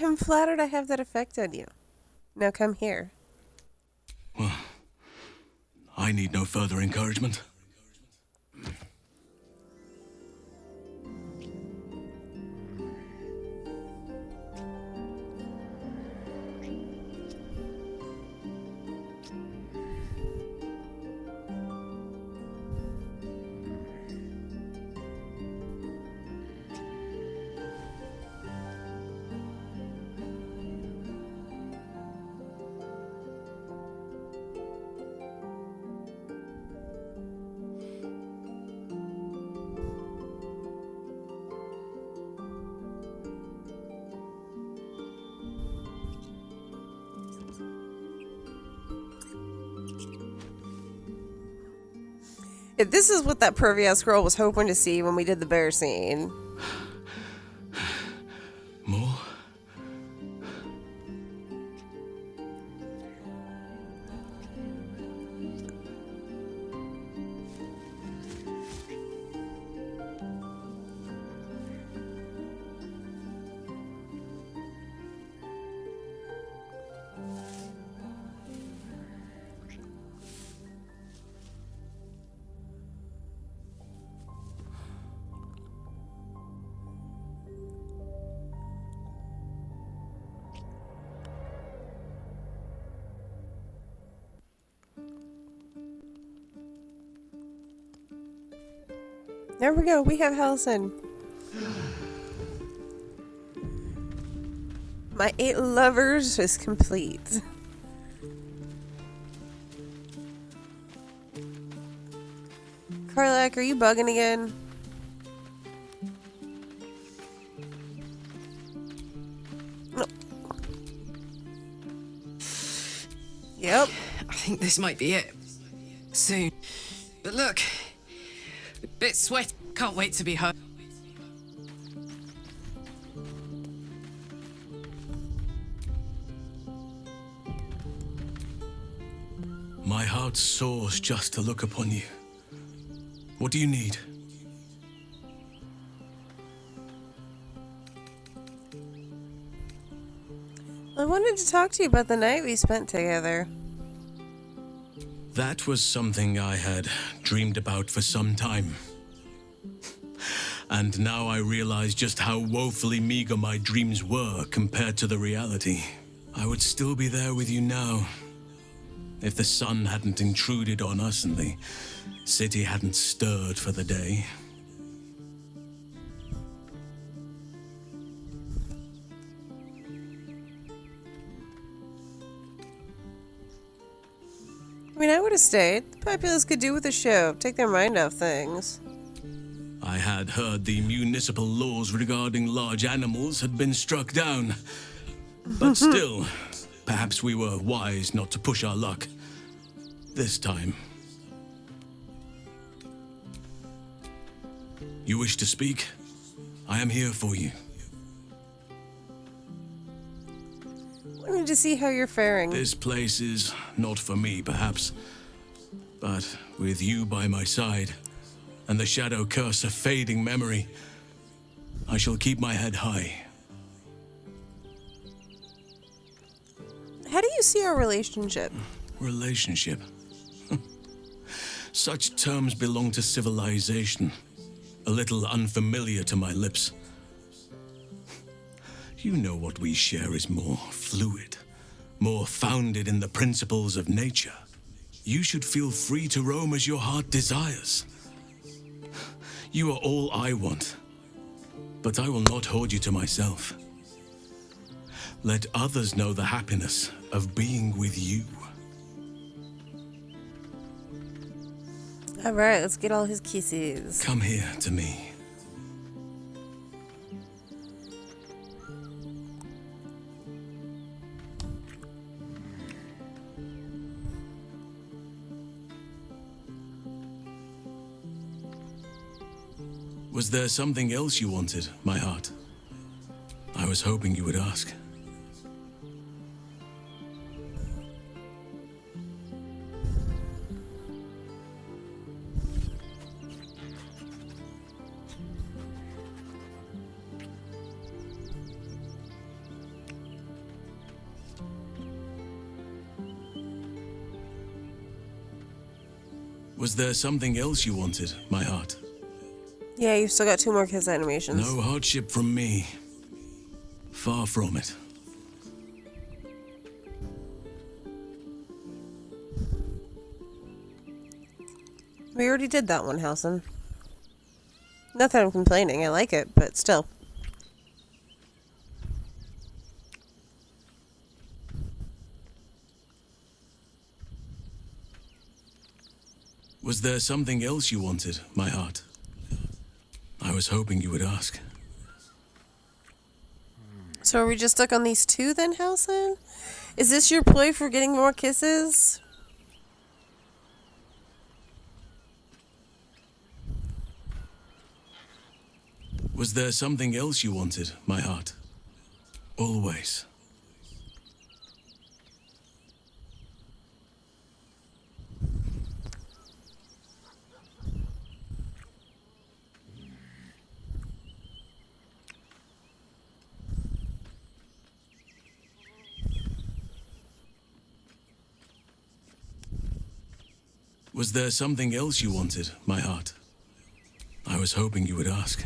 I'm flattered I have that effect on you. Now come here. Well, I need no further encouragement. This is what that pervious girl was hoping to see when we did the bear scene. More? There we go. We have Halsin. My 8 lovers is complete. Karlak, are you bugging again? No. Yep. I think this might be it. Soon. But look. A bit sweat. Can't wait to be home. My heart soars just to look upon you. What do you need? I wanted to talk to you about the night we spent together. That was something I had dreamed about for some time. And now I realize just how woefully meager my dreams were compared to the reality. I would still be there with you now, if the sun hadn't intruded on us and the city hadn't stirred for the day. I mean, I would have stayed. The populace could do with a show, take their mind off things. I had heard the municipal laws regarding large animals had been struck down. But still, perhaps we were wise not to push our luck. This time. You wish to speak? I am here for you. Wanted to see how you're faring. This place is not for me, perhaps. But with you by my side, and the shadow curse of fading memory, I shall keep my head high. How do you see our relationship? Relationship? Such terms belong to civilization. A little unfamiliar to my lips. You know what we share is more fluid, more founded in the principles of nature. You should feel free to roam as your heart desires. You are all I want, but I will not hold you to myself. Let others know the happiness of being with you. All right, let's get all his kisses. Come here to me. Was there something else you wanted, my heart? I was hoping you would ask. Was there something else you wanted, my heart? Yeah, you've still got 2 more kiss animations. No hardship from me. Far from it. We already did that one, Halsin. Not that I'm complaining, I like it, but still. Was there something else you wanted, my heart? I was hoping you would ask. So are we just stuck on these 2 then, Halsin? Is this your ploy for getting more kisses? Was there something else you wanted, my heart? Always. Was there something else you wanted, my heart? I was hoping you would ask.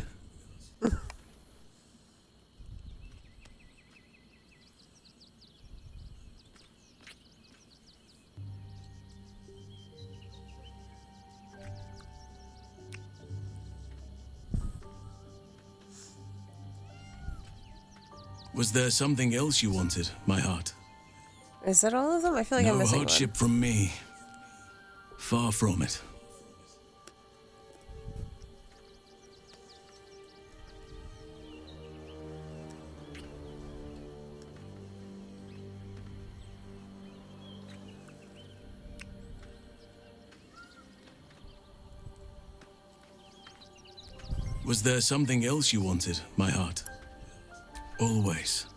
Was there something else you wanted, my heart? Is that all of them? I feel like no I'm missing hardship from me. Far from it. Was there something else you wanted, my heart? Always.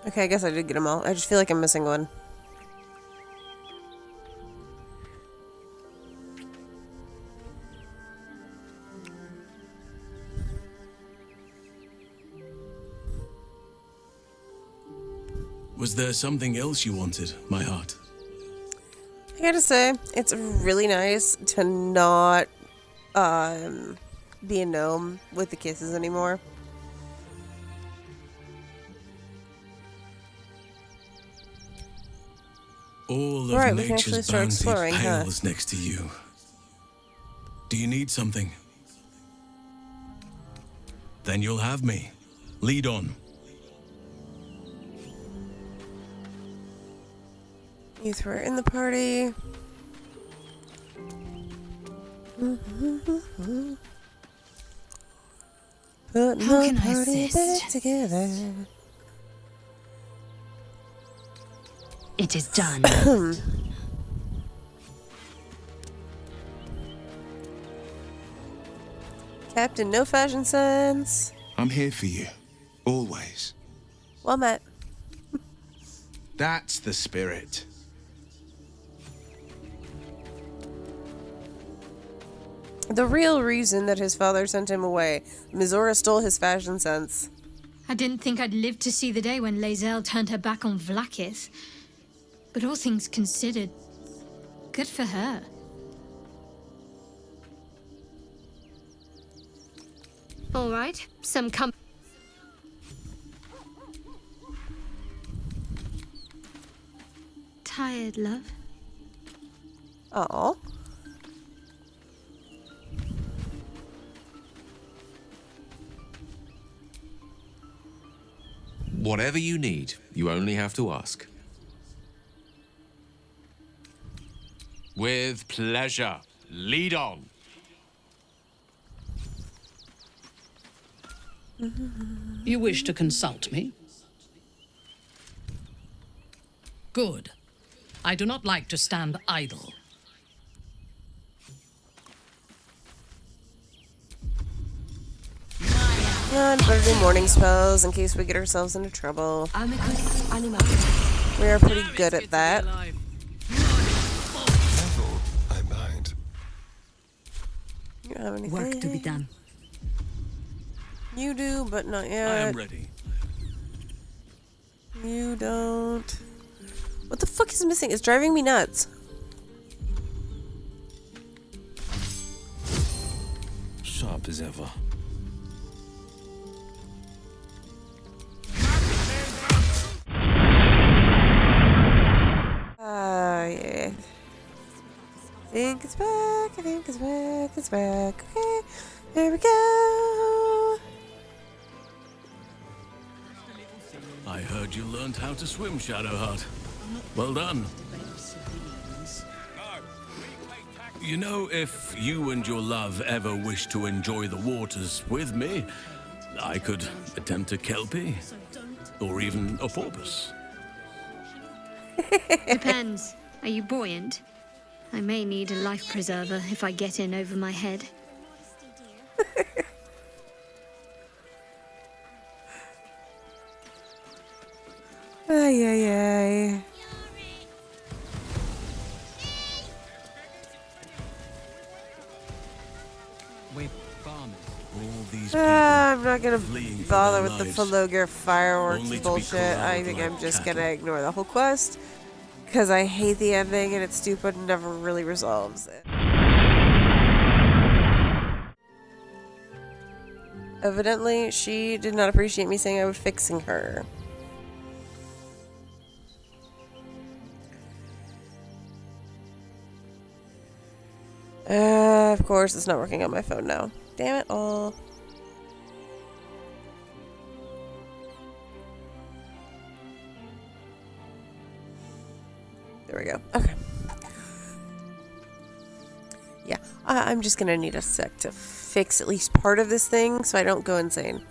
Okay, I guess I did get them all. I just feel like I'm missing one. Was there something else you wanted, my heart? I gotta say, it's really nice to not be a gnome with the kisses anymore. All Right, of we can actually nature's start bounty exploring, huh? pales next to you. Do you need something? Then you'll have me. Lead on. You three are in the party. Putting How the can I party assist? back together. It is done. Captain, no fashion sense. I'm here for you. Always. Well met. That's the spirit. The real reason that his father sent him away. Mizora stole his fashion sense. I didn't think I'd live to see the day when Lae'zel turned her back on Vlaakith. But all things considered, good for her. All right, some tired, love. Oh. Whatever you need, you only have to ask. With pleasure. Lead on. You wish to consult me? Good. I do not like to stand idle. Yeah, better do morning spells in case we get ourselves into trouble. We are pretty good at that. I'm behind. You don't have anything? Work to be done. You do, but not yet. I am ready. You don't. What the fuck is missing? It's driving me nuts. Sharp as ever. Yeah. I think it's back. I think it's back. It's back. Okay. There we go. I heard you learned how to swim, Shadowheart. Well done. You know, if you and your love ever wish to enjoy the waters with me, I could attempt a kelpie, or even a porpoise. Depends. Are you buoyant? I may need a life preserver if I get in over my head. Ay, ay, ay. I'm not gonna bother with the Falogir fireworks bullshit. I think I'm just gonna ignore the whole quest because I hate the ending and it's stupid and never really resolves it. Evidently, she did not appreciate me saying I was fixing her. Of course, it's not working on my phone now. Damn it all. There we go. Okay. Yeah, I'm just gonna need a sec to fix at least part of this thing so I don't go insane.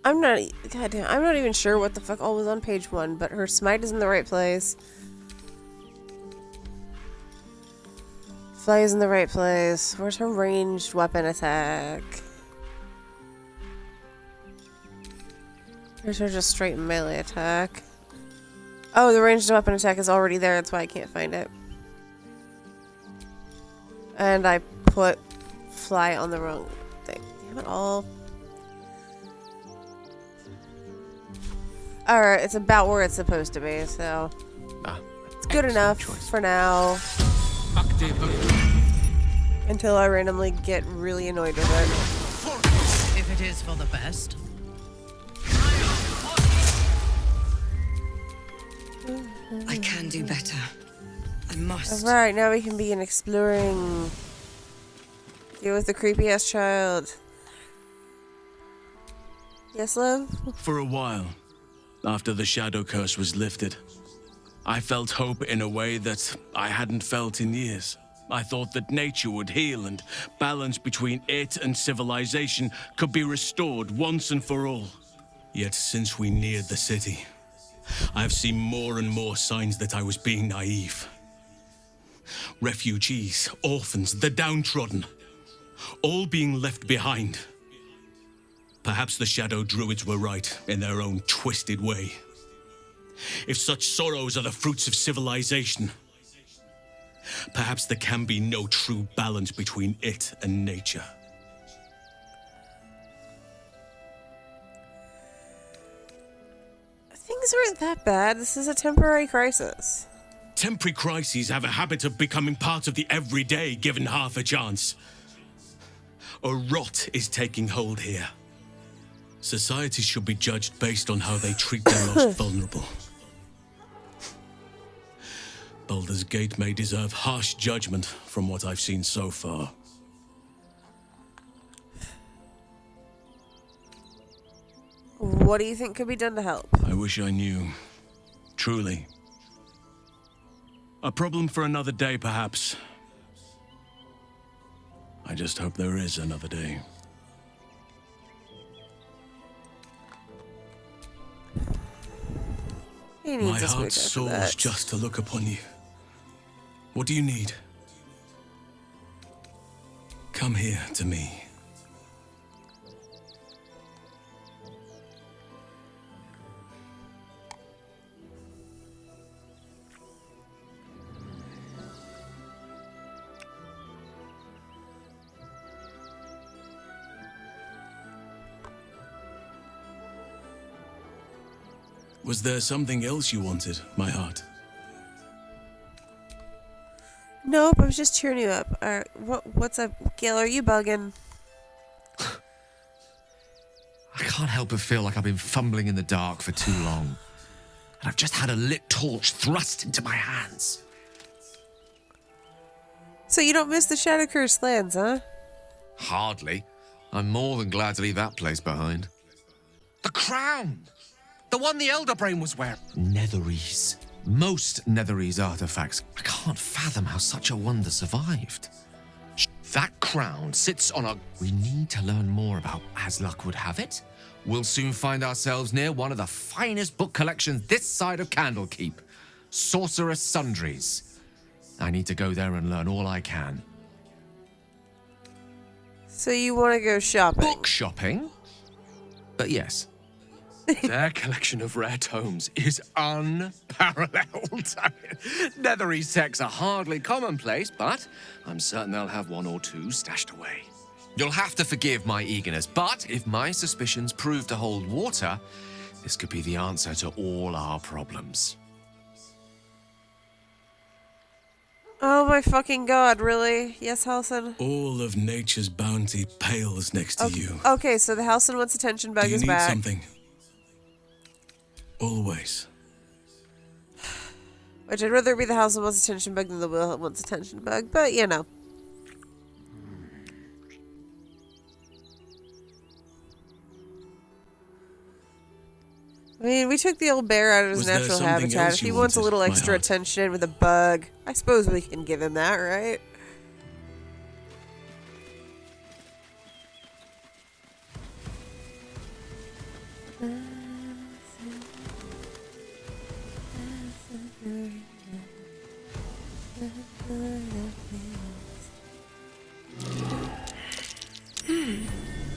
I'm not even sure what the fuck all was on page 1, but her smite is in the right place. Fly is in the right place. Where's her ranged weapon attack? Here's her just straight melee attack. Oh, the ranged weapon attack is already there, that's why I can't find it. And I put fly on the wrong thing. Damn it all. Alright, it's about where it's supposed to be, so it's good enough for now. Until I randomly get really annoyed with it. If it is for the best. I can do better. I must. Alright, now we can begin exploring. Deal with the creepy ass child. Yes, love? For a while, after the shadow curse was lifted, I felt hope in a way that I hadn't felt in years. I thought that nature would heal and balance between it and civilization could be restored once and for all. Yet since we neared the city, I've seen more and more signs that I was being naive. Refugees, orphans, the downtrodden, all being left behind. Perhaps the Shadow Druids were right in their own twisted way. If such sorrows are the fruits of civilization, perhaps there can be no true balance between it and nature. Things aren't that bad. This is a temporary crisis. Temporary crises have a habit of becoming part of the everyday given half a chance. A rot is taking hold here. Society should be judged based on how they treat their most vulnerable. Baldur's Gate may deserve harsh judgment from what I've seen so far. What do you think could be done to help? I wish I knew. Truly. A problem for another day, perhaps. I just hope there is another day. My heart soars just to look upon you. What do you need? Come here to me. Was there something else you wanted, my heart? Nope, I was just cheering you up. Alright, what's up, Gil? Are you bugging? I can't help but feel like I've been fumbling in the dark for too long. And I've just had a lit torch thrust into my hands. So you don't miss the Shadow Curse lands, huh? Hardly. I'm more than glad to leave that place behind. The crown! The one the Elder Brain was wearing. Netherese. Most Netherese artifacts. I can't fathom how such a wonder survived. That crown sits on a... We need to learn more about, as luck would have it. We'll soon find ourselves near one of the finest book collections this side of Candlekeep. Sorceress Sundries. I need to go there and learn all I can. So you want to go shopping? Book shopping? But yes. Their collection of rare tomes is unparalleled. Netherese texts are hardly commonplace, but I'm certain they'll have one or two stashed away. You'll have to forgive my eagerness, but if my suspicions prove to hold water, this could be the answer to all our problems. Oh my fucking god, really? Yes, Halsin? All of nature's bounty pales next to you. Okay, so the Halsin wants attention bug Do you is need back. something? Always. Which I'd rather be the Halsin wants attention bug than the Will wants attention bug, but you know. I mean, we took the old bear out of his natural habitat. If he wants a little extra attention with a bug, I suppose we can give him that, right?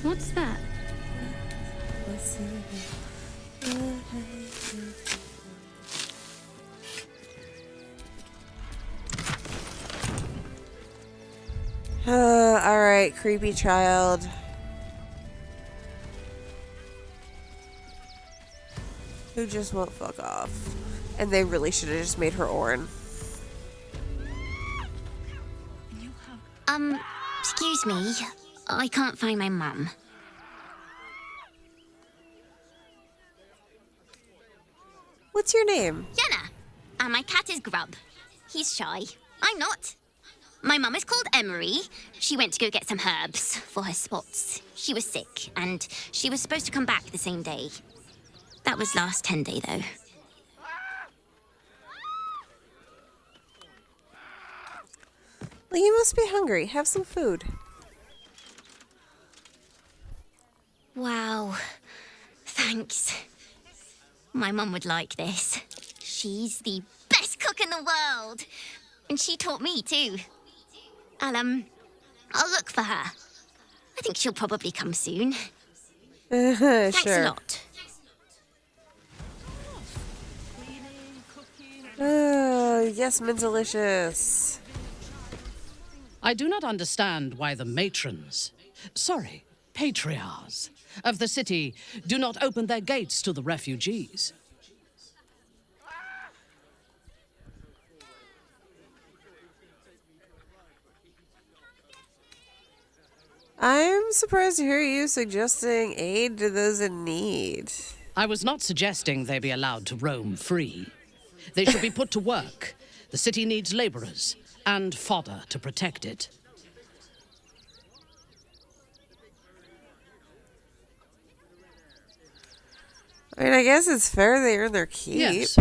What's that? Alright, creepy child. Who just won't fuck off. And they really should have just made her Orin. Excuse me. I can't find my mum. What's your name? Yenna. And my cat is Grub. He's shy. I'm not. My mum is called Emery. She went to go get some herbs for her spots. She was sick, and she was supposed to come back the same day. That was last 10 day, though. Well, you must be hungry. Have some food. Wow. Thanks. My mum would like this. She's the best cook in the world. And she taught me, too. I'll look for her. I think she'll probably come soon. Thanks sure. a lot. Oh, yes, Mintalicious. I do not understand why the patriars of the city do not open their gates to the refugees. I'm surprised to hear you suggesting aid to those in need. I was not suggesting they be allowed to roam free. They should be put to work. The city needs laborers and fodder to protect it. I mean, I guess it's fair they earn their keep. Yes.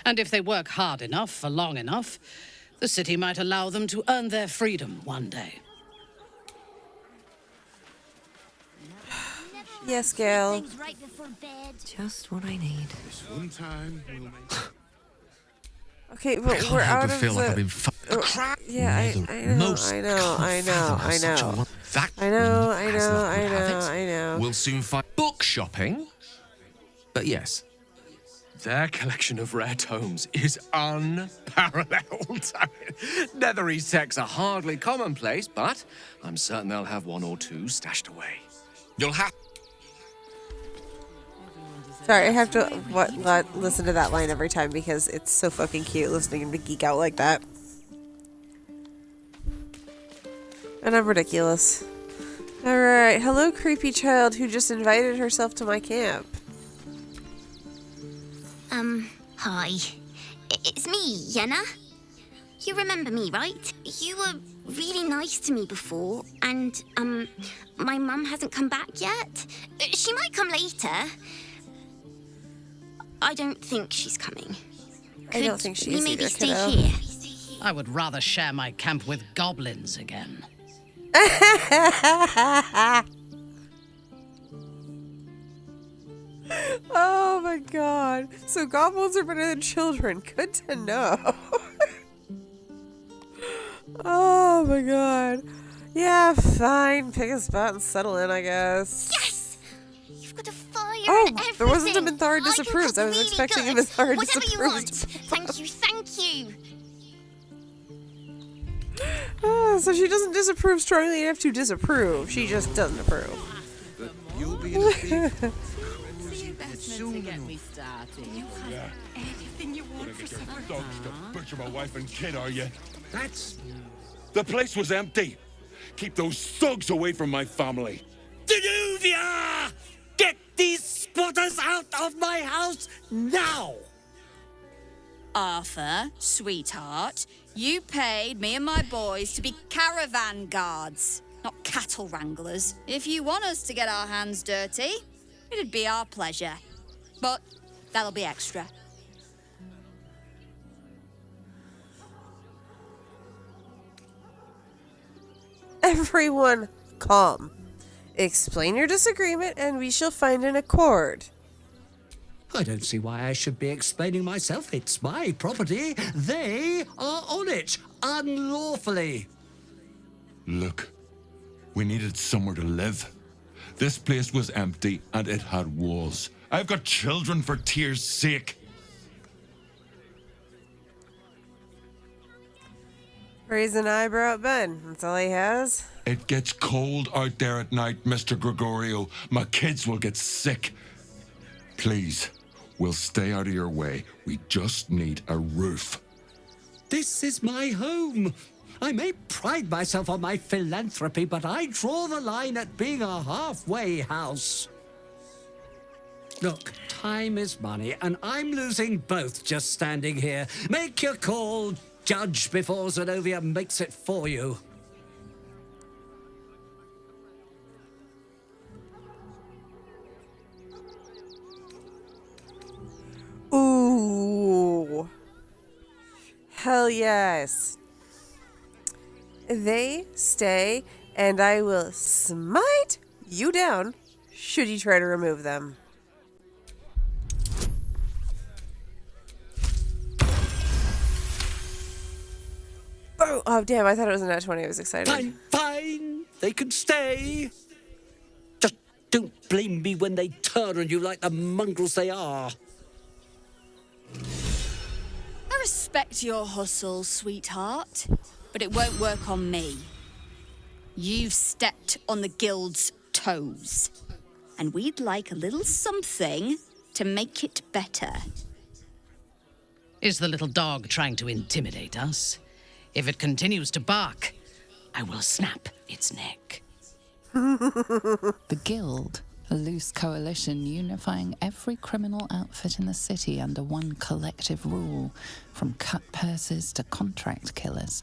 And if they work hard enough for long enough, the city might allow them to earn their freedom one day. Yes, Gail. Just what I need. This one time we'll Okay, but we're out of feel the... like I've been yeah, I know. We'll soon find book shopping. But yes, their collection of rare tomes is unparalleled. Netherese texts are hardly commonplace, but I'm certain they'll have one or two stashed away. You'll have... Sorry, I have to listen to that line every time because it's so fucking cute listening to geek out like that. And I'm ridiculous. Alright, hello creepy child who just invited herself to my camp. Hi. It's me, Yenna. You remember me, right? You were really nice to me before, and, my mum hasn't come back yet. She might come later. I don't think she's coming. I don't think she is maybe either, stay kiddo. here? I would rather share my camp with goblins again. Oh my god. So goblins are better than children. Good to know. Oh my god. Yeah, fine. Pick a spot and settle in, I guess. Yes! You've got a fire Oh, and everything. there wasn't a Minthara Oh, disapproved. you I was cook expecting really a good. Minthara Whatever you want. disapproved. Thank you, thank you. So she doesn't disapprove strongly enough to disapprove. She just doesn't approve. You'll be in a thief. To get me started. Yeah. Anything you want for supper? Dogs to butcher my wife and kid, are you? That's... The place was empty. Keep those thugs away from my family. Danuvia! Get these spotters out of my house now! Arthur, sweetheart, you paid me and my boys to be caravan guards, not cattle wranglers. If you want us to get our hands dirty, it'd be our pleasure. But that'll be extra. Everyone, calm. Explain your disagreement and we shall find an accord. I don't see why I should be explaining myself. It's my property. They are on it, unlawfully. Look, we needed somewhere to live. This place was empty and it had walls. I've got children for tears' sake. Raise an eyebrow at Ben. That's all he has. It gets cold out there at night, Mr. Gregario. My kids will get sick. Please, we'll stay out of your way. We just need a roof. This is my home. I may pride myself on my philanthropy, but I draw the line at being a halfway house. Look, time is money, and I'm losing both just standing here. Make your call, judge, before Zenobia makes it for you. Ooh. Hell yes. They stay, and I will smite you down should you try to remove them. Oh, damn, I thought it was a nat 20. I was excited. Fine, fine. They can stay. Just don't blame me when they turn on you like the mongrels they are. I respect your hustle, sweetheart, but it won't work on me. You've stepped on the guild's toes, and we'd like a little something to make it better. Is the little dog trying to intimidate us? If it continues to bark, I will snap its neck. The Guild, a loose coalition unifying every criminal outfit in the city under one collective rule, from cut purses to contract killers.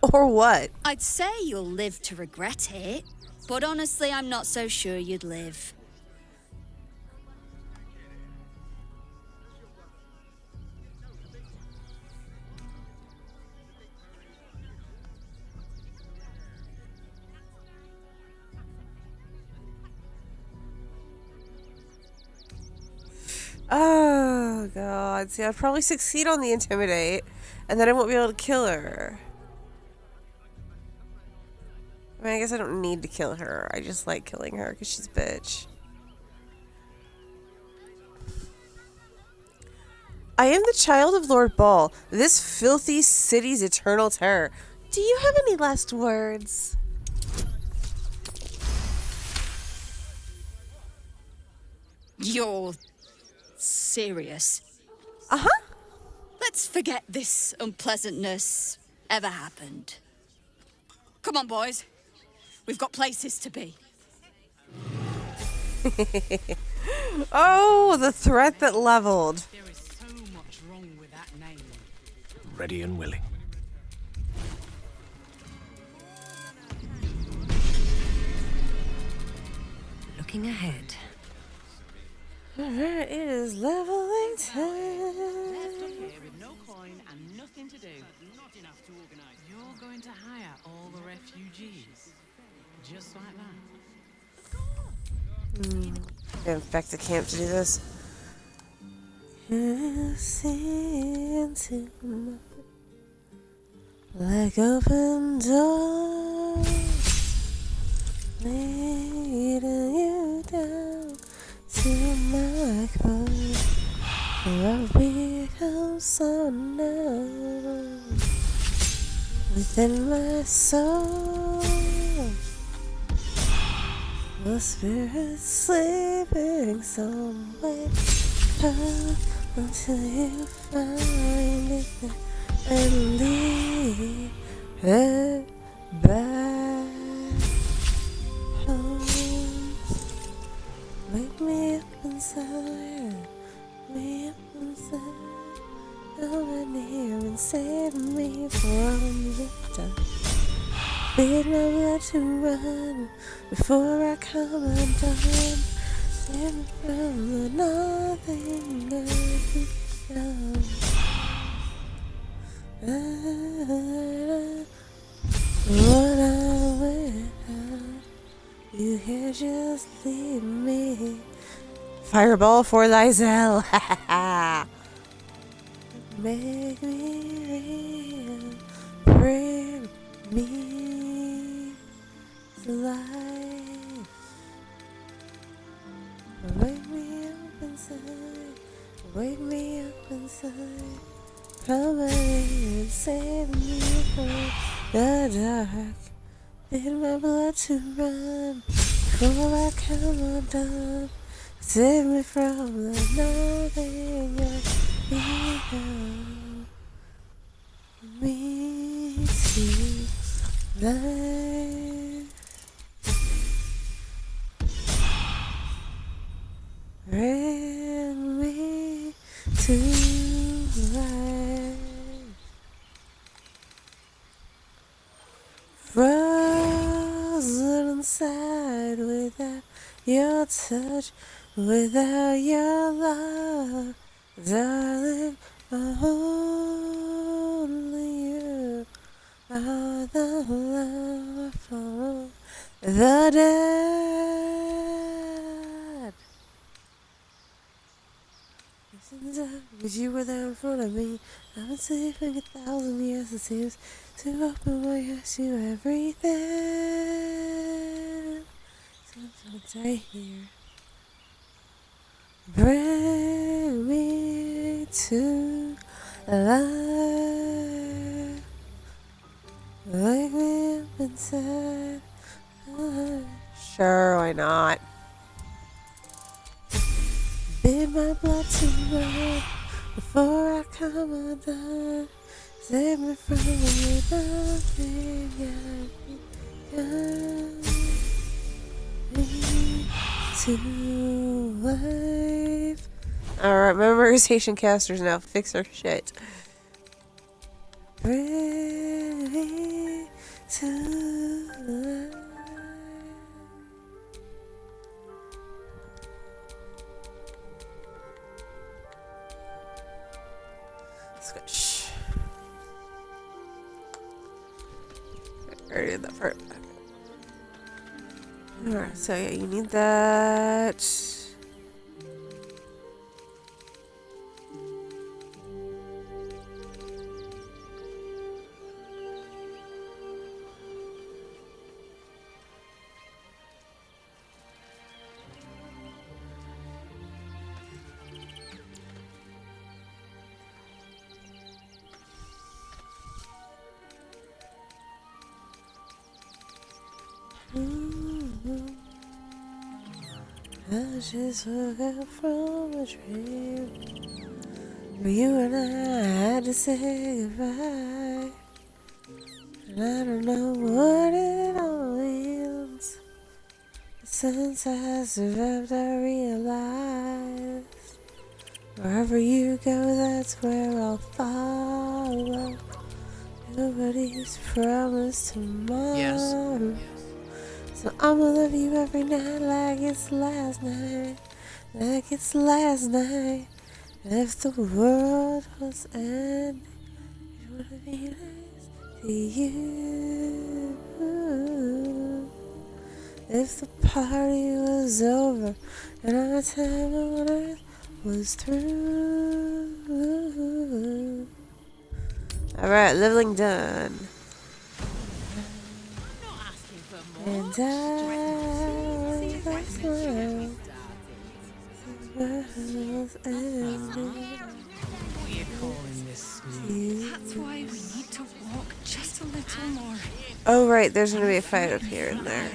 Or what? I'd say you'll live to regret it, but honestly, I'm not so sure you'd live. Oh, God. See, I'd probably succeed on the intimidate, and then I won't be able to kill her. I mean, I guess I don't need to kill her. I just like killing her because she's a bitch. I am the child of Lord Bhaal, this filthy city's eternal terror. Do you have any last words? You're serious? Uh-huh. Let's forget this unpleasantness ever happened. Come on, boys. We've got places to be. Oh, the threat that leveled. There is so much wrong with that name. Ready and willing. Looking ahead. Alright, it is leveling time. Left up here with no coin and nothing to do. Not enough to organize. You're going to hire all the refugees. Just like that. Going back to camp to do this. Like open doors, leading you down to my core. I've become so numb within my soul. The spirit's sleeping somewhere until you find it there and lead her back home. Wake me up inside, me up inside. Come in here and save me from the dark. Bid my blood to run before I come undone. Save me from the nothing I've become. What I went, you can't just leave me. Fireball for Lae'zel. Make me real, bring me to life. Wake me up inside, wake me up inside. Come in and save me from the dark. Bid my blood to run before I come undone. Save me from the nothing I become. Me to life. Bring me to life. Frozen inside without your touch, without your love, darling. Only you are the love from the dead. Because you were there in front of me. I've been sleeping 1,000 years. It seems to open my eyes to everything. Sometimes I hear. Bring me to life. Wake me up inside. Sure, why not? Bid my blood to run before I come undone. Save me from the nothing I become. Me to life. Alright, memorization casters now. Fix our shit. Bring me to life. Switch. I already did that part. Alright, so yeah, you need that. I just woke up from a dream where you and I had to say goodbye, and I don't know what it all means. Since I survived, I realized wherever you go, that's where I'll follow. Nobody's promised tomorrow. Yes. So I'ma love you every night like it's the last night. like it's last night. If the world was ending, it would be nice to you. If the party was over and our time on earth was through. Alright, leveling done. And I was smile. That's why we need to walk just a little more. Oh right, there's gonna be a fight up here and there.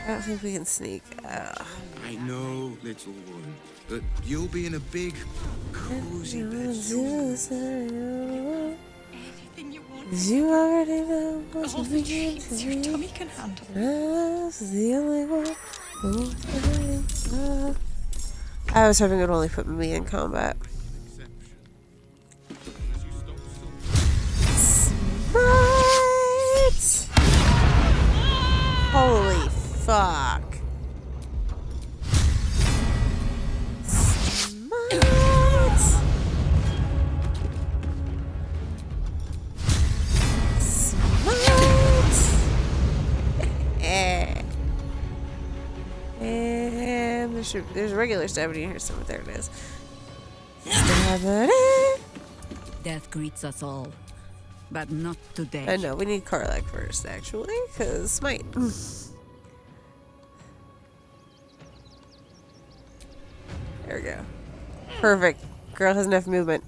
I don't think we can sneak. I know, little one, but you'll be in a big, cozy bed. You already know what all the dreams your tummy can handle. That's the only one. I was hoping it would only put me in combat. Smite! Holy fuck. Smite! Smite! And there's a regular stabbing in here somewhere. There it is. Stabbing. Death greets us all, but not today. I know, we need Karlach first, actually, because Smite. There we go. Perfect. Girl has enough movement.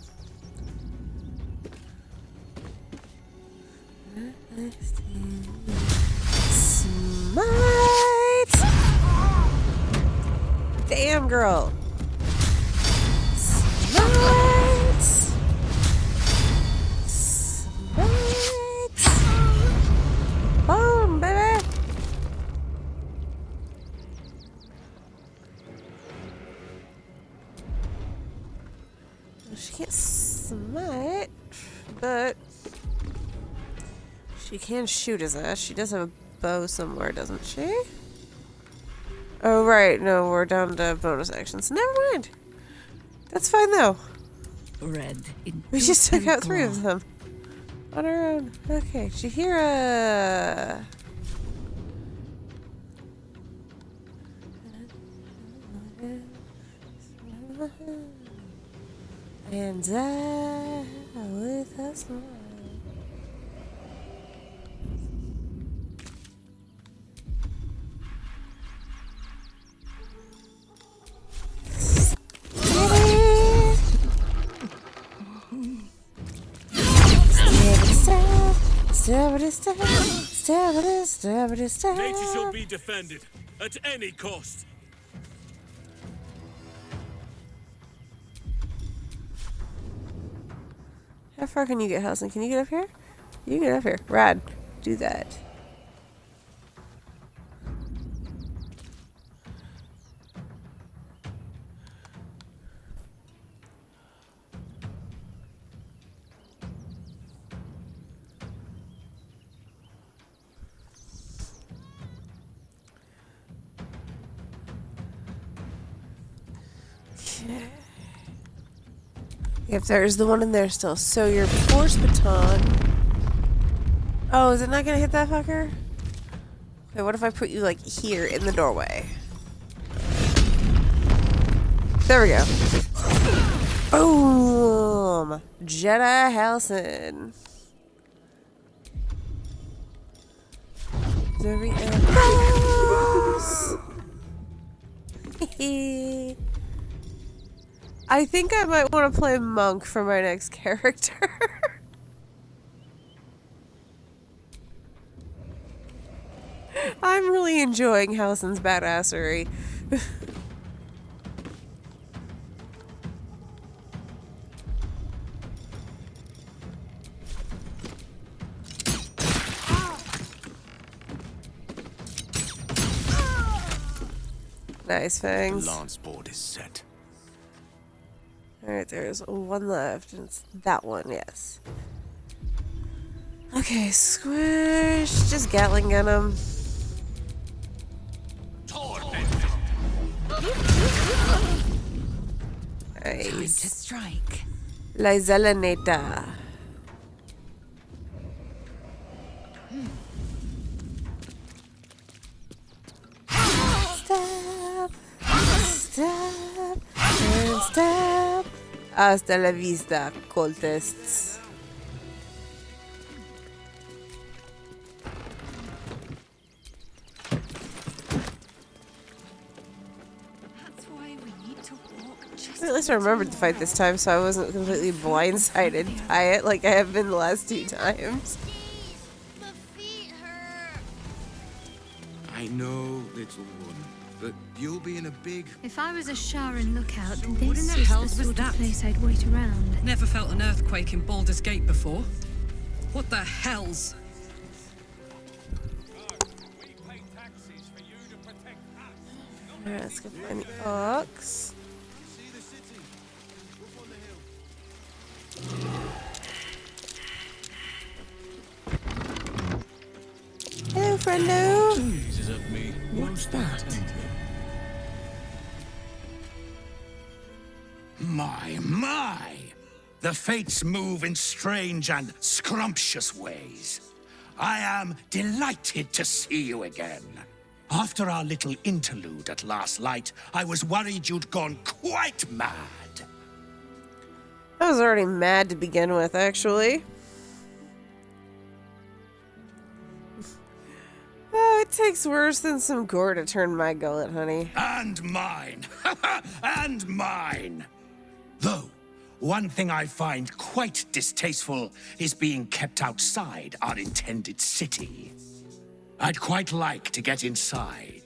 Smite! Damn, girl. Smite! Smite! Boom, baby! She can't smite, but she can shoot his ass. She does have a bow somewhere, doesn't she? Oh, right. No, we're down to bonus actions. Never mind. That's fine, though. Red. We just took out 3 of them on our own. Okay, Shahira. And I with a smile. Nature shall be defended at any cost. How far can you get, Halsin? Can you get up here? You can get up here. Rad. Do that. If there's the one in there still. So your force baton. Oh, is it not gonna hit that fucker? Okay, what if I put you like here in the doorway? There we go. Boom! Jedi Halsin. There we go. I think I might want to play monk for my next character. I'm really enjoying Halsin's badassery. Nice fangs. The lance board is set. Alright, there's one left, and it's that one, yes. Okay, squish. Just Gatling gun him. Nice. Time to strike. Lae'zel. Stop, stop, and stop. Hasta la vista, cultists. At least I remembered the fight this time, so I wasn't completely blindsided by it like I have been the last 2 times. I know, little one, but you'll be in a big... If I was a Sharran lookout, What this in the is hell the was sort that? of place I'd wait around. Never felt an earthquake in Baldur's Gate before. What the hell's... Alright, let's go find the ox. Hello, friendo. What's that? My! The fates move in strange and scrumptious ways. I am delighted to see you again. After our little interlude at last light, I was worried you'd gone quite mad. I was already mad to begin with, actually. Oh, it takes worse than some gore to turn my gullet, honey. And mine. And mine. Though, one thing I find quite distasteful is being kept outside our intended city. I'd quite like to get inside,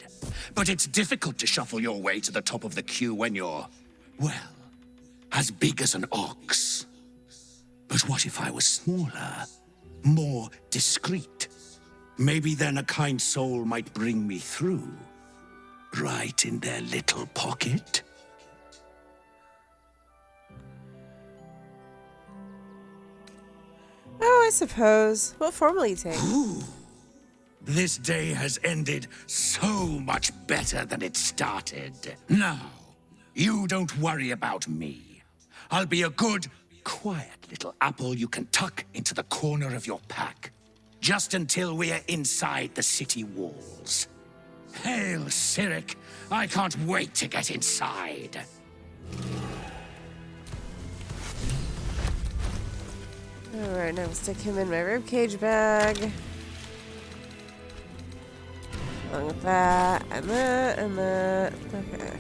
but it's difficult to shuffle your way to the top of the queue when you're, well, as big as an ox. But what if I was smaller, more discreet? Maybe then a kind soul might bring me through, right in their little pocket. Oh, I suppose. What form will you take? Ooh. This day has ended so much better than it started. Now, you don't worry about me. I'll be a good, quiet little apple you can tuck into the corner of your pack, just until we're inside the city walls. Hail, Cyric! I can't wait to get inside. Alright, now I'll stick him in my ribcage bag. Along with that, and that, and that. Okay.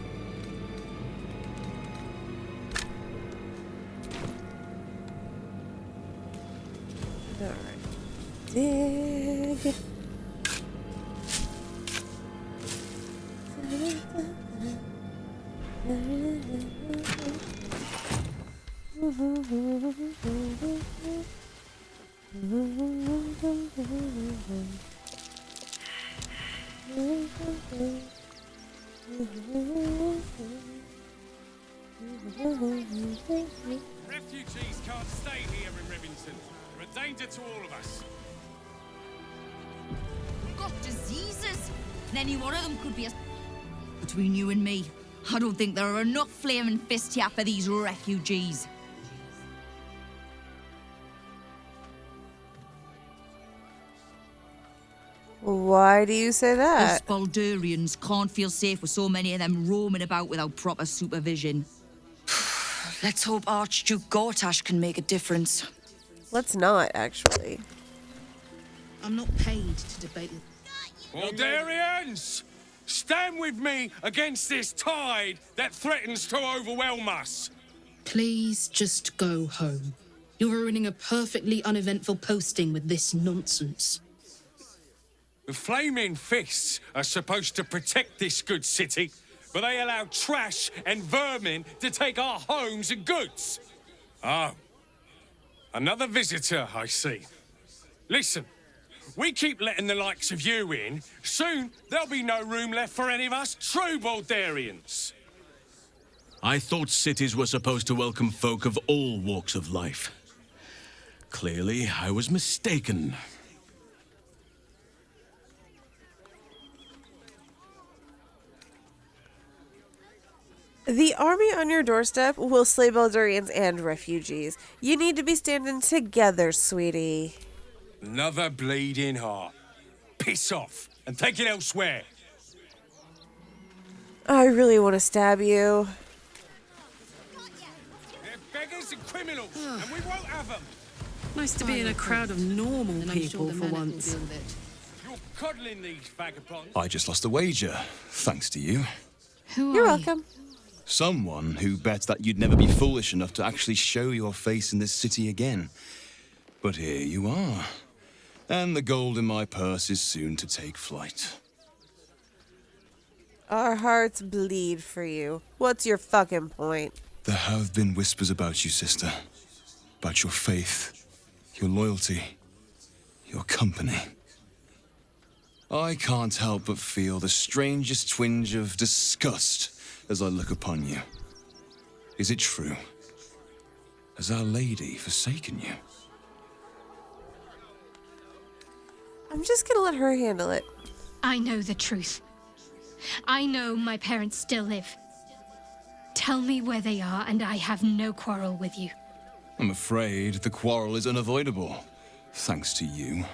Alright. Dig. Refugees can't stay here in Rivington. They're a danger to all of us. We've got diseases, and any one of them could be a... Between you and me, I don't think there are enough flaming fists here for these refugees. Why do you say that? Us Baldurians can't feel safe with so many of them roaming about without proper supervision. Let's hope Archduke Gortash can make a difference. Let's not, actually. I'm not paid to debate with... Baldurians! Stand with me against this tide that threatens to overwhelm us. Please just go home. You're ruining a perfectly uneventful posting with this nonsense. The flaming fists are supposed to protect this good city, but they allow trash and vermin to take our homes and goods. Oh, another visitor, I see. Listen, we keep letting the likes of you in. Soon, there'll be no room left for any of us true Baldurians. I thought cities were supposed to welcome folk of all walks of life. Clearly, I was mistaken. The army on your doorstep will slay Baldurians and refugees. You need to be standing together, sweetie. Another bleeding heart. Piss off and take it elsewhere. I really want to stab you. They're beggars and criminals, and we won't have them. Nice to be in a crowd of normal people for once. You're coddling these vagabonds. I just lost a wager, thanks to you. You're welcome. Someone who bet that you'd never be foolish enough to actually show your face in this city again. But here you are. And the gold in my purse is soon to take flight. Our hearts bleed for you. What's your fucking point? There have been whispers about you, sister. About your faith, your loyalty, your company. I can't help but feel the strangest twinge of disgust as I look upon you. Is it true? Has Our Lady forsaken you? I'm just gonna let her handle it. I know the truth. I know my parents still live. Tell me where they are, and I have no quarrel with you. I'm afraid the quarrel is unavoidable, thanks to you.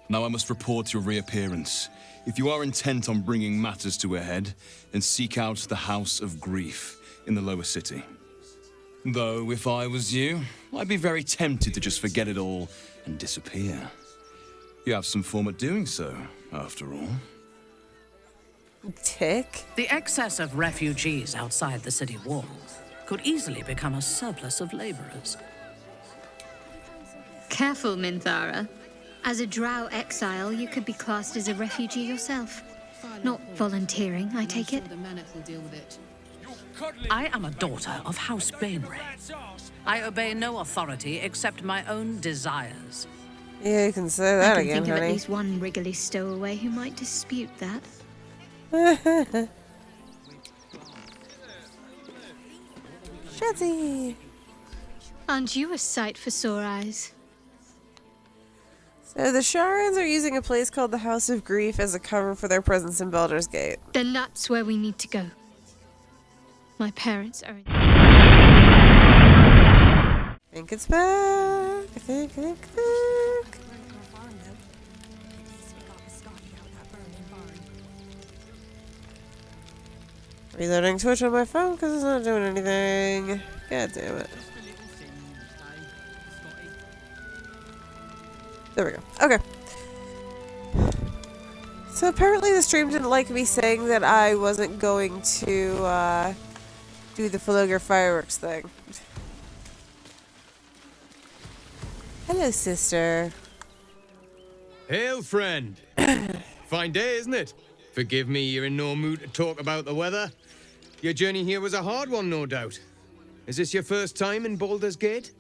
Now I must report your reappearance. If you are intent on bringing matters to a head, then seek out the House of Grief in the lower city. Though, if I was you, I'd be very tempted to just forget it all and disappear. You have some form at doing so, after all. Tick. The excess of refugees outside the city walls could easily become a surplus of laborers. Careful, Minthara. As a drow exile, you could be classed as a refugee yourself. Not volunteering, I take it. I am a daughter of House Bainray. I obey no authority except my own desires. Yeah, you can say that I can again, think of honey. at least one Wriggly stowaway who might dispute that. Shazzy! Aren't you a sight for sore eyes? So the Sharrans are using a place called the House of Grief as a cover for their presence in Baldur's Gate. Then that's where we need to go. My parents are in... I think it's back. I think. Reloading Twitch on my phone because it's not doing anything. God damn it. There we go. Okay. So apparently the stream didn't like me saying that I wasn't going to do the Falogr fireworks thing. Hello, sister. Hail, friend. Fine day, isn't it? Forgive me, you're in no mood to talk about the weather. Your journey here was a hard one, no doubt. Is this your first time in Baldur's Gate?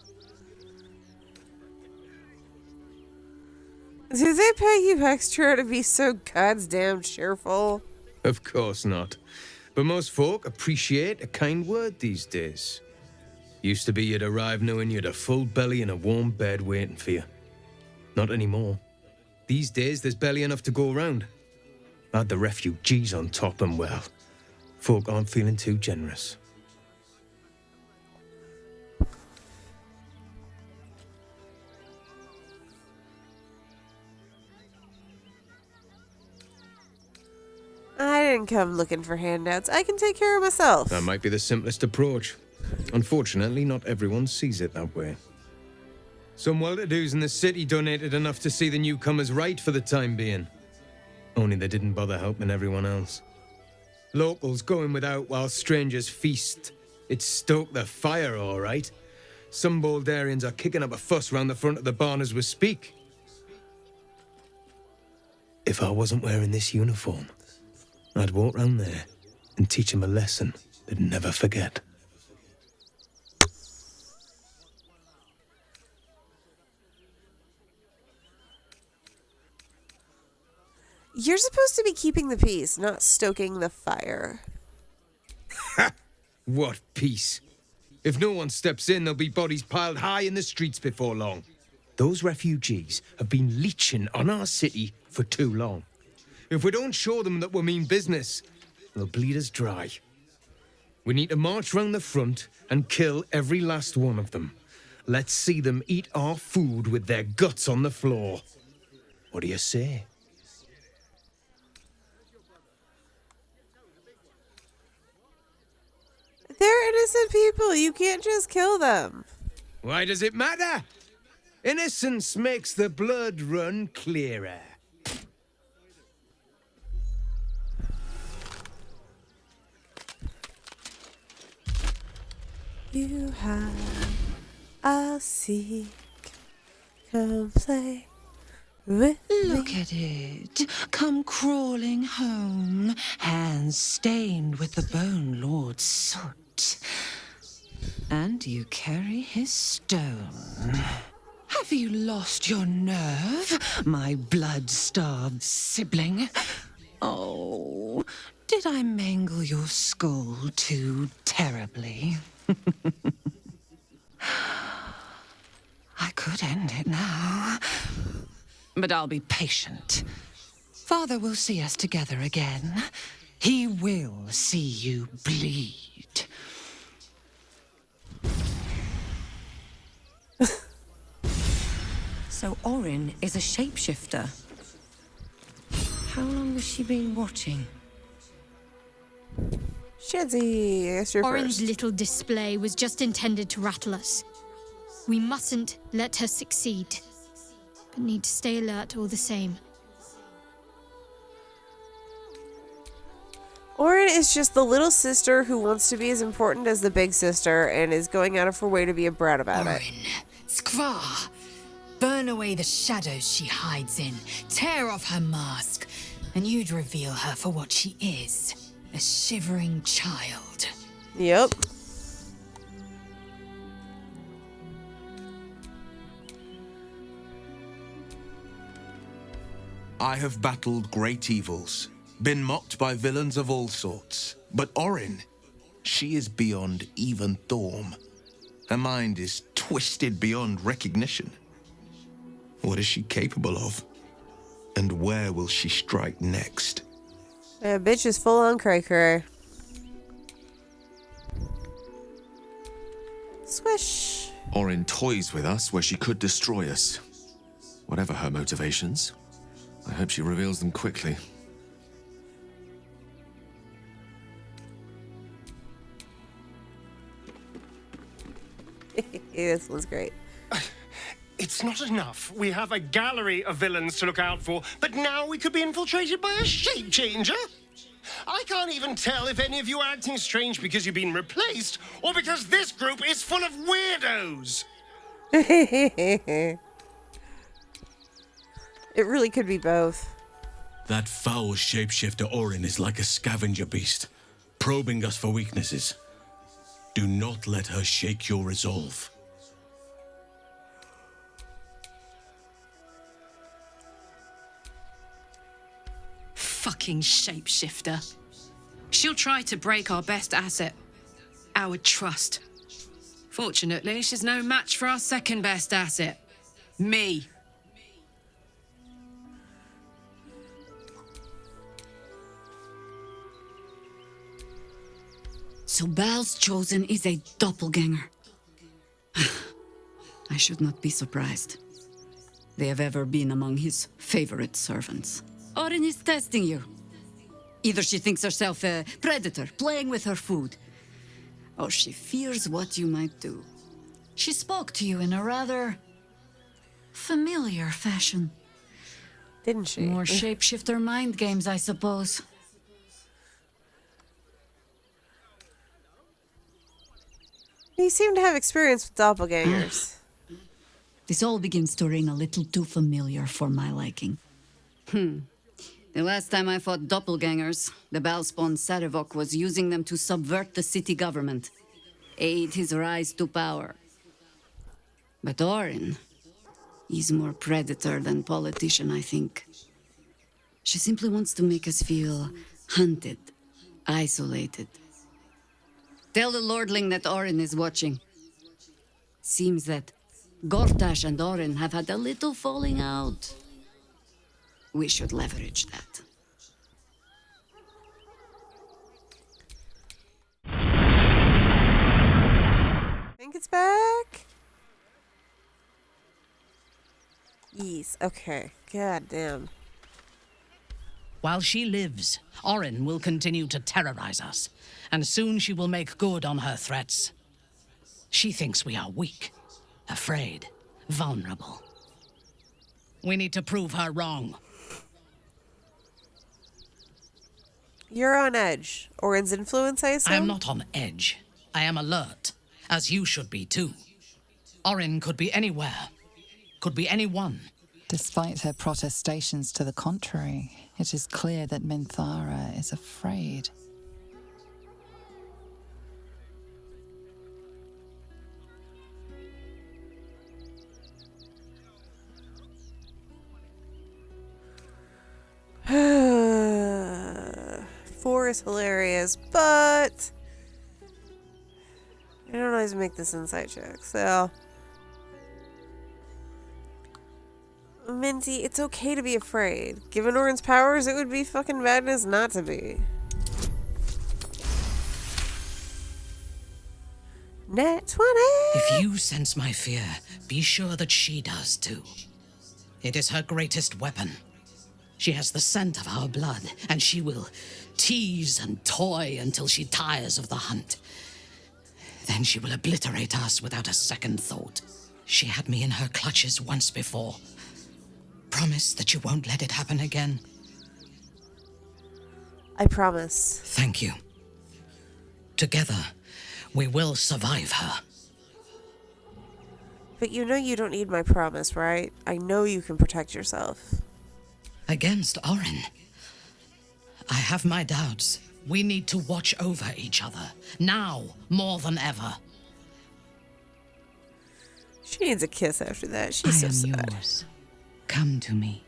Do they pay you extra to be so goddamn cheerful? Of course not. But most folk appreciate a kind word these days. Used to be you'd arrive knowing you'd a full belly and a warm bed waiting for you. Not anymore. These days there's barely enough to go around. Add the refugees on top and well, folk aren't feeling too generous. I didn't come looking for handouts. I can take care of myself. That might be the simplest approach. Unfortunately, not everyone sees it that way. Some well-to-dos in the city donated enough to see the newcomers right for the time being. Only they didn't bother helping everyone else. Locals going without while strangers feast. It stoked the fire, all right. Some Baldurians are kicking up a fuss round the front of the barn as we speak. If I wasn't wearing this uniform, I'd walk round there and teach them a lesson they'd never forget. You're supposed to be keeping the peace, not stoking the fire. Ha! What peace? If no one steps in, there'll be bodies piled high in the streets before long. Those refugees have been leeching on our city for too long. If we don't show them that we mean business, they'll bleed us dry. We need to march round the front and kill every last one of them. Let's see them eat our food with their guts on the floor. What do you say? They're innocent people. You can't just kill them. Why does it matter? Innocence makes the blood run clearer. You have a seek. Come play with Look at it. Come crawling home, hands stained with the Bone Lord's soot. And you carry his stone. Have you lost your nerve, my blood-starved sibling? Oh, did I mangle your skull too terribly? I could end it now, but I'll be patient. Father will see us together again. He will see you bleed. So Orin is a shapeshifter. How long has she been watching? Shadzy, I guess you're Orin's first. little display was just intended to rattle us. We mustn't let her succeed, but need to stay alert all the same. Orin is just the little sister who wants to be as important as the big sister and is going out of her way to be a brat about it. Skvar! Burn away the shadows she hides in, tear off her mask, and you'd reveal her for what she is, a shivering child. Yep. I have battled great evils, been mocked by villains of all sorts. But Orin, she is beyond even Thorm. Her mind is twisted beyond recognition. What is she capable of? And where will she strike next? Yeah, bitch is full on cray-cray. Swish. Orin toys with us where she could destroy us. Whatever her motivations, I hope she reveals them quickly. This one's great. It's not enough. We have a gallery of villains to look out for, but now we could be infiltrated by a shape changer? I can't even tell if any of you are acting strange because you've been replaced, or because this group is full of weirdos. It really could be both. That foul shapeshifter Orin is like a scavenger beast, probing us for weaknesses. Do not let her shake your resolve. Fucking shapeshifter. She'll try to break our best asset, our trust. Fortunately, she's no match for our second best asset, me. So Baal's chosen is a doppelganger. I should not be surprised. They have ever been among his favorite servants. Orin is testing you. Either she thinks herself a predator, playing with her food, or she fears what you might do. She spoke to you in a rather familiar fashion. Didn't she? More shapeshifter mind games, I suppose. You seem to have experience with doppelgangers. This all begins to ring a little too familiar for my liking. The last time I fought doppelgangers, the Bhaalspawn Sarevok was using them to subvert the city government, aid his rise to power. But Orin, he's more predator than politician, I think. She simply wants to make us feel hunted, isolated. Tell the Lordling that Orin is watching. Seems that Gortash and Orin have had a little falling out. We should leverage that. think it's back? Yes, okay. God damn. While she lives, Orin will continue to terrorize us, and soon she will make good on her threats. She thinks we are weak, afraid, vulnerable. We need to prove her wrong. You're on edge. Orin's influence, I assume? I am not on edge. I am alert, as you should be too. Orin could be anywhere, could be anyone. Despite her protestations to the contrary, it is clear that Minthara is afraid. Four is hilarious, but I don't always make this insight check, so Minty, it's okay to be afraid. Given Orin's powers, it would be fucking madness not to be. Net 20! If you sense my fear, be sure that she does too. It is her greatest weapon. She has the scent of our blood, and she will tease and toy until she tires of the hunt. Then she will obliterate us without a second thought. She had me in her clutches once before. Promise that you won't let it happen again. I promise. Thank you. Together, we will survive her. But you know you don't need my promise, right? I know you can protect yourself. Against Orin? I have my doubts. We need to watch over each other. Now, more than ever. She needs a kiss after that. She's so sad. Yours. Come to me.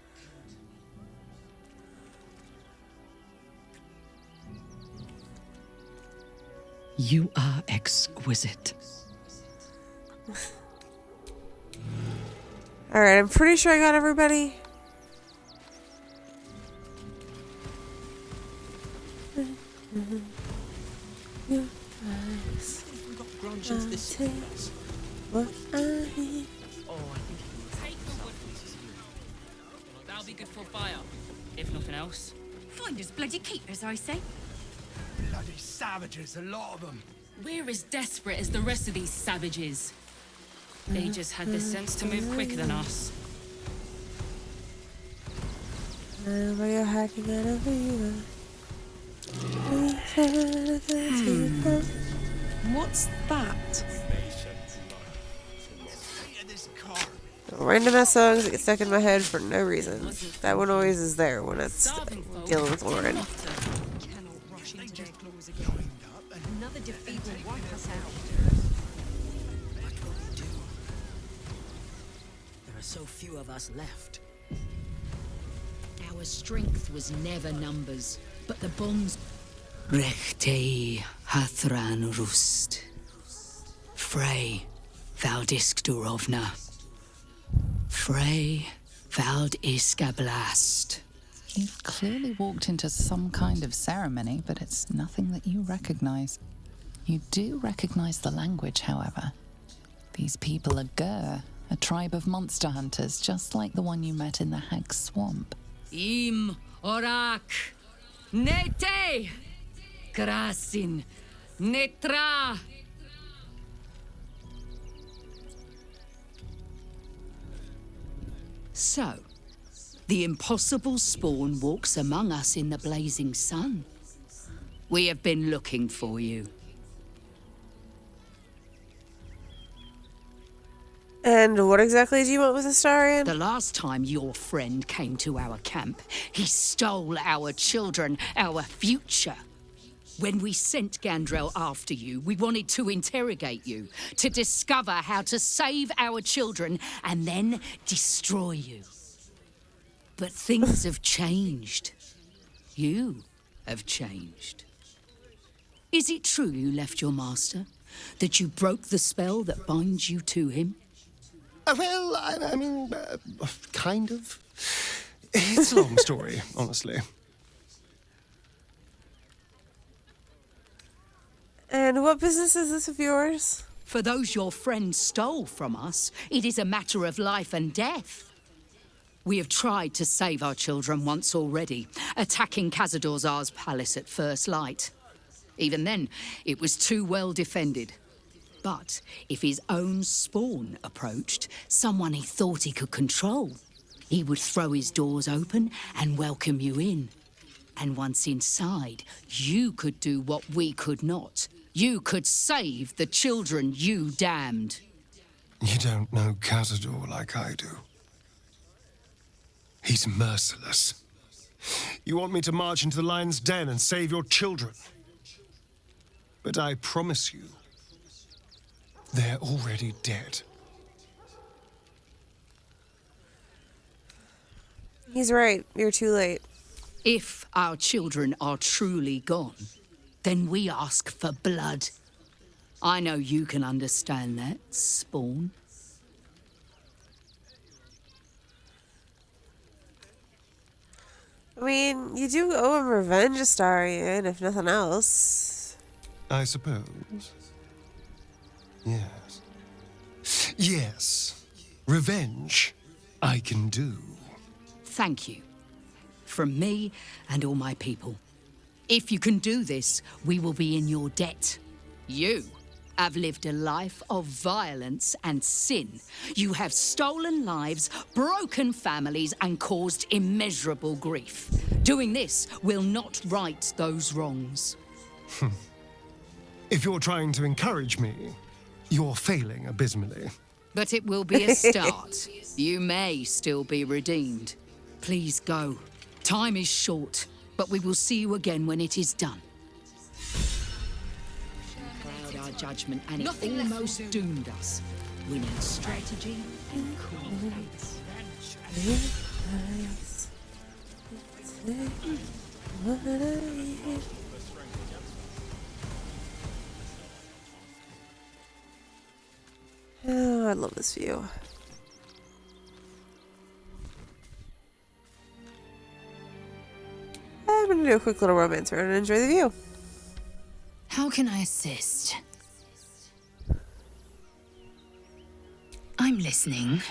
You are exquisite. Alright, I'm pretty sure I got everybody. That'll be good for fire, if nothing else. Find us bloody keepers, I say. Bloody savages, a lot of them. We're as desperate as the rest of these savages. They just had the sense to move quicker than us. Nobody hacking out over you. What's that? Random ass songs that get stuck in my head for no reason. That one always is there when it's dealing with Orin. Another defeat will wipe us out. What will we do? There are so few of us left. Our strength was never numbers, but the bonds. Rechtei hathran rust. Frey valdisk durovna. Frey vald iskablast. You've clearly walked into some kind of ceremony, but it's nothing that you recognize. You do recognize the language, however. These people are Gur, a tribe of monster hunters, just like the one you met in the Hag's Swamp. Im orak. Nete. Krasin. Netra. So, the impossible spawn walks among us in the blazing sun. We have been looking for you. And what exactly do you want with Astarion? The last time your friend came to our camp, he stole our children, our future. When we sent Gandrel after you, we wanted to interrogate you, to discover how to save our children and then destroy you. But things have changed. You have changed. Is it true you left your master? That you broke the spell that binds you to him? Well, I mean, kind of. It's a long story, honestly. And what business is this of yours? For those your friend stole from us, it is a matter of life and death. We have tried to save our children once already, attacking Cazador's palace at first light. Even then, it was too well defended. But if his own spawn approached, someone he thought he could control, he would throw his doors open and welcome you in. And once inside, you could do what we could not. You could save the children you damned. You don't know Cazador like I do. He's merciless. You want me to march into the lion's den and save your children? But I promise you, they're already dead. He's right. You're too late. If our children are truly gone, then we ask for blood. I know you can understand that, Spawn. I mean, you do owe him revenge, Astarion, if nothing else. I suppose. Yes. Yes. Revenge, I can do. Thank you. From me and all my people. If you can do this, we will be in your debt. You have lived a life of violence and sin. You have stolen lives, broken families, and caused immeasurable grief. Doing this will not right those wrongs. If you're trying to encourage me, you're failing abysmally. But it will be a start. You may still be redeemed. Please go. Time is short, but we will see you again when it is done. Cloud our judgment, and it almost doomed us. We need strategy and coolness. Oh, I love this view. I'm gonna do a quick little romance run and enjoy the view. How can I assist? I'm listening.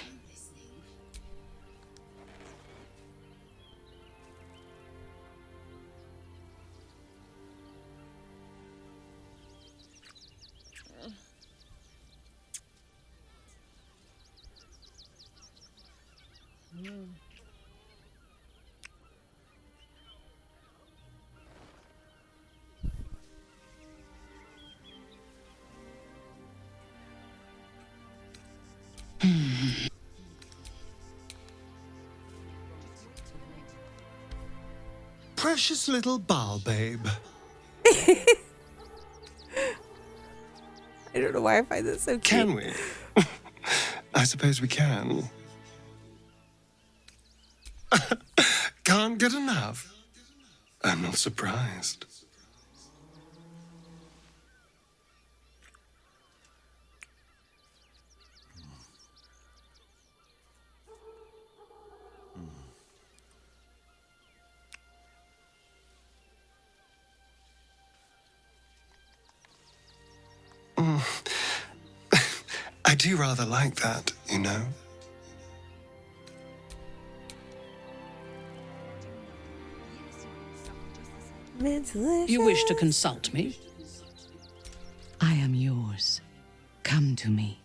Precious little Baal babe. I don't know why I find this so cute. Can we? I suppose we can. Can't get enough. I'm not surprised. I do rather like that, you know. You wish to consult me? I am yours. Come to me.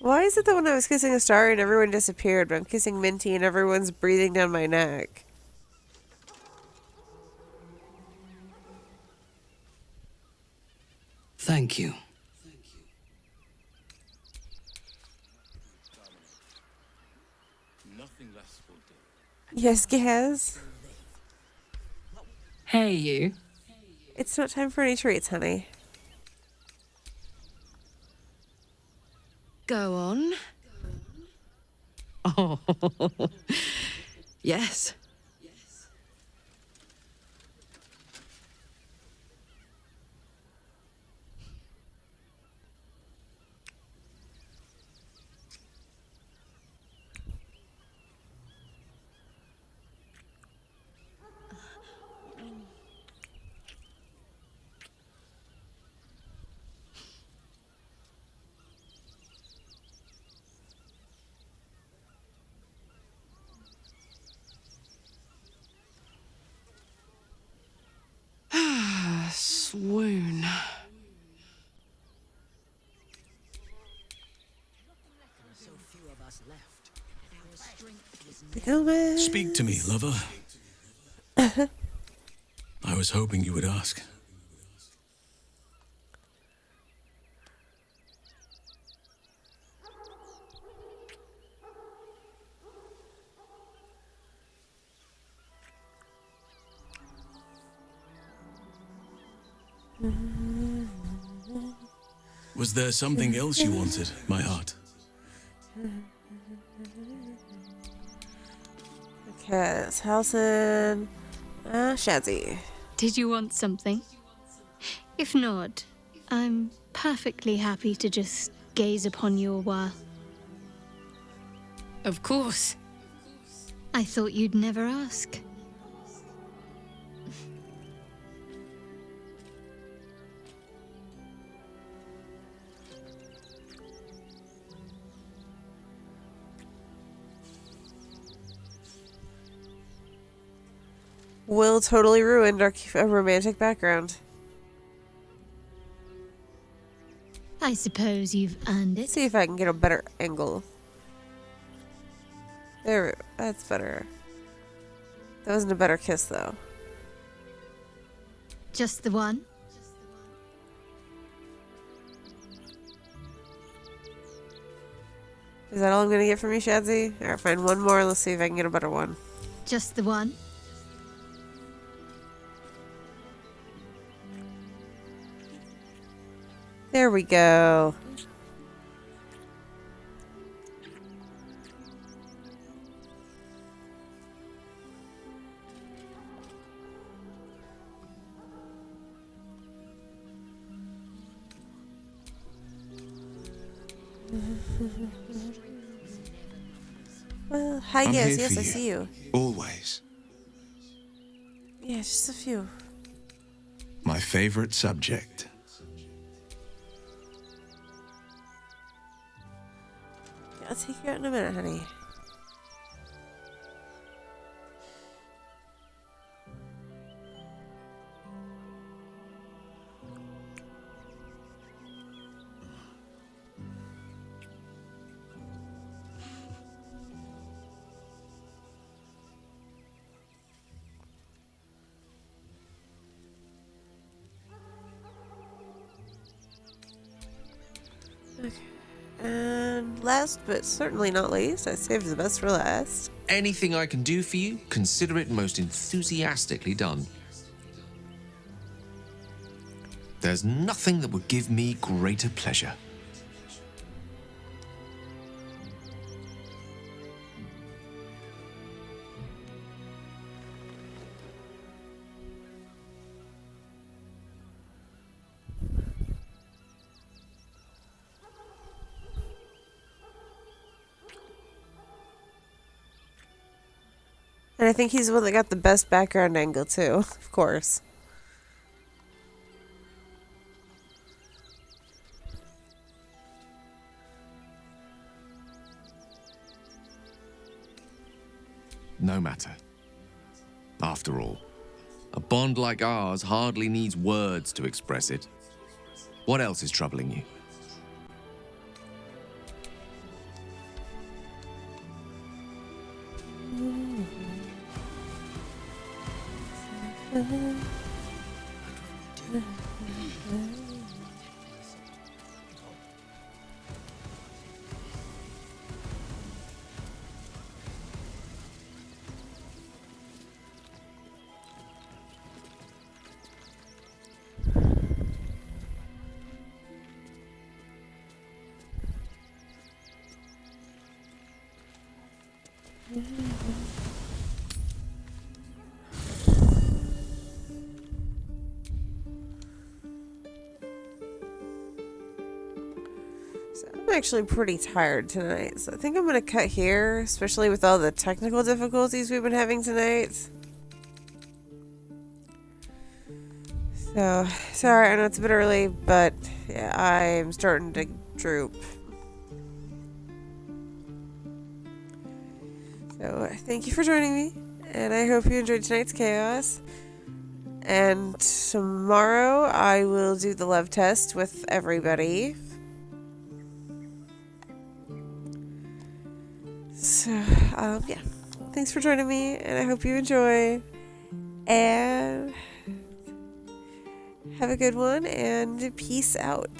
Why is it that when I was kissing Astarion, everyone disappeared, but I'm kissing Minty and everyone's breathing down my neck? Thank you. Yes, Gaz? Hey, you. It's not time for any treats, honey. Go on. Oh, Yes. swoon. Speak to me, lover. I was hoping you would ask. Was there something else you wanted, my heart? Okay, it's Halsin. Shadzy. Did you want something? If not, I'm perfectly happy to just gaze upon you a while. Of course. I thought you'd never ask. Will totally ruined our romantic background. I suppose you've earned it. See if I can get a better angle. There, that's better. That wasn't a better kiss, though. Just the one? Is that all I'm gonna get from you, Shadzy? Alright, fine. One more. Let's see if I can get a better one. Just the one? There we go. Well, hi, I'm yes, here yes, for I you. see you. Always. Yeah, just a few. My favorite subject. I'll take you out in a minute, honey. Okay. And last but certainly not least, I saved the best for last. Anything I can do for you, consider it most enthusiastically done. There's nothing that would give me greater pleasure. And I think he's the one that got the best background angle, too, of course. No matter. After all, a bond like ours hardly needs words to express it. What else is troubling you? So I'm actually pretty tired tonight, so I think I'm going to cut here, especially with all the technical difficulties we've been having tonight. So, sorry, I know it's a bit early, but yeah, I'm starting to droop. So, thank you for joining me, and I hope you enjoyed tonight's chaos. And tomorrow I will do the love test with everybody. So, yeah. Thanks for joining me, and I hope you enjoy. And have a good one, and peace out.